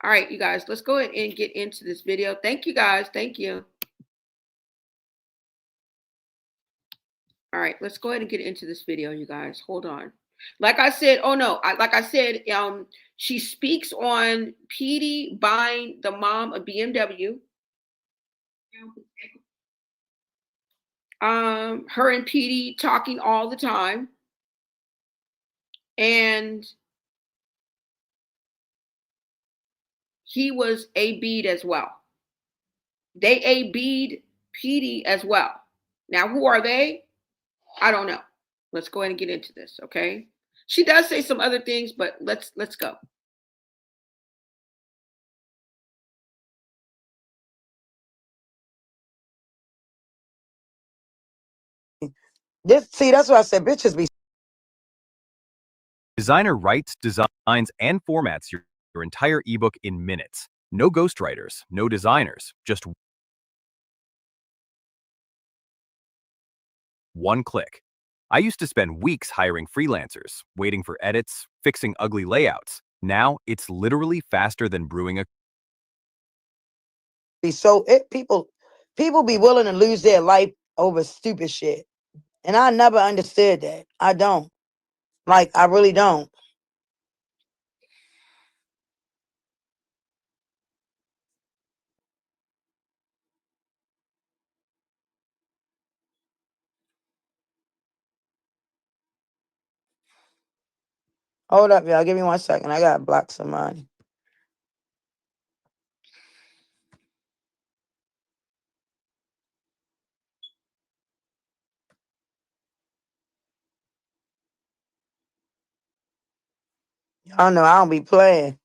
All right, you guys, let's go ahead and get into this video. Thank you, guys. Thank you. All right, let's go ahead and get into this video, you guys. Hold on. Like I said, oh no, like I said, she speaks on Petey buying the mom a BMW. Her and Petey talking all the time. And he was AB'd as well. They AB'd Petey as well. Now, who are they? I don't know. Let's go ahead and get into this, okay? She does say some other things, but let's go. That's what I said. Bitches be. Designer writes, designs, and formats your entire ebook in minutes. No ghostwriters, no designers, just one click. I used to spend weeks hiring freelancers, waiting for edits, fixing ugly layouts. Now it's literally faster than brewing a. People be willing to lose their life over stupid shit, and I never understood that. I don't. Like, I really don't. Hold up, y'all. Give me 1 second. I gotta block somebody. Y'all know I don't be playing.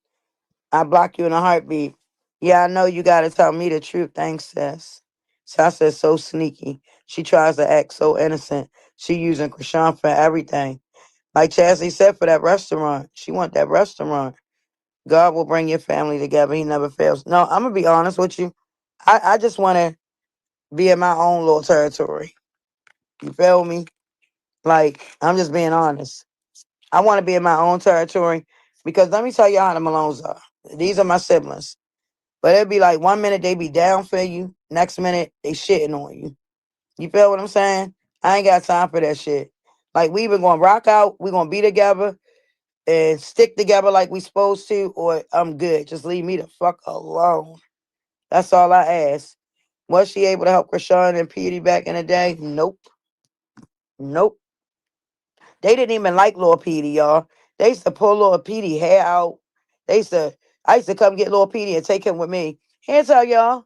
I block you in a heartbeat. Yeah, I know you gotta tell me the truth. Thanks, sis. So I said so sneaky. She tries to act so innocent. She using Chrisean for everything. Like Chastity said for that restaurant. She want that restaurant. God will bring your family together. He never fails. No, I'm gonna be honest with you. I just wanna be in my own little territory. You feel me? Like, I'm just being honest. I want to be in my own territory because let me tell you how the Malones are. These are my siblings. But it'd be like 1 minute they be down for you, next minute they shitting on you. You feel what I'm saying? I ain't got time for that shit. Like, we either gonna rock out, we gonna be together and stick together like we supposed to, or I'm good. Just leave me the fuck alone. That's all I ask. Was she able to help Chrisean and Petey back in the day? Nope. Nope. They didn't even like Lil Petey, y'all. They used to pull Lil Petey hair out. I used to come get Lil Petey and take him with me. He'll tell y'all.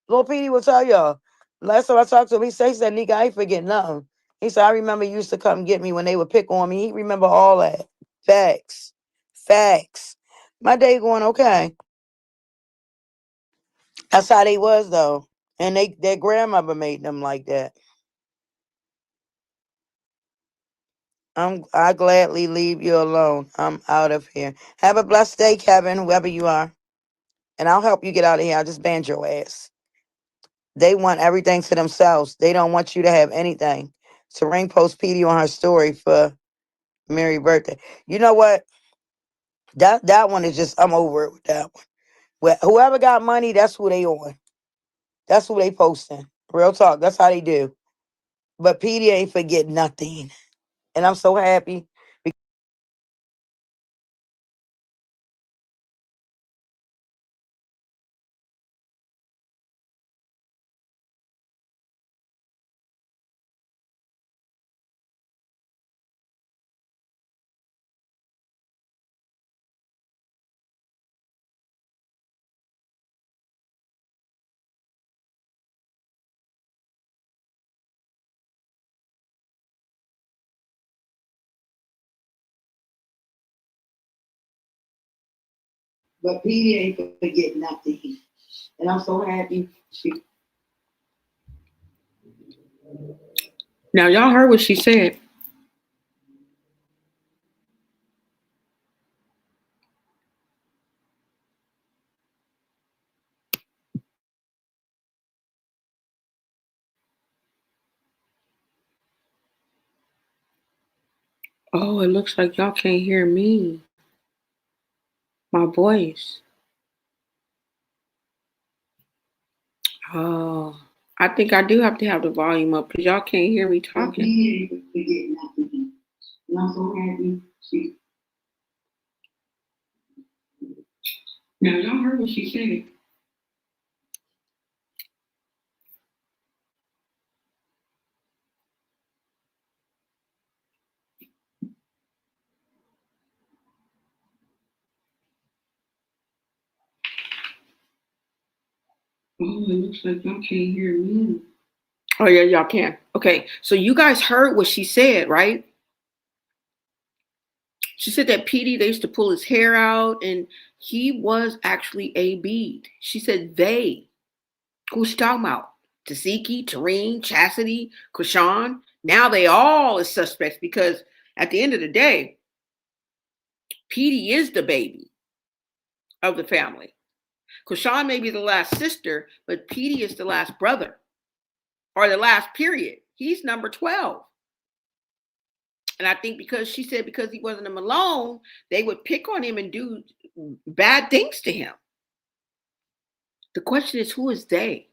Lil Petey will tell y'all. Last time I talked to him, he said, nigga, I ain't forget nothing. He said, I remember you used to come get me when they would pick on me. He remember all that. Facts. Facts. My day going okay. That's how they was though. And their grandmother made them like that. I gladly leave you alone. I'm out of here. Have a blessed day, Kevin, whoever you are. And I'll help you get out of here. I'll just ban your ass. They want everything to themselves. They don't want you to have anything. Serene post Petey on her story for Mary's birthday. You know what? That one is just, I'm over it with that one. Well, whoever got money, that's who they on. That's who they posting. Real talk. That's how they do. But Petey ain't forget nothing. And I'm so happy. But Petey ain't forget nothing. And I'm so happy. Now, y'all heard what she said. Oh, it looks like y'all can't hear me. My voice. Oh, I think I do have to have the volume up because y'all can't hear me talking. Now, y'all heard what she said. Oh, it looks like y'all can't hear me. Oh, yeah, y'all can. Okay, so you guys heard what she said, right? She said that Petey, they used to pull his hair out, and he was actually AB'd. She said they. Who's she talking about? Tasiki, Tareen, Chastity, Chrisean. Now they all are suspects because at the end of the day, Petey is the baby of the family. Chrisean may be the last sister, but Petey is the last brother or the last period. He's number 12. And I think because she said because he wasn't a Malone, they would pick on him and do bad things to him. The question is, who is they,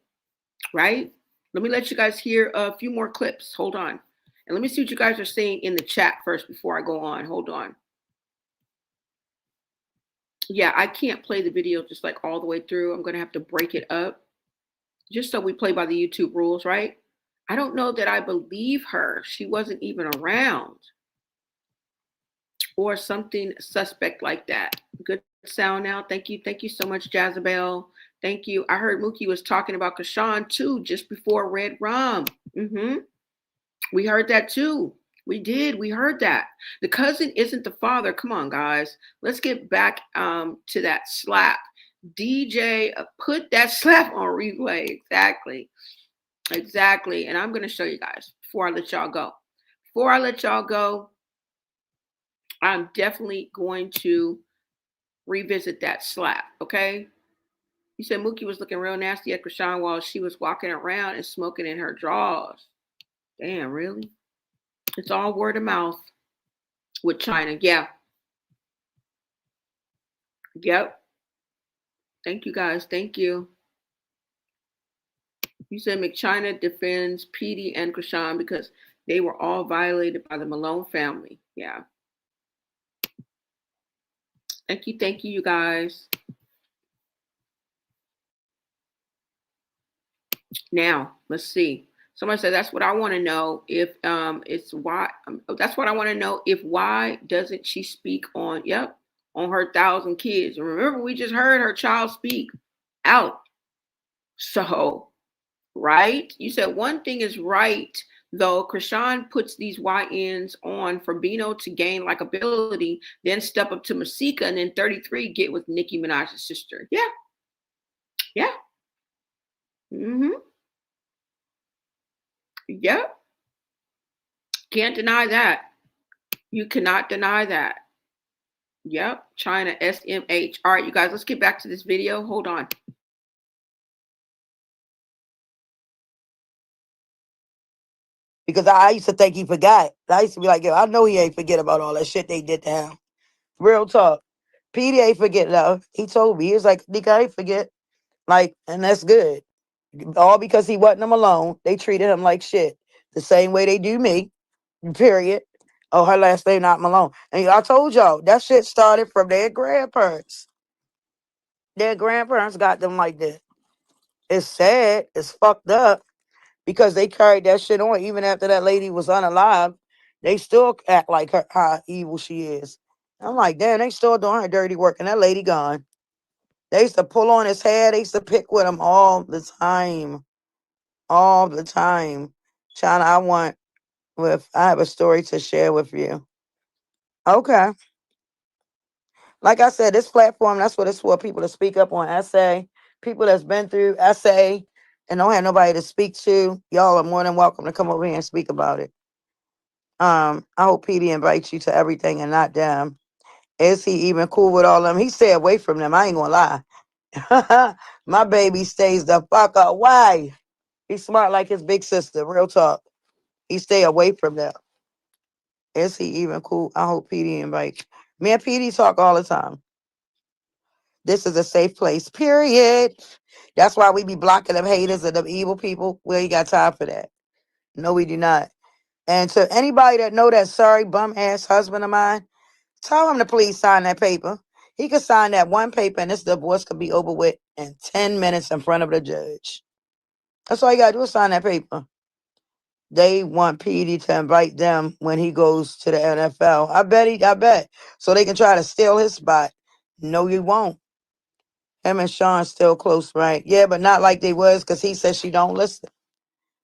right? Let me let you guys hear a few more clips. Hold on. And let me see what you guys are saying in the chat first before I go on. Hold on. Yeah, I can't play the video just like all the way through. I'm going to have to break it up just so we play by the YouTube rules, right? I don't know that I believe her. She wasn't even around or something suspect like that. Good sound now. Thank you. Thank you so much, Jazabelle. Thank you. I heard Mookie was talking about Chrisean too just before Red Rum. We heard that too. We did. We heard that. The cousin isn't the father. Come on, guys. Let's get back to that slap. DJ, put that slap on replay. Exactly. Exactly. And I'm going to show you guys before I let y'all go. Before I let y'all go, I'm definitely going to revisit that slap. Okay. You said Mookie was looking real nasty at Chrisean while she was walking around and smoking in her drawers. Damn, really? It's all word of mouth with China. Yeah. Yep. Thank you guys. Thank you. You said McChina defends Petey and Chrisean because they were all violated by the Malone family. Yeah. Thank you. Thank you, you guys. Now, let's see. Somebody said that's what I want to know. If it's why that's what I want to know. If why doesn't she speak on on her 1,000 kids? And remember, we just heard her child speak out. So right, you said one thing is right though. Chrisean puts these YNs on for Bino to gain likability, then step up to Masika, and then 33 get with Nicki Minaj's sister. Yeah, yeah. Mm-hmm. Yep. Can't deny that. You cannot deny that. Yep. China SMH. All right, you guys, let's get back to this video. Hold on. Because I used to think he forgot. I used to be like, yo, I know he ain't forget about all that shit they did to him. Real talk. PD ain't forget though. He told me. He was like, Nika, I ain't forget. Like, and that's good. All because he wasn't them alone. They treated him like shit. The same way they do me. Period. Oh, her last name not Malone. And I told y'all, that shit started from their grandparents. Their grandparents got them like that. It's sad. It's fucked up. Because they carried that shit on even after that lady was unalive. They still act like her how evil she is. I'm like, damn, they still doing her dirty work, and that lady gone. They used to pull on his hair. They used to pick with him all the time, all the time. China, I have a story to share with you. Okay, like I said, this platform, that's what it's for. People to speak up on essay. People that's been through essay and don't have nobody to speak to. Y'all are more than welcome to come over here and speak about it. I hope PD invites you to everything and not them. Is he even cool with all them? He stay away from them. I ain't gonna lie. My baby stays the fuck away. He's smart like his big sister. Real talk. He stay away from them. Is he even cool? I hope PD invites. Me and PD talk all the time. This is a safe place. Period. That's why we be blocking them haters and them evil people. We ain't got time for that. No, we do not. And to anybody that know that sorry bum ass husband of mine, tell him to please sign that paper. He could sign that one paper and this divorce could be over with in 10 minutes in front of the judge. That's all you gotta do is sign that paper. They want PD to invite them when he goes to the NFL. I bet. So they can try to steal his spot. No, you won't. Him and Sean still close, right? Yeah, but not like they was because he said she don't listen.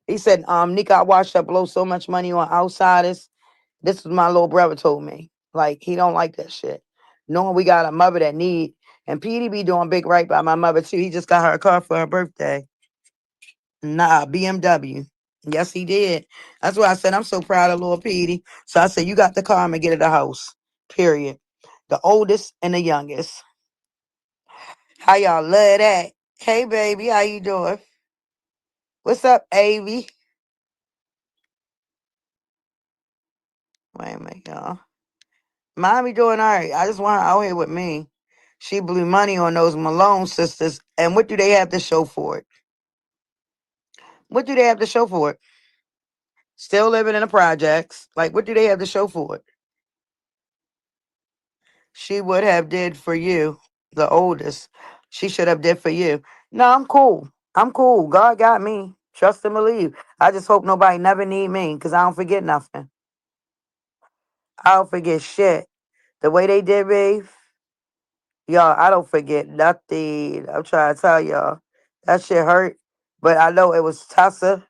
He said, Nika, I watched her blow so much money on outsiders. This is my little brother told me. Like, he don't like that shit. Knowing we got a mother that need, and PD be doing big right by my mother too. He just got her a car for her birthday. Nah, BMW. Yes, he did. That's why I said I'm so proud of little PD. So I said, you got the car, I'm gonna get it a house. Period. The oldest and the youngest. How y'all love that? Hey baby, how you doing? What's up, Avy? Wait a minute, y'all. Mommy doing all right. I just want her out here with me. She blew money on those Malone sisters. And what do they have to show for it? What do they have to show for it? Still living in the projects. Like, what do they have to show for it? She would have did for you, the oldest. She should have did for you. No, I'm cool. I'm cool. God got me. Trust and believe. I just hope nobody never need me because I don't forget nothing. I don't forget shit. The way they did me, y'all, I don't forget nothing. I'm trying to tell y'all. That shit hurt. But I know it was Tessa.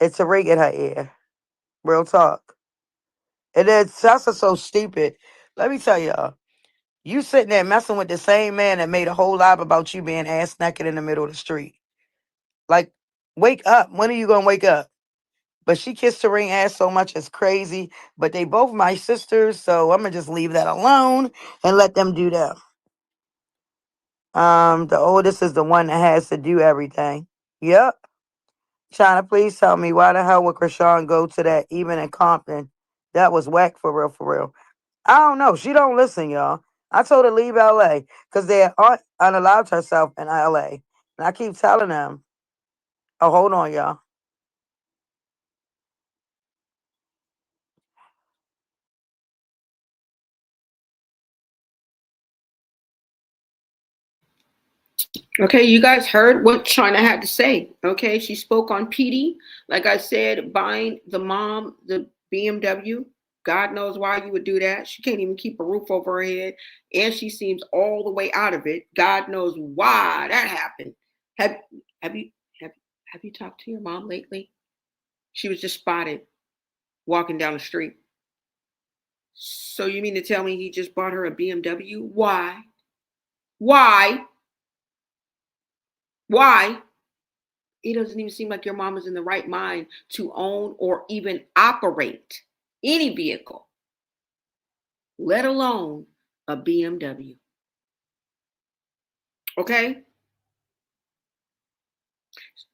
It's a ring in her ear. Real talk. And then Tessa's so stupid. Let me tell y'all. You sitting there messing with the same man that made a whole lot about you being ass naked in the middle of the street. Like, wake up. When are you going to wake up? But she kissed her ring ass so much it's crazy. But they both my sisters, so I'm going to just leave that alone and let them do that. The oldest is the one that has to do everything. Yep. China, please tell me why the hell would Chrisean go to that even in Compton? That was whack for real, for real. I don't know. She don't listen, y'all. I told her leave LA because they unallowed herself in LA. And I keep telling them, oh, hold on, y'all. Okay, you guys heard what China had to say. Okay, she spoke on PD. Like I said, buying the mom the BMW. God knows why you would do that. She can't even keep a roof over her head, and she seems all the way out of it. God knows why that happened. Have have you have have you talked to your mom lately? She was just spotted walking down the street. So you mean to tell me he just bought her a BMW? Why? Why? Why? It doesn't even seem like your mom is in the right mind to own or even operate any vehicle, let alone a BMW. Okay?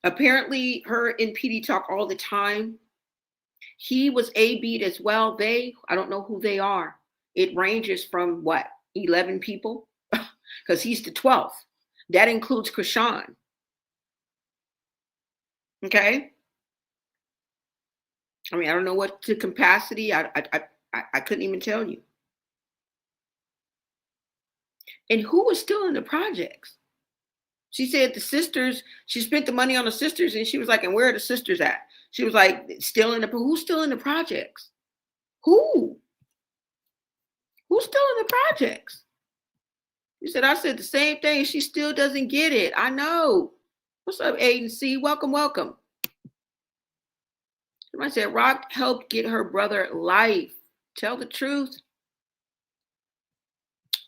Apparently, her and PD talk all the time. He was A-B'd as well. I don't know who they are. It ranges from what, 11 people? Because he's the 12th. That includes Chrisean. Okay? I mean, I don't know what the capacity. I couldn't even tell you. And who was still in the projects? She said the sisters. She spent the money on the sisters, and she was like, "And where are the sisters at?" She was like, "Still in the who's still in the projects? Who? Who's still in the projects?" She said, "I said the same thing. She still doesn't get it. I know. What's up, Aiden C? Welcome, welcome." Somebody said Rock helped get her brother life. Tell the truth.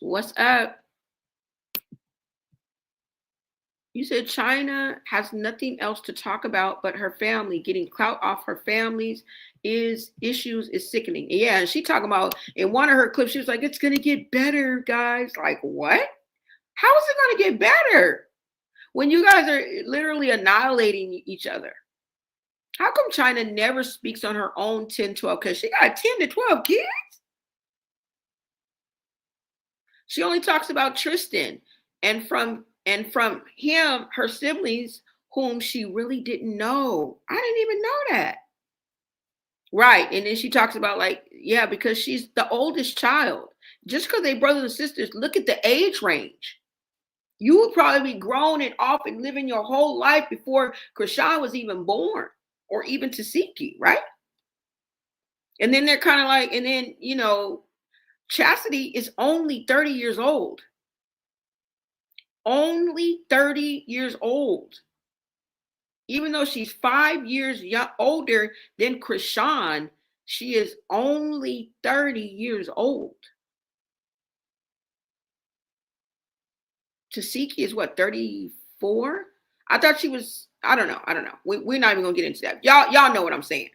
What's up? You said China has nothing else to talk about but her family. Getting clout off her family's issues is sickening. Yeah, and she talking about in one of her clips, she was like, "It's gonna get better, guys." Like, what? How is it gonna get better when you guys are literally annihilating each other? How come China never speaks on her own 10, 12? Because she got 10 to 12 kids. She only talks about Tristan and from him, her siblings, whom she really didn't know. I didn't even know that. Right. And then she talks about like, yeah, because she's the oldest child. Just because they brothers and sisters, look at the age range. You would probably be grown and off and living your whole life before Chrisean was even born or even Tasiki, right? And then they're kind of like, and then, Chastity is only 30 years old. Only 30 years old. Even though she's 5 years older than Chrisean, she is only 30 years old. Tasiki is what, 34? I thought she was, I don't know. We're not even gonna get into that. Y'all know what I'm saying.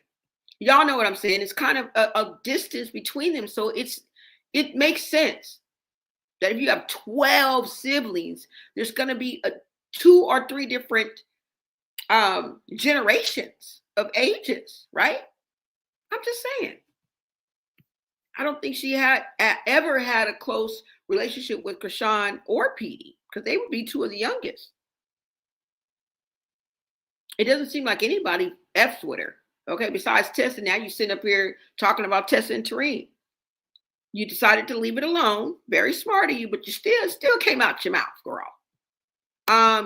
Y'all know what I'm saying. It's kind of a distance between them. So it makes sense that if you have 12 siblings, there's gonna be 2 or 3 different generations of ages, right? I'm just saying. I don't think she had ever had a close relationship with Chrisean or PD because they would be 2 of the youngest. It doesn't seem like anybody F's with her. Okay, besides Tessa, now you sitting up here talking about Tessa and Tareen. You decided to leave it alone. Very smart of you, but you still came out your mouth, girl.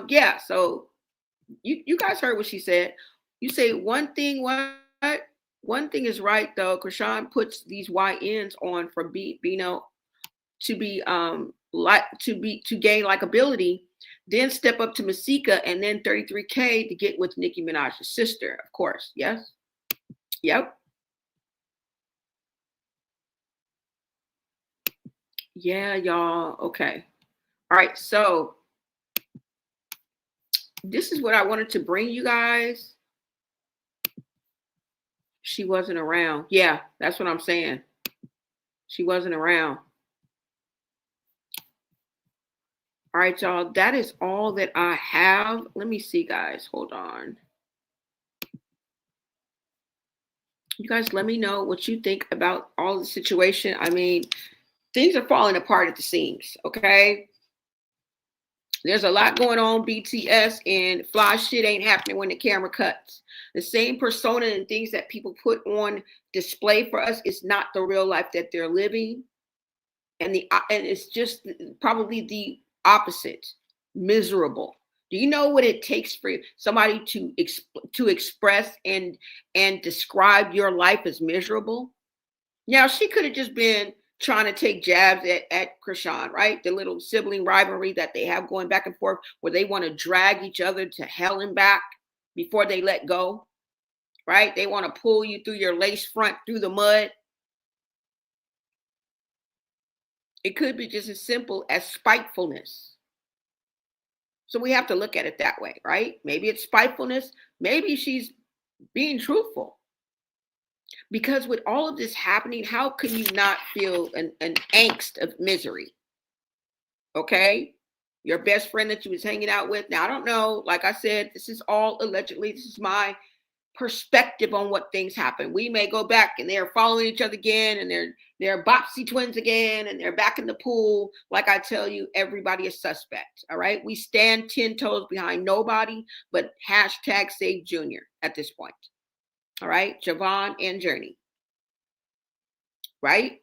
Yeah, so you guys heard what she said. You say one thing, one thing is right though. Chrisean puts these YNs on for Bino to be to gain likability, then step up to Masika and then 33K to get with Nicki Minaj's sister, of course. Yes. Yep. Yeah, y'all. Okay. All right. So this is what I wanted to bring you guys. She wasn't around. Yeah, that's what I'm saying. She wasn't around. All right, y'all. That is all that I have. Let me see, guys. Hold on. You guys let me know what you think about all the situation. I mean, things are falling apart at the seams, okay? There's a lot going on, BTS, and fly shit ain't happening when the camera cuts. The same persona and things that people put on display for us is not the real life that they're living. And it's just probably the opposite, miserable. Do you know what it takes for somebody to express and describe your life as miserable? Now, she could have just been trying to take jabs at Chrisean, right? The little sibling rivalry that they have going back and forth, where they want to drag each other to hell and back before they let go, right? They want to pull you through your lace front through the mud. It could be just as simple as spitefulness. So we have to look at it that way, right? Maybe it's spitefulness. Maybe she's being truthful. Because with all of this happening, how can you not feel an angst of misery? Okay? Your best friend that you was hanging out with. Now, I don't know. Like I said, this is all allegedly. This is my perspective on what things happen. We may go back and they're following each other again, and they're Bopsy twins again, and they're back in the pool. Like I tell you, everybody is suspect. All right. We stand 10 toes behind nobody but hashtag Save Junior at this point. All right. Javon and Journey. Right.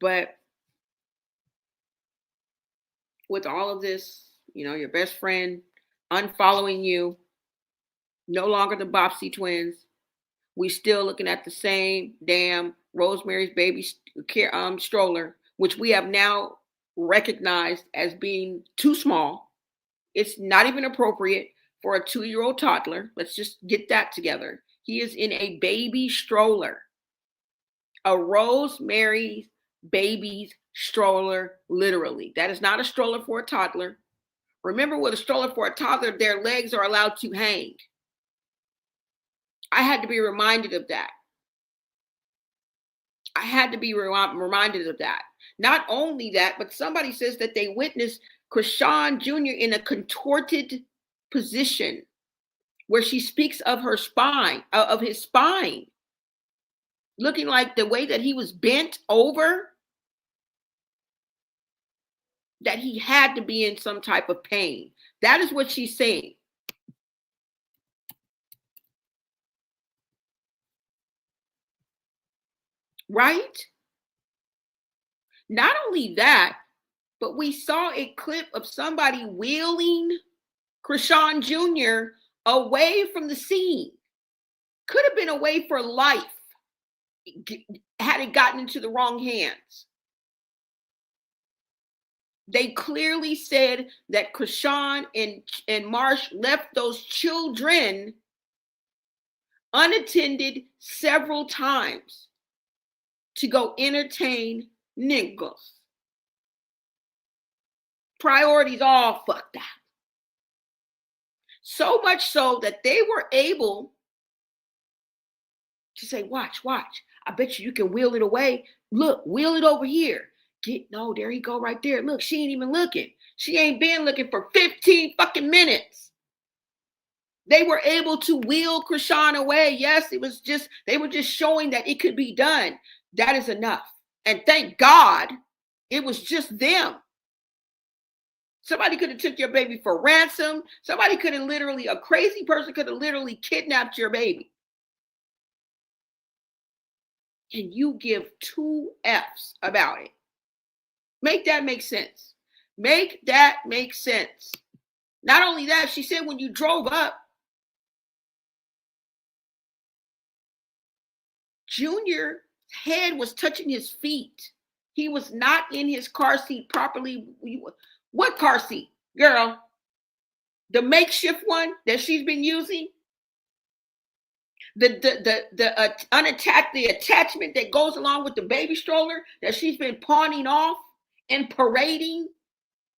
But with all of this, your best friend unfollowing you, no longer the Bopsy twins. We still looking at the same damn Rosemary's Baby stroller, which we have now recognized as being too small. It's not even appropriate for a 2-year-old toddler. Let's just get that together. He is in a baby stroller, a Rosemary's Baby's stroller, literally. That is not a stroller for a toddler. Remember, with a stroller for a toddler, their legs are allowed to hang. I had to be reminded of that. Not only that, but somebody says that they witnessed Chrisean Jr. in a contorted position where she speaks of her spine, of his spine, looking like the way that he was bent over, that he had to be in some type of pain. That is what she's saying. Right? Not only that, but we saw a clip of somebody wheeling Chrisean Jr. away from the scene. Could have been away for life had it gotten into the wrong hands. They clearly said that Chrisean and Marsh left those children unattended several times to go entertain niggas. Priorities all fucked up. So much so that they were able to say, watch. I bet you can wheel it away. Look, wheel it over here. No, there you go right there. Look, she ain't even looking. She ain't been looking for 15 fucking minutes. They were able to wheel Chrisean away. Yes, they were just showing that it could be done. That is enough. And thank God it was just them. Somebody could have took your baby for ransom. A crazy person could have literally kidnapped your baby. And you give 2 F's about it. Make that make sense. Make that make sense. Not only that, she said when you drove up, Junior's head was touching his feet. He was not in his car seat properly. What car seat, girl? The makeshift one that she's been using? The attachment that goes along with the baby stroller that she's been pawning off and parading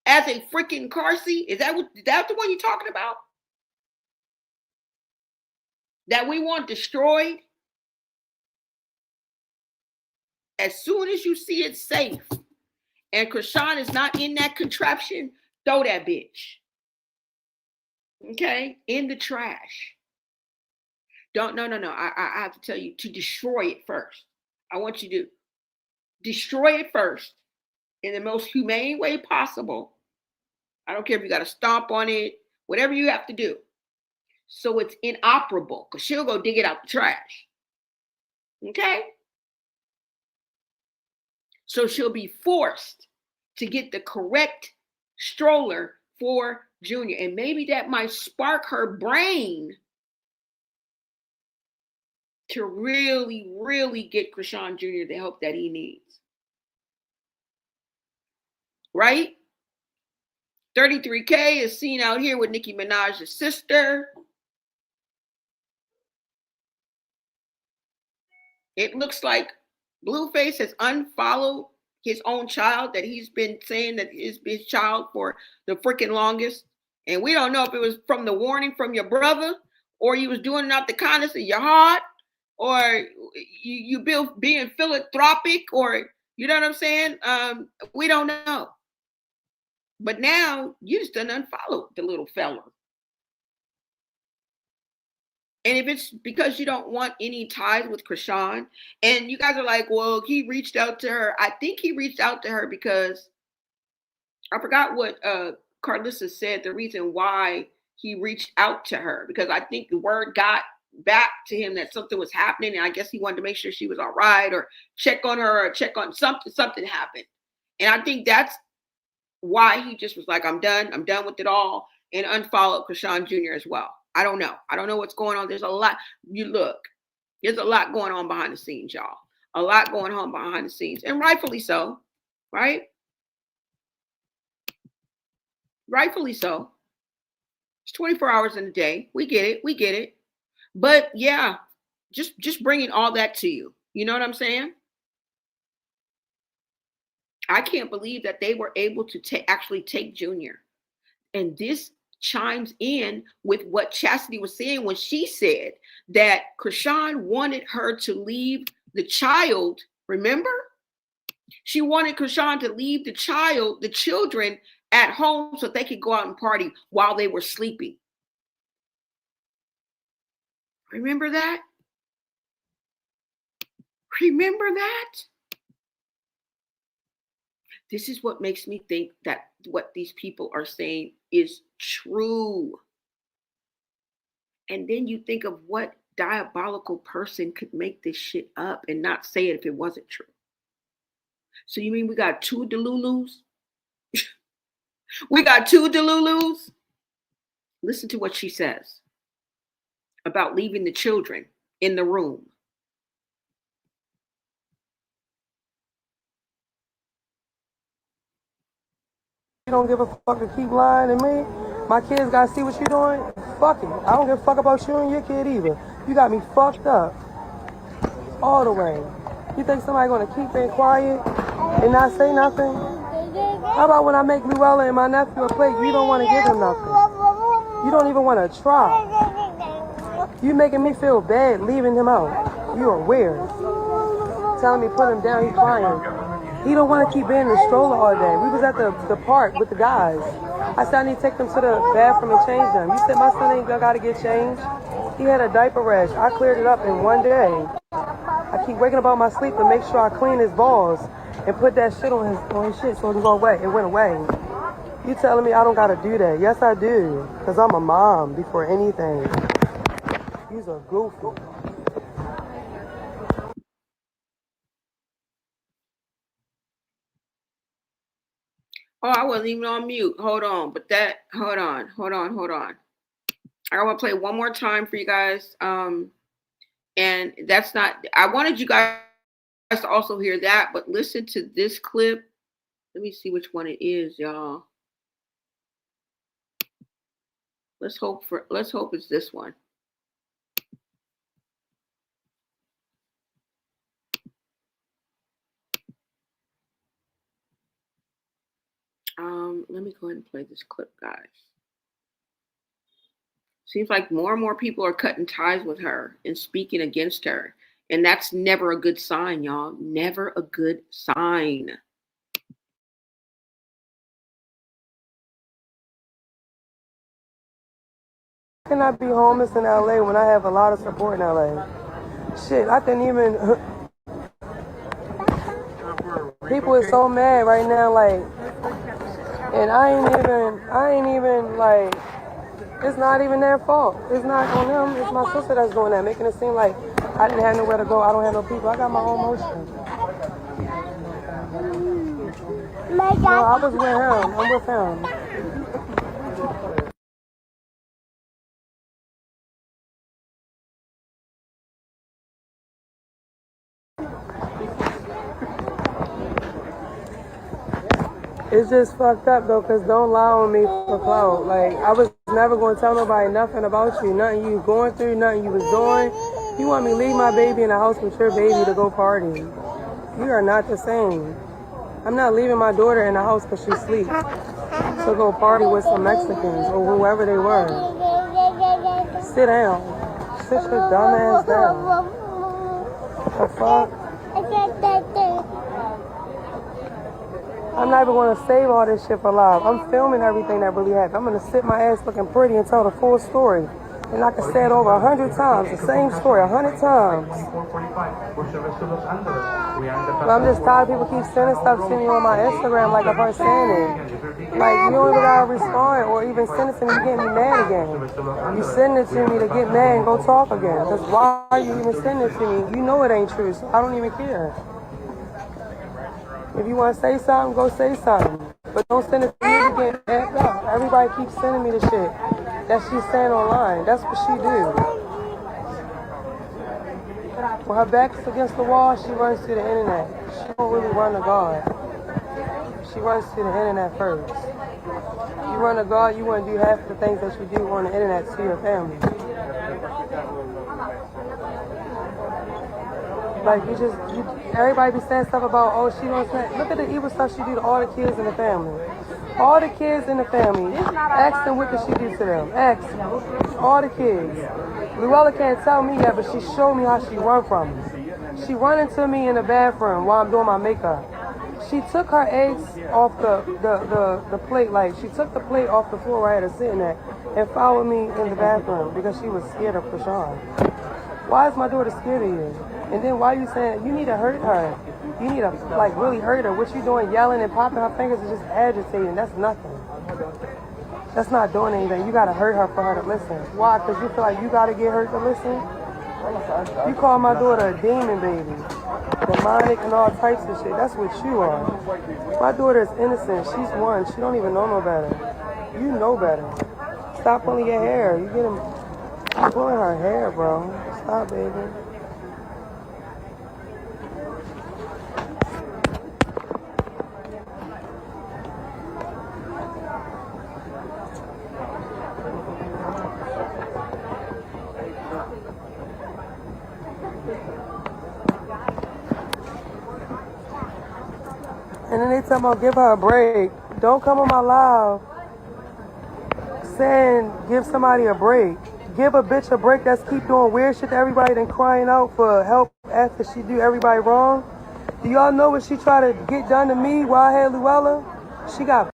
as a freaking car seat? Is that the one you're talking about? That we want destroyed? As soon as you see it safe and Chrisean is not in that contraption, throw that bitch. Okay? In the trash. No. I have to tell you to destroy it first. I want you to destroy it first in the most humane way possible. I don't care if you got to stomp on it, whatever you have to do. So it's inoperable, because she'll go dig it out the trash. Okay? So she'll be forced to get the correct stroller for Junior. And maybe that might spark her brain to really, really get Chrisean Jr. the help that he needs. Right? 33K is seen out here with Nicki Minaj's sister. It looks like Blueface has unfollowed his own child that he's been saying that is his child for the freaking longest. And we don't know if it was from the warning from your brother, or you was doing it out the kindness of your heart, or you being philanthropic, or you know what I'm saying? We don't know. But now you just done unfollowed the little fella. And if it's because you don't want any ties with Chrisean, and you guys are like, well, he reached out to her. I think he reached out to her because I forgot what Carlissa said, the reason why he reached out to her, because I think the word got back to him that something was happening, and I guess he wanted to make sure she was all right, or check on her, or check on something happened. And I think that's why he just was like, I'm done with it all, and unfollowed Chrisean Jr. as well. I don't know what's going on. There's a lot. There's a lot going on behind the scenes, y'all. A lot going on behind the scenes, and rightfully so, right? Rightfully so. It's 24 hours in a day. We get it. But yeah, just bringing all that to you. You know what I'm saying? I can't believe that they were able to actually take Junior. And this chimes in with what Chastity was saying when she said that Chrisean wanted her to leave the child. Remember? She wanted Chrisean to leave the children at home so they could go out and party while they were sleeping. Remember that? Remember that? This is what makes me think that what these people are saying is true. And then you think of what diabolical person could make this shit up and not say it if it wasn't true. So you mean we got two Delulus? We got two Delulus? Listen to what she says about leaving the children in the room. You don't give a fuck to keep lying to me. My kids gotta see what you're doing. Fuck it. I don't give a fuck about you and your kid either. You got me fucked up. All the way. You think somebody gonna keep it quiet and not say nothing? How about when I make Luella and my nephew a plate, you don't want to give him nothing? You don't even want to try. You making me feel bad leaving him out. You are weird. Telling me put him down, he's crying. He don't want to keep being in the stroller all day. We was at the park with the guys. I said I need to take them to the bathroom and change them. You said my son ain't got to get changed. He had a diaper rash. I cleared it up in one day. I keep waking up out my sleep to make sure I clean his balls and put that shit on his shit so it go away. It went away. You telling me I don't got to do that? Yes, I do. Because I'm a mom before anything. You's a goofy. Oh, I wasn't even on mute. Hold on. Hold on. I want to play one more time for you guys. And that's not, I wanted you guys to also hear that, but listen to this clip. Let me see which one it is, y'all. Let's hope it's this one. Let me go ahead and play this clip, guys. Seems like more and more people are cutting ties with her and speaking against her. And that's never a good sign, y'all. Never a good sign. I cannot be homeless in LA when I have a lot of support in LA. Shit, I couldn't even. People are so mad right now, like, and I ain't even like, it's not even their fault. It's not on them. It's my sister that's doing that, making it seem like I didn't have nowhere to go. I don't have no people. I got my own motion. No, I was with him. I'm with him. It's just fucked up though, cause don't lie on me for clout. Like I was never gonna tell nobody nothing about you, nothing you going through, nothing you was doing. You want me to leave my baby in the house with your baby to go party? We are not the same. I'm not leaving my daughter in the house cause she sleep to go party with some Mexicans or whoever they were. Sit down. Sit your dumb ass down. The fuck? I'm not even going to save all this shit for live. I'm filming everything that really happened. I'm going to sit my ass looking pretty and tell the full story. And I can say it over 100 times, the same story 100 times. But I'm just tired of people keep sending stuff to me on my Instagram like if I'm saying it. Like, you don't even got to respond or even send it to me to get me mad again. You send it to me to get mad and go talk again. Because why are you even sending it to me? You know it ain't true, so I don't even care. If you want to say something, go say something. But don't send it to me to get amped up. Everybody keeps sending me the shit that she's saying online. That's what she do. When her back's against the wall, she runs to the internet. She don't really run to God. She runs to the internet first. You run to God, you want to do half of the things that you do on the internet to your family. Like everybody be saying stuff about, oh, she don't say. Look at the evil stuff she do to all the kids in the family. All the kids in the family. Ask them what did she do to them. Ask them. All the kids. Luella can't tell me yet, but she showed me how she run from me. She run into me in the bathroom while I'm doing my makeup. She took her eggs off the plate, like she took the plate off the floor where I had her sitting at and followed me in the bathroom because she was scared of Chrisean. Why is my daughter scared of you? And then why are you saying you need to hurt her? You need to like really hurt her. What you doing, yelling and popping her fingers is just agitating. That's nothing. That's not doing anything. You gotta hurt her for her to listen. Why? Because you feel like you gotta get hurt to listen? You call my daughter a demon baby. Demonic and all types of shit. That's what you are. My daughter is innocent. She's one. She don't even know no better. You know better. Stop pulling your hair. You pulling her hair, bro. Stop, baby. And then they tell me, give her a break. Don't come on my live saying give somebody a break. Give a bitch a break that's keep doing weird shit to everybody then crying out for help after she do everybody wrong. Do y'all know what she tried to get done to me while I had Luella? She got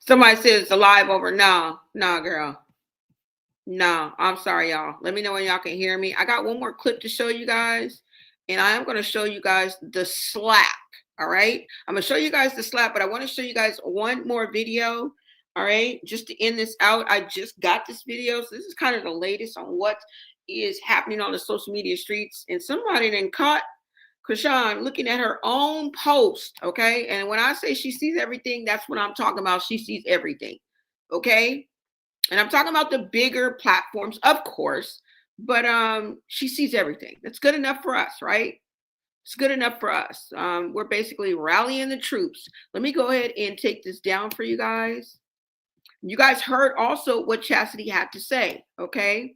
Somebody says it's alive over. No, girl. No, I'm sorry, y'all. Let me know when y'all can hear me. I got one more clip to show you guys, and I am going to show you guys the slap. All right. I'm going to show you guys the slap, but I want to show you guys one more video. All right. Just to end this out, I just got this video. So this is kind of the latest on what is happening on the social media streets. And somebody then caught Chrisean looking at her own post. Okay. And when I say she sees everything, that's what I'm talking about. She sees everything. Okay. And I'm talking about the bigger platforms, of course, but she sees everything. That's good enough for us, right? It's good enough for us. We're basically rallying the troops. Let me go ahead and take this down for you guys. You guys heard also what Chastity had to say, okay?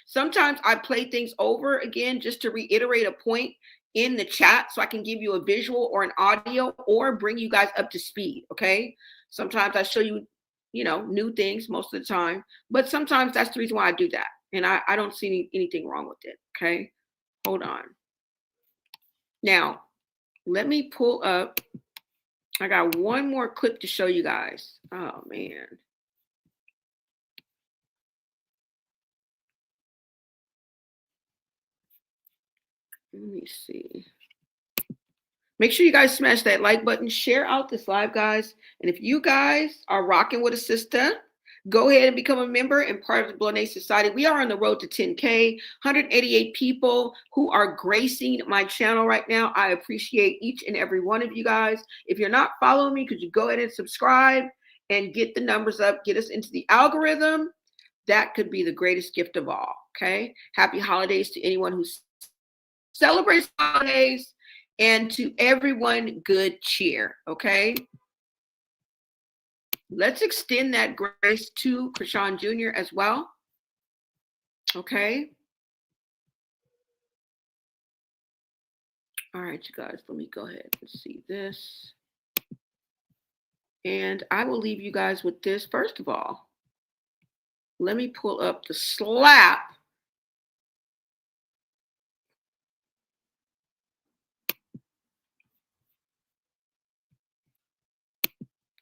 Sometimes I play things over again just to reiterate a point in the chat so I can give you a visual or an audio or bring you guys up to speed, okay? Sometimes I show you, new things most of the time, but sometimes that's the reason why I do that. And I don't see anything wrong with it, okay? Hold on. Now, let me pull up. I got one more clip to show you guys. Oh, man. Let me see. Make sure you guys smash that like button. Share out this live, guys. And if you guys are rocking with a sister, go ahead and become a member and part of the Blow Nation Society. We are on the road to 10K, 188 people who are gracing my channel right now. I appreciate each and every one of you guys. If you're not following me, could you go ahead and subscribe and get the numbers up, get us into the algorithm? That could be the greatest gift of all, okay? Happy holidays to anyone who celebrates holidays and to everyone, good cheer, okay? Let's extend that grace to Chrisean Jr. as well. Okay. All right, you guys, let me go ahead and see this. And I will leave you guys with this. First of all, let me pull up the slap.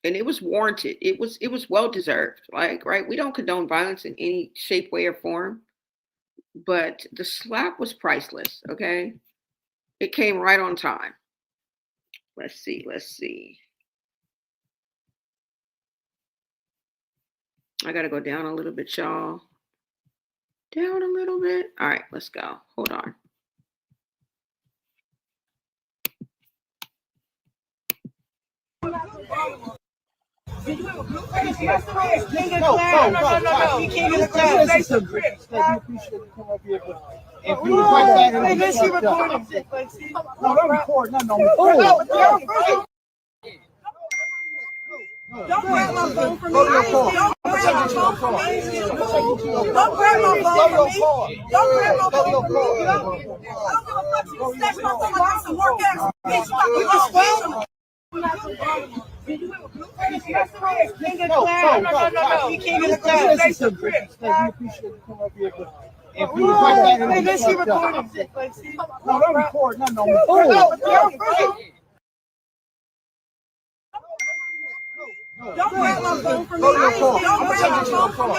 And it was warranted. It was well deserved. Like, right? We don't condone violence in any shape, way, or form. But the slap was priceless. Okay. It came right on time. Let's see. I gotta go down a little bit, y'all. Down a little bit. All right, let's go. Hold on. Don't grab my phone from me. Don't grab my phone from me. Don't grab my phone from me. Don't grab my phone from me. I don't give a fuck. You snatch my phone like some work ass bitch. You just swell. No. You can't get a class. That's some crib. We appreciate you coming up here, but if you like that, then she recording shit. No, don't record nothing on me. Don't grab my phone from me. Don't grab my phone from me.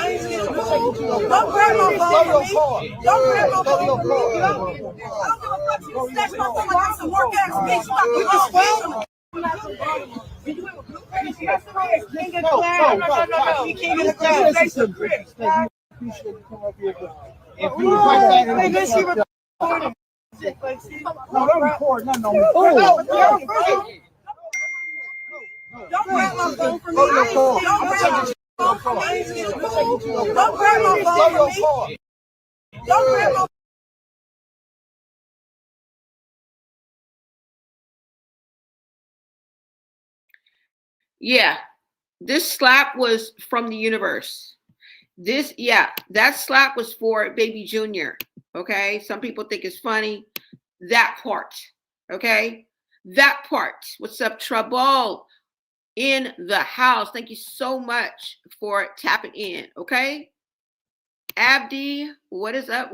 Don't grab my phone from me. Don't grab my phone from me. I don't give a fuck. You snatch my phone like some work ass bitch. You just swell. No. You can't get a class. That's some crib. We appreciate you coming up here, but if you like that, then she recording shit. No, don't record nothing on me. Don't grab my phone from me. Don't grab my phone from me. Don't grab my phone from me. Don't grab my. Yeah, this slap was from the universe. That slap was for Baby Junior. Okay, some people think it's funny. That part, okay, that part. What's up, Trouble? In the house. Thank you so much for tapping in. Okay. Abdi, what is up?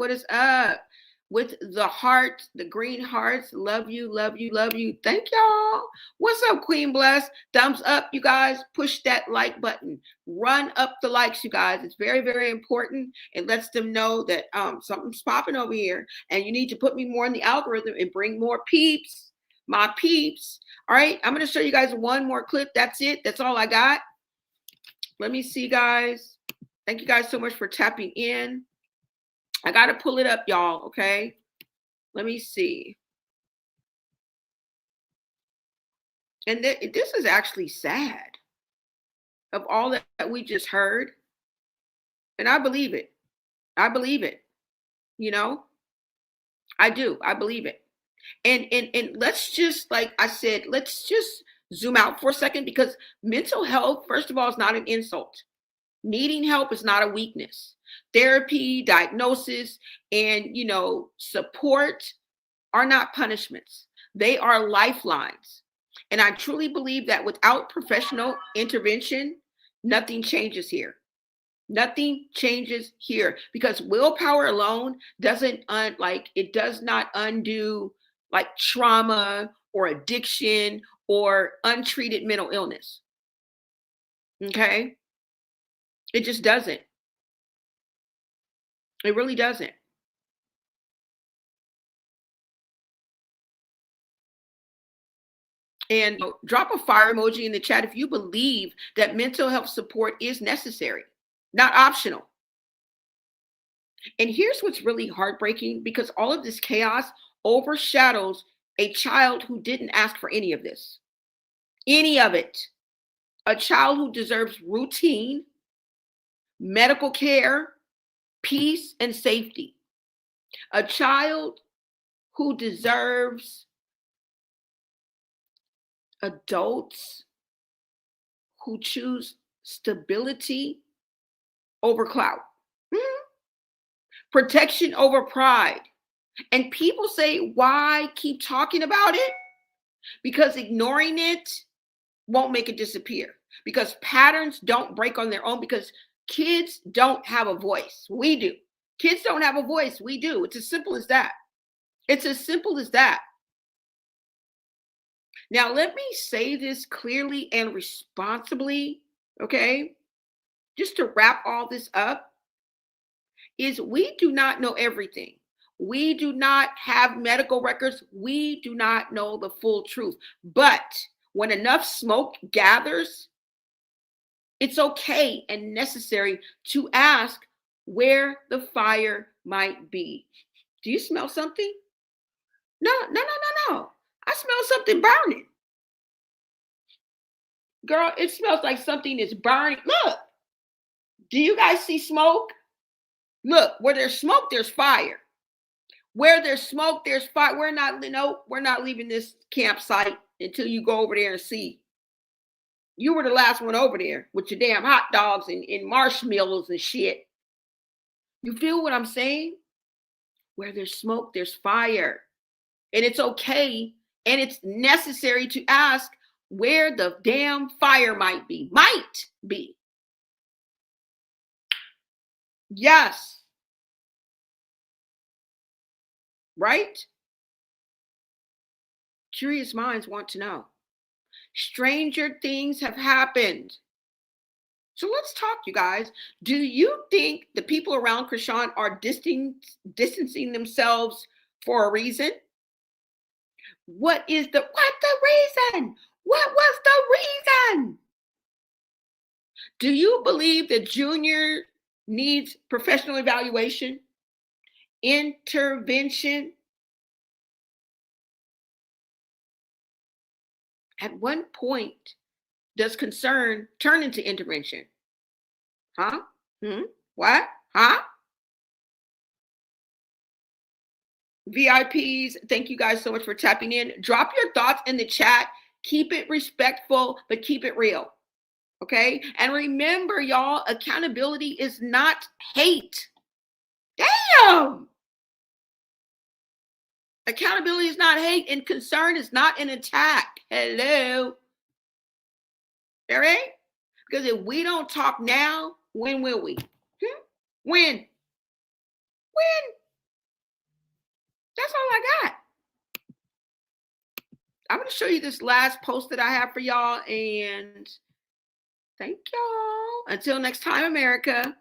with the heart, the green hearts. Love you, love you, love you. Thank y'all. What's up, Queen Bless? Thumbs up, you guys. Push that like button. Run up the likes, you guys. It's very, very important. It lets them know that something's popping over here, and you need to put me more in the algorithm and bring more peeps, my peeps. All right, I'm going to show you guys one more clip. That's it. That's all I got. Let me see, guys. Thank you guys so much for tapping in. I got to pull it up, y'all, okay? Let me see. And this is actually sad of all that we just heard. And I believe it. I believe it. You know? I do. I believe it. And let's just, like I said, let's just zoom out for a second, because mental health, first of all, is not an insult. Needing help is not a weakness. Therapy, diagnosis, and, you know, support are not punishments. They are lifelines. And I truly believe that without professional intervention, nothing changes here. Nothing changes here, because willpower alone doesn't it does not undo like trauma or addiction or untreated mental illness. Okay? It just doesn't. It really doesn't. And drop a fire emoji in the chat if you believe that mental health support is necessary, not optional. And here's what's really heartbreaking, because all of this chaos overshadows a child who didn't ask for any of this. Any of it. A child who deserves routine, medical care, peace, and safety. A child who deserves adults who choose stability over clout. Protection over pride. And people say, why keep talking about it? Because ignoring it won't make it disappear. Because patterns don't break on their own, because kids don't have a voice. We do. Kids don't have a voice. We do. It's as simple as that. It's as simple as that. Now, let me say this clearly and responsibly, okay? Just to wrap all this up, is we do not know everything. We do not have medical records. We do not know the full truth. But when enough smoke gathers, it's okay and necessary to ask where the fire might be. Do you smell something? No. I smell something burning. Girl, it smells like something is burning. Look, do you guys see smoke? Look, where there's smoke, there's fire. Where there's smoke, there's fire. We're not leaving this campsite until you go over there and see. You were the last one over there with your damn hot dogs and marshmallows and shit. You feel what I'm saying? Where there's smoke, there's fire. And it's okay and it's necessary to ask where the damn fire might be. Might be. Yes. Right? Curious minds want to know. Stranger things have happened. So let's talk, you guys. Do you think the people around Chrisean are distancing themselves for a reason? What the reason? What was the reason? Do you believe that Junior needs professional evaluation, intervention? At one point, does concern turn into intervention? Huh? What? Huh? VIPs, thank you guys so much for tapping in. Drop your thoughts in the chat. Keep it respectful, but keep it real. Okay? And remember, y'all, accountability is not hate. Damn! Accountability is not hate, and concern is not an attack. Hello? All right? Because if we don't talk now, when will we? When? That's all I got. I'm going to show you this last post that I have for y'all, and thank y'all. Until next time, America.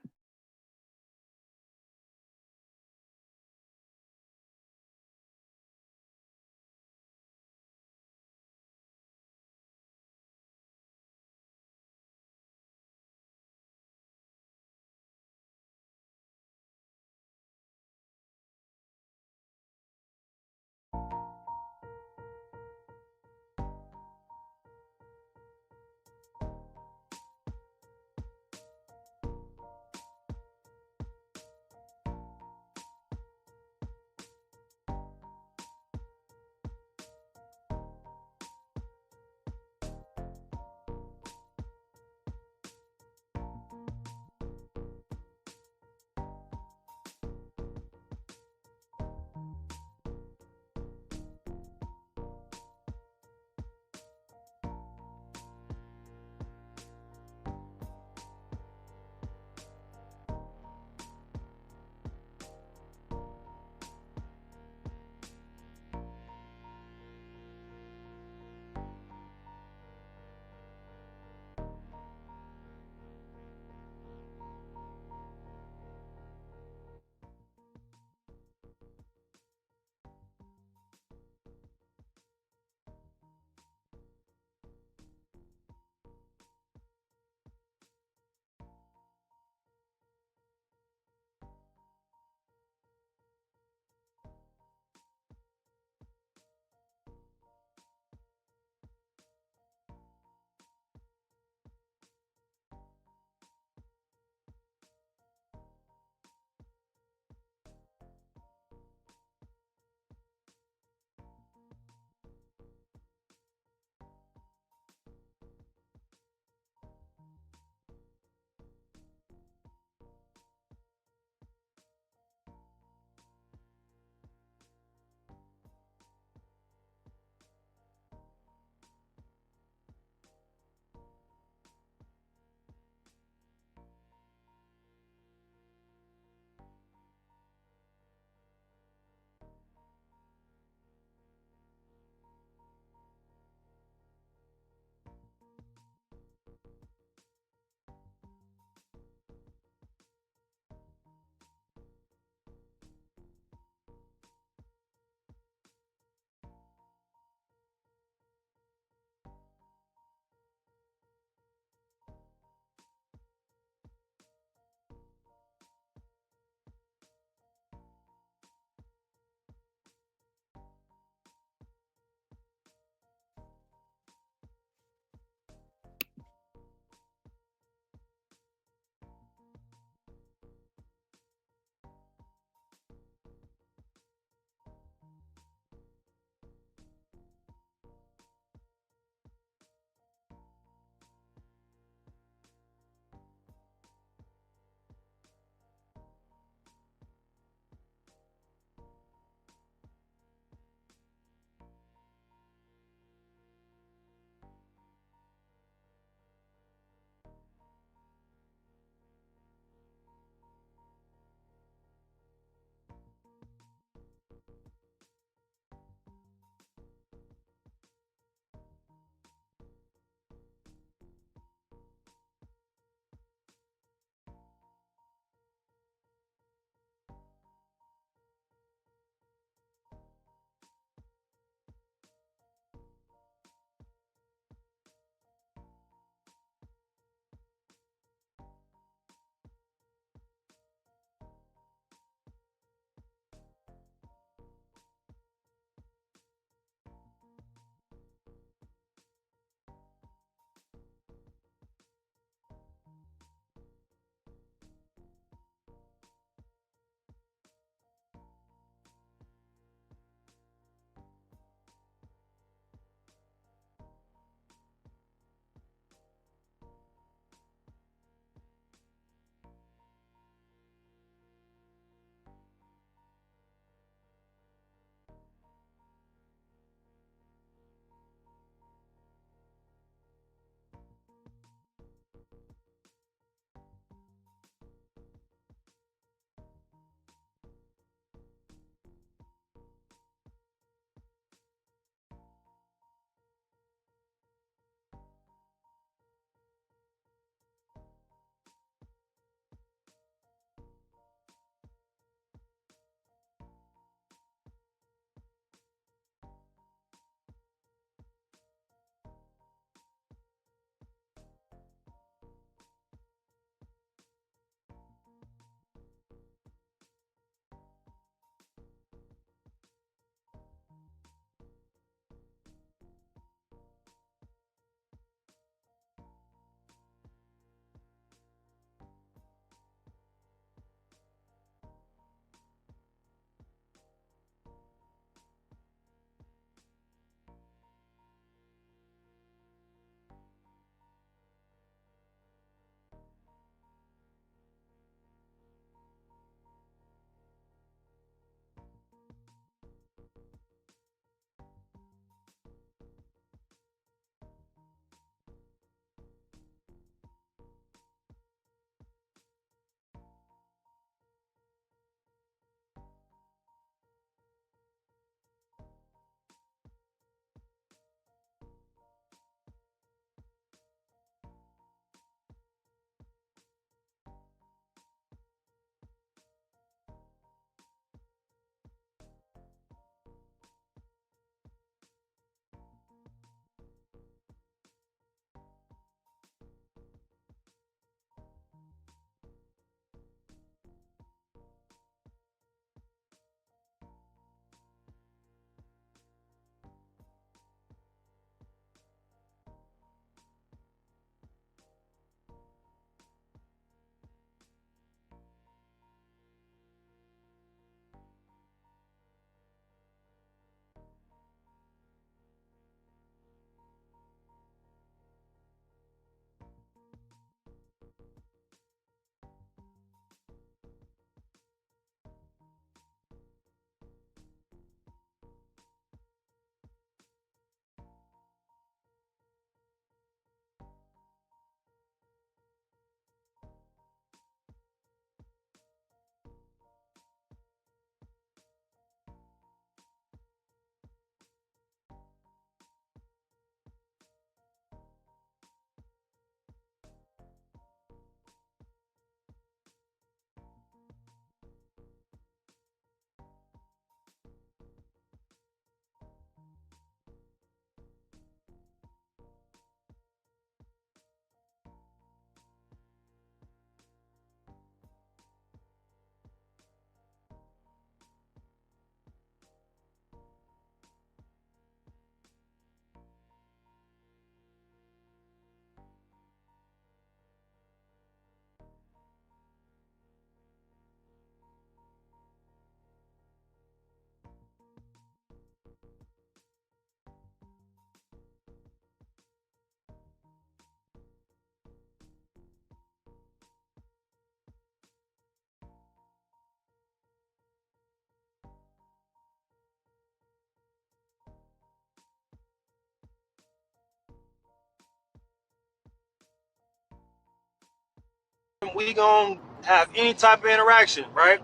we gonna have any type of interaction, right?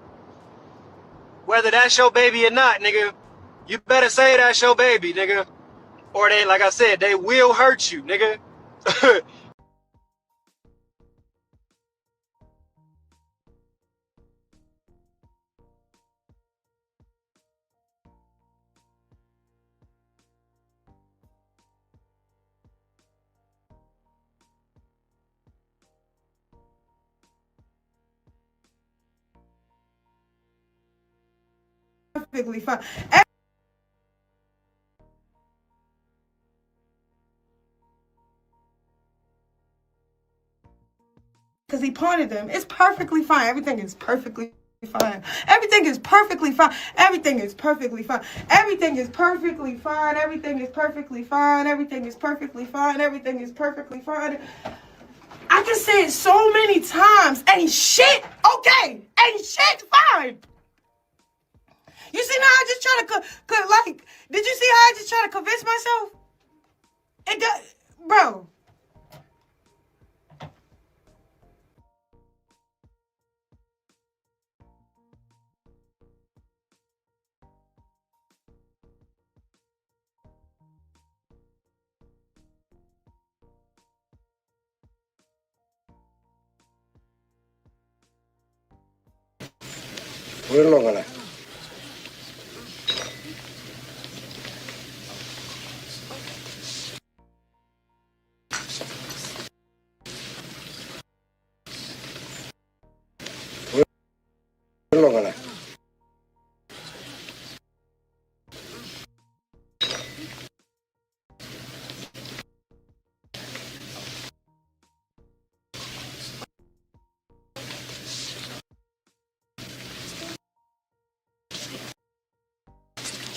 Whether that's your baby or not, nigga, you better say that's your baby, nigga. Or they, like I said, they will hurt you, nigga. Perfectly fine. Because he pointed them. It's perfectly fine. Everything is perfectly fine. Everything is perfectly fine. Everything is perfectly fine. Everything is perfectly fine. Everything is perfectly fine. Everything is perfectly fine. Everything is perfectly fine. I can say it so many times. Ain't shit okay. Ain't shit fine. You see how I just try to, like, did you see how I just try to convince myself? It does, bro. We're not gonna. We're not gonna.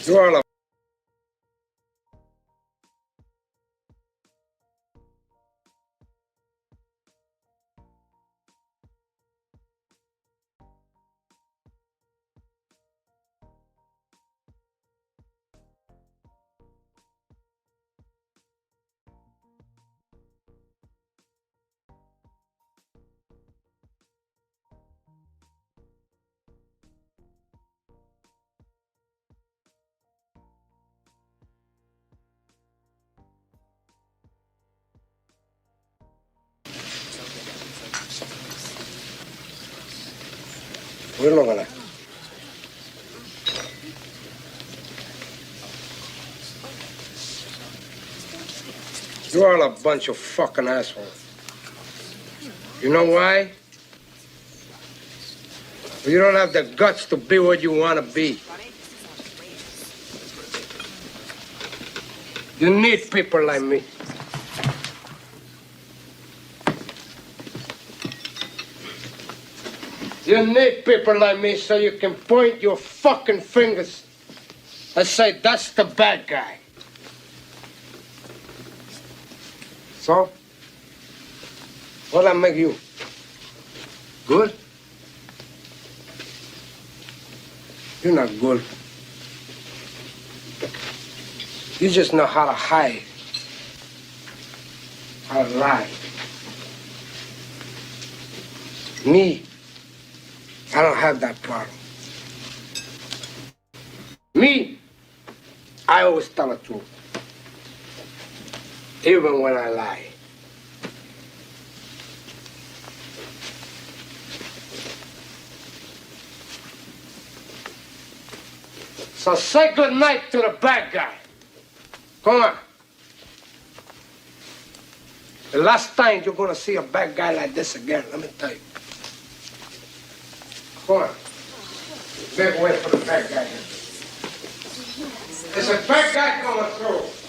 You are a We're not gonna. You are a bunch of fucking assholes. You know why? You don't have the guts to be what you want to be. You need people like me. You need people like me so you can point your fucking fingers and say, that's the bad guy. So, what'll that make you? Good? You're not good. You just know how to hide, how to lie. Me, I don't have that problem. Me, I always tell the truth, even when I lie. So say good night to the bad guy. Come on. The last time you're gonna see a bad guy like this again, let me tell you. Come on. Make way for the bad guy. There's a bad guy coming through.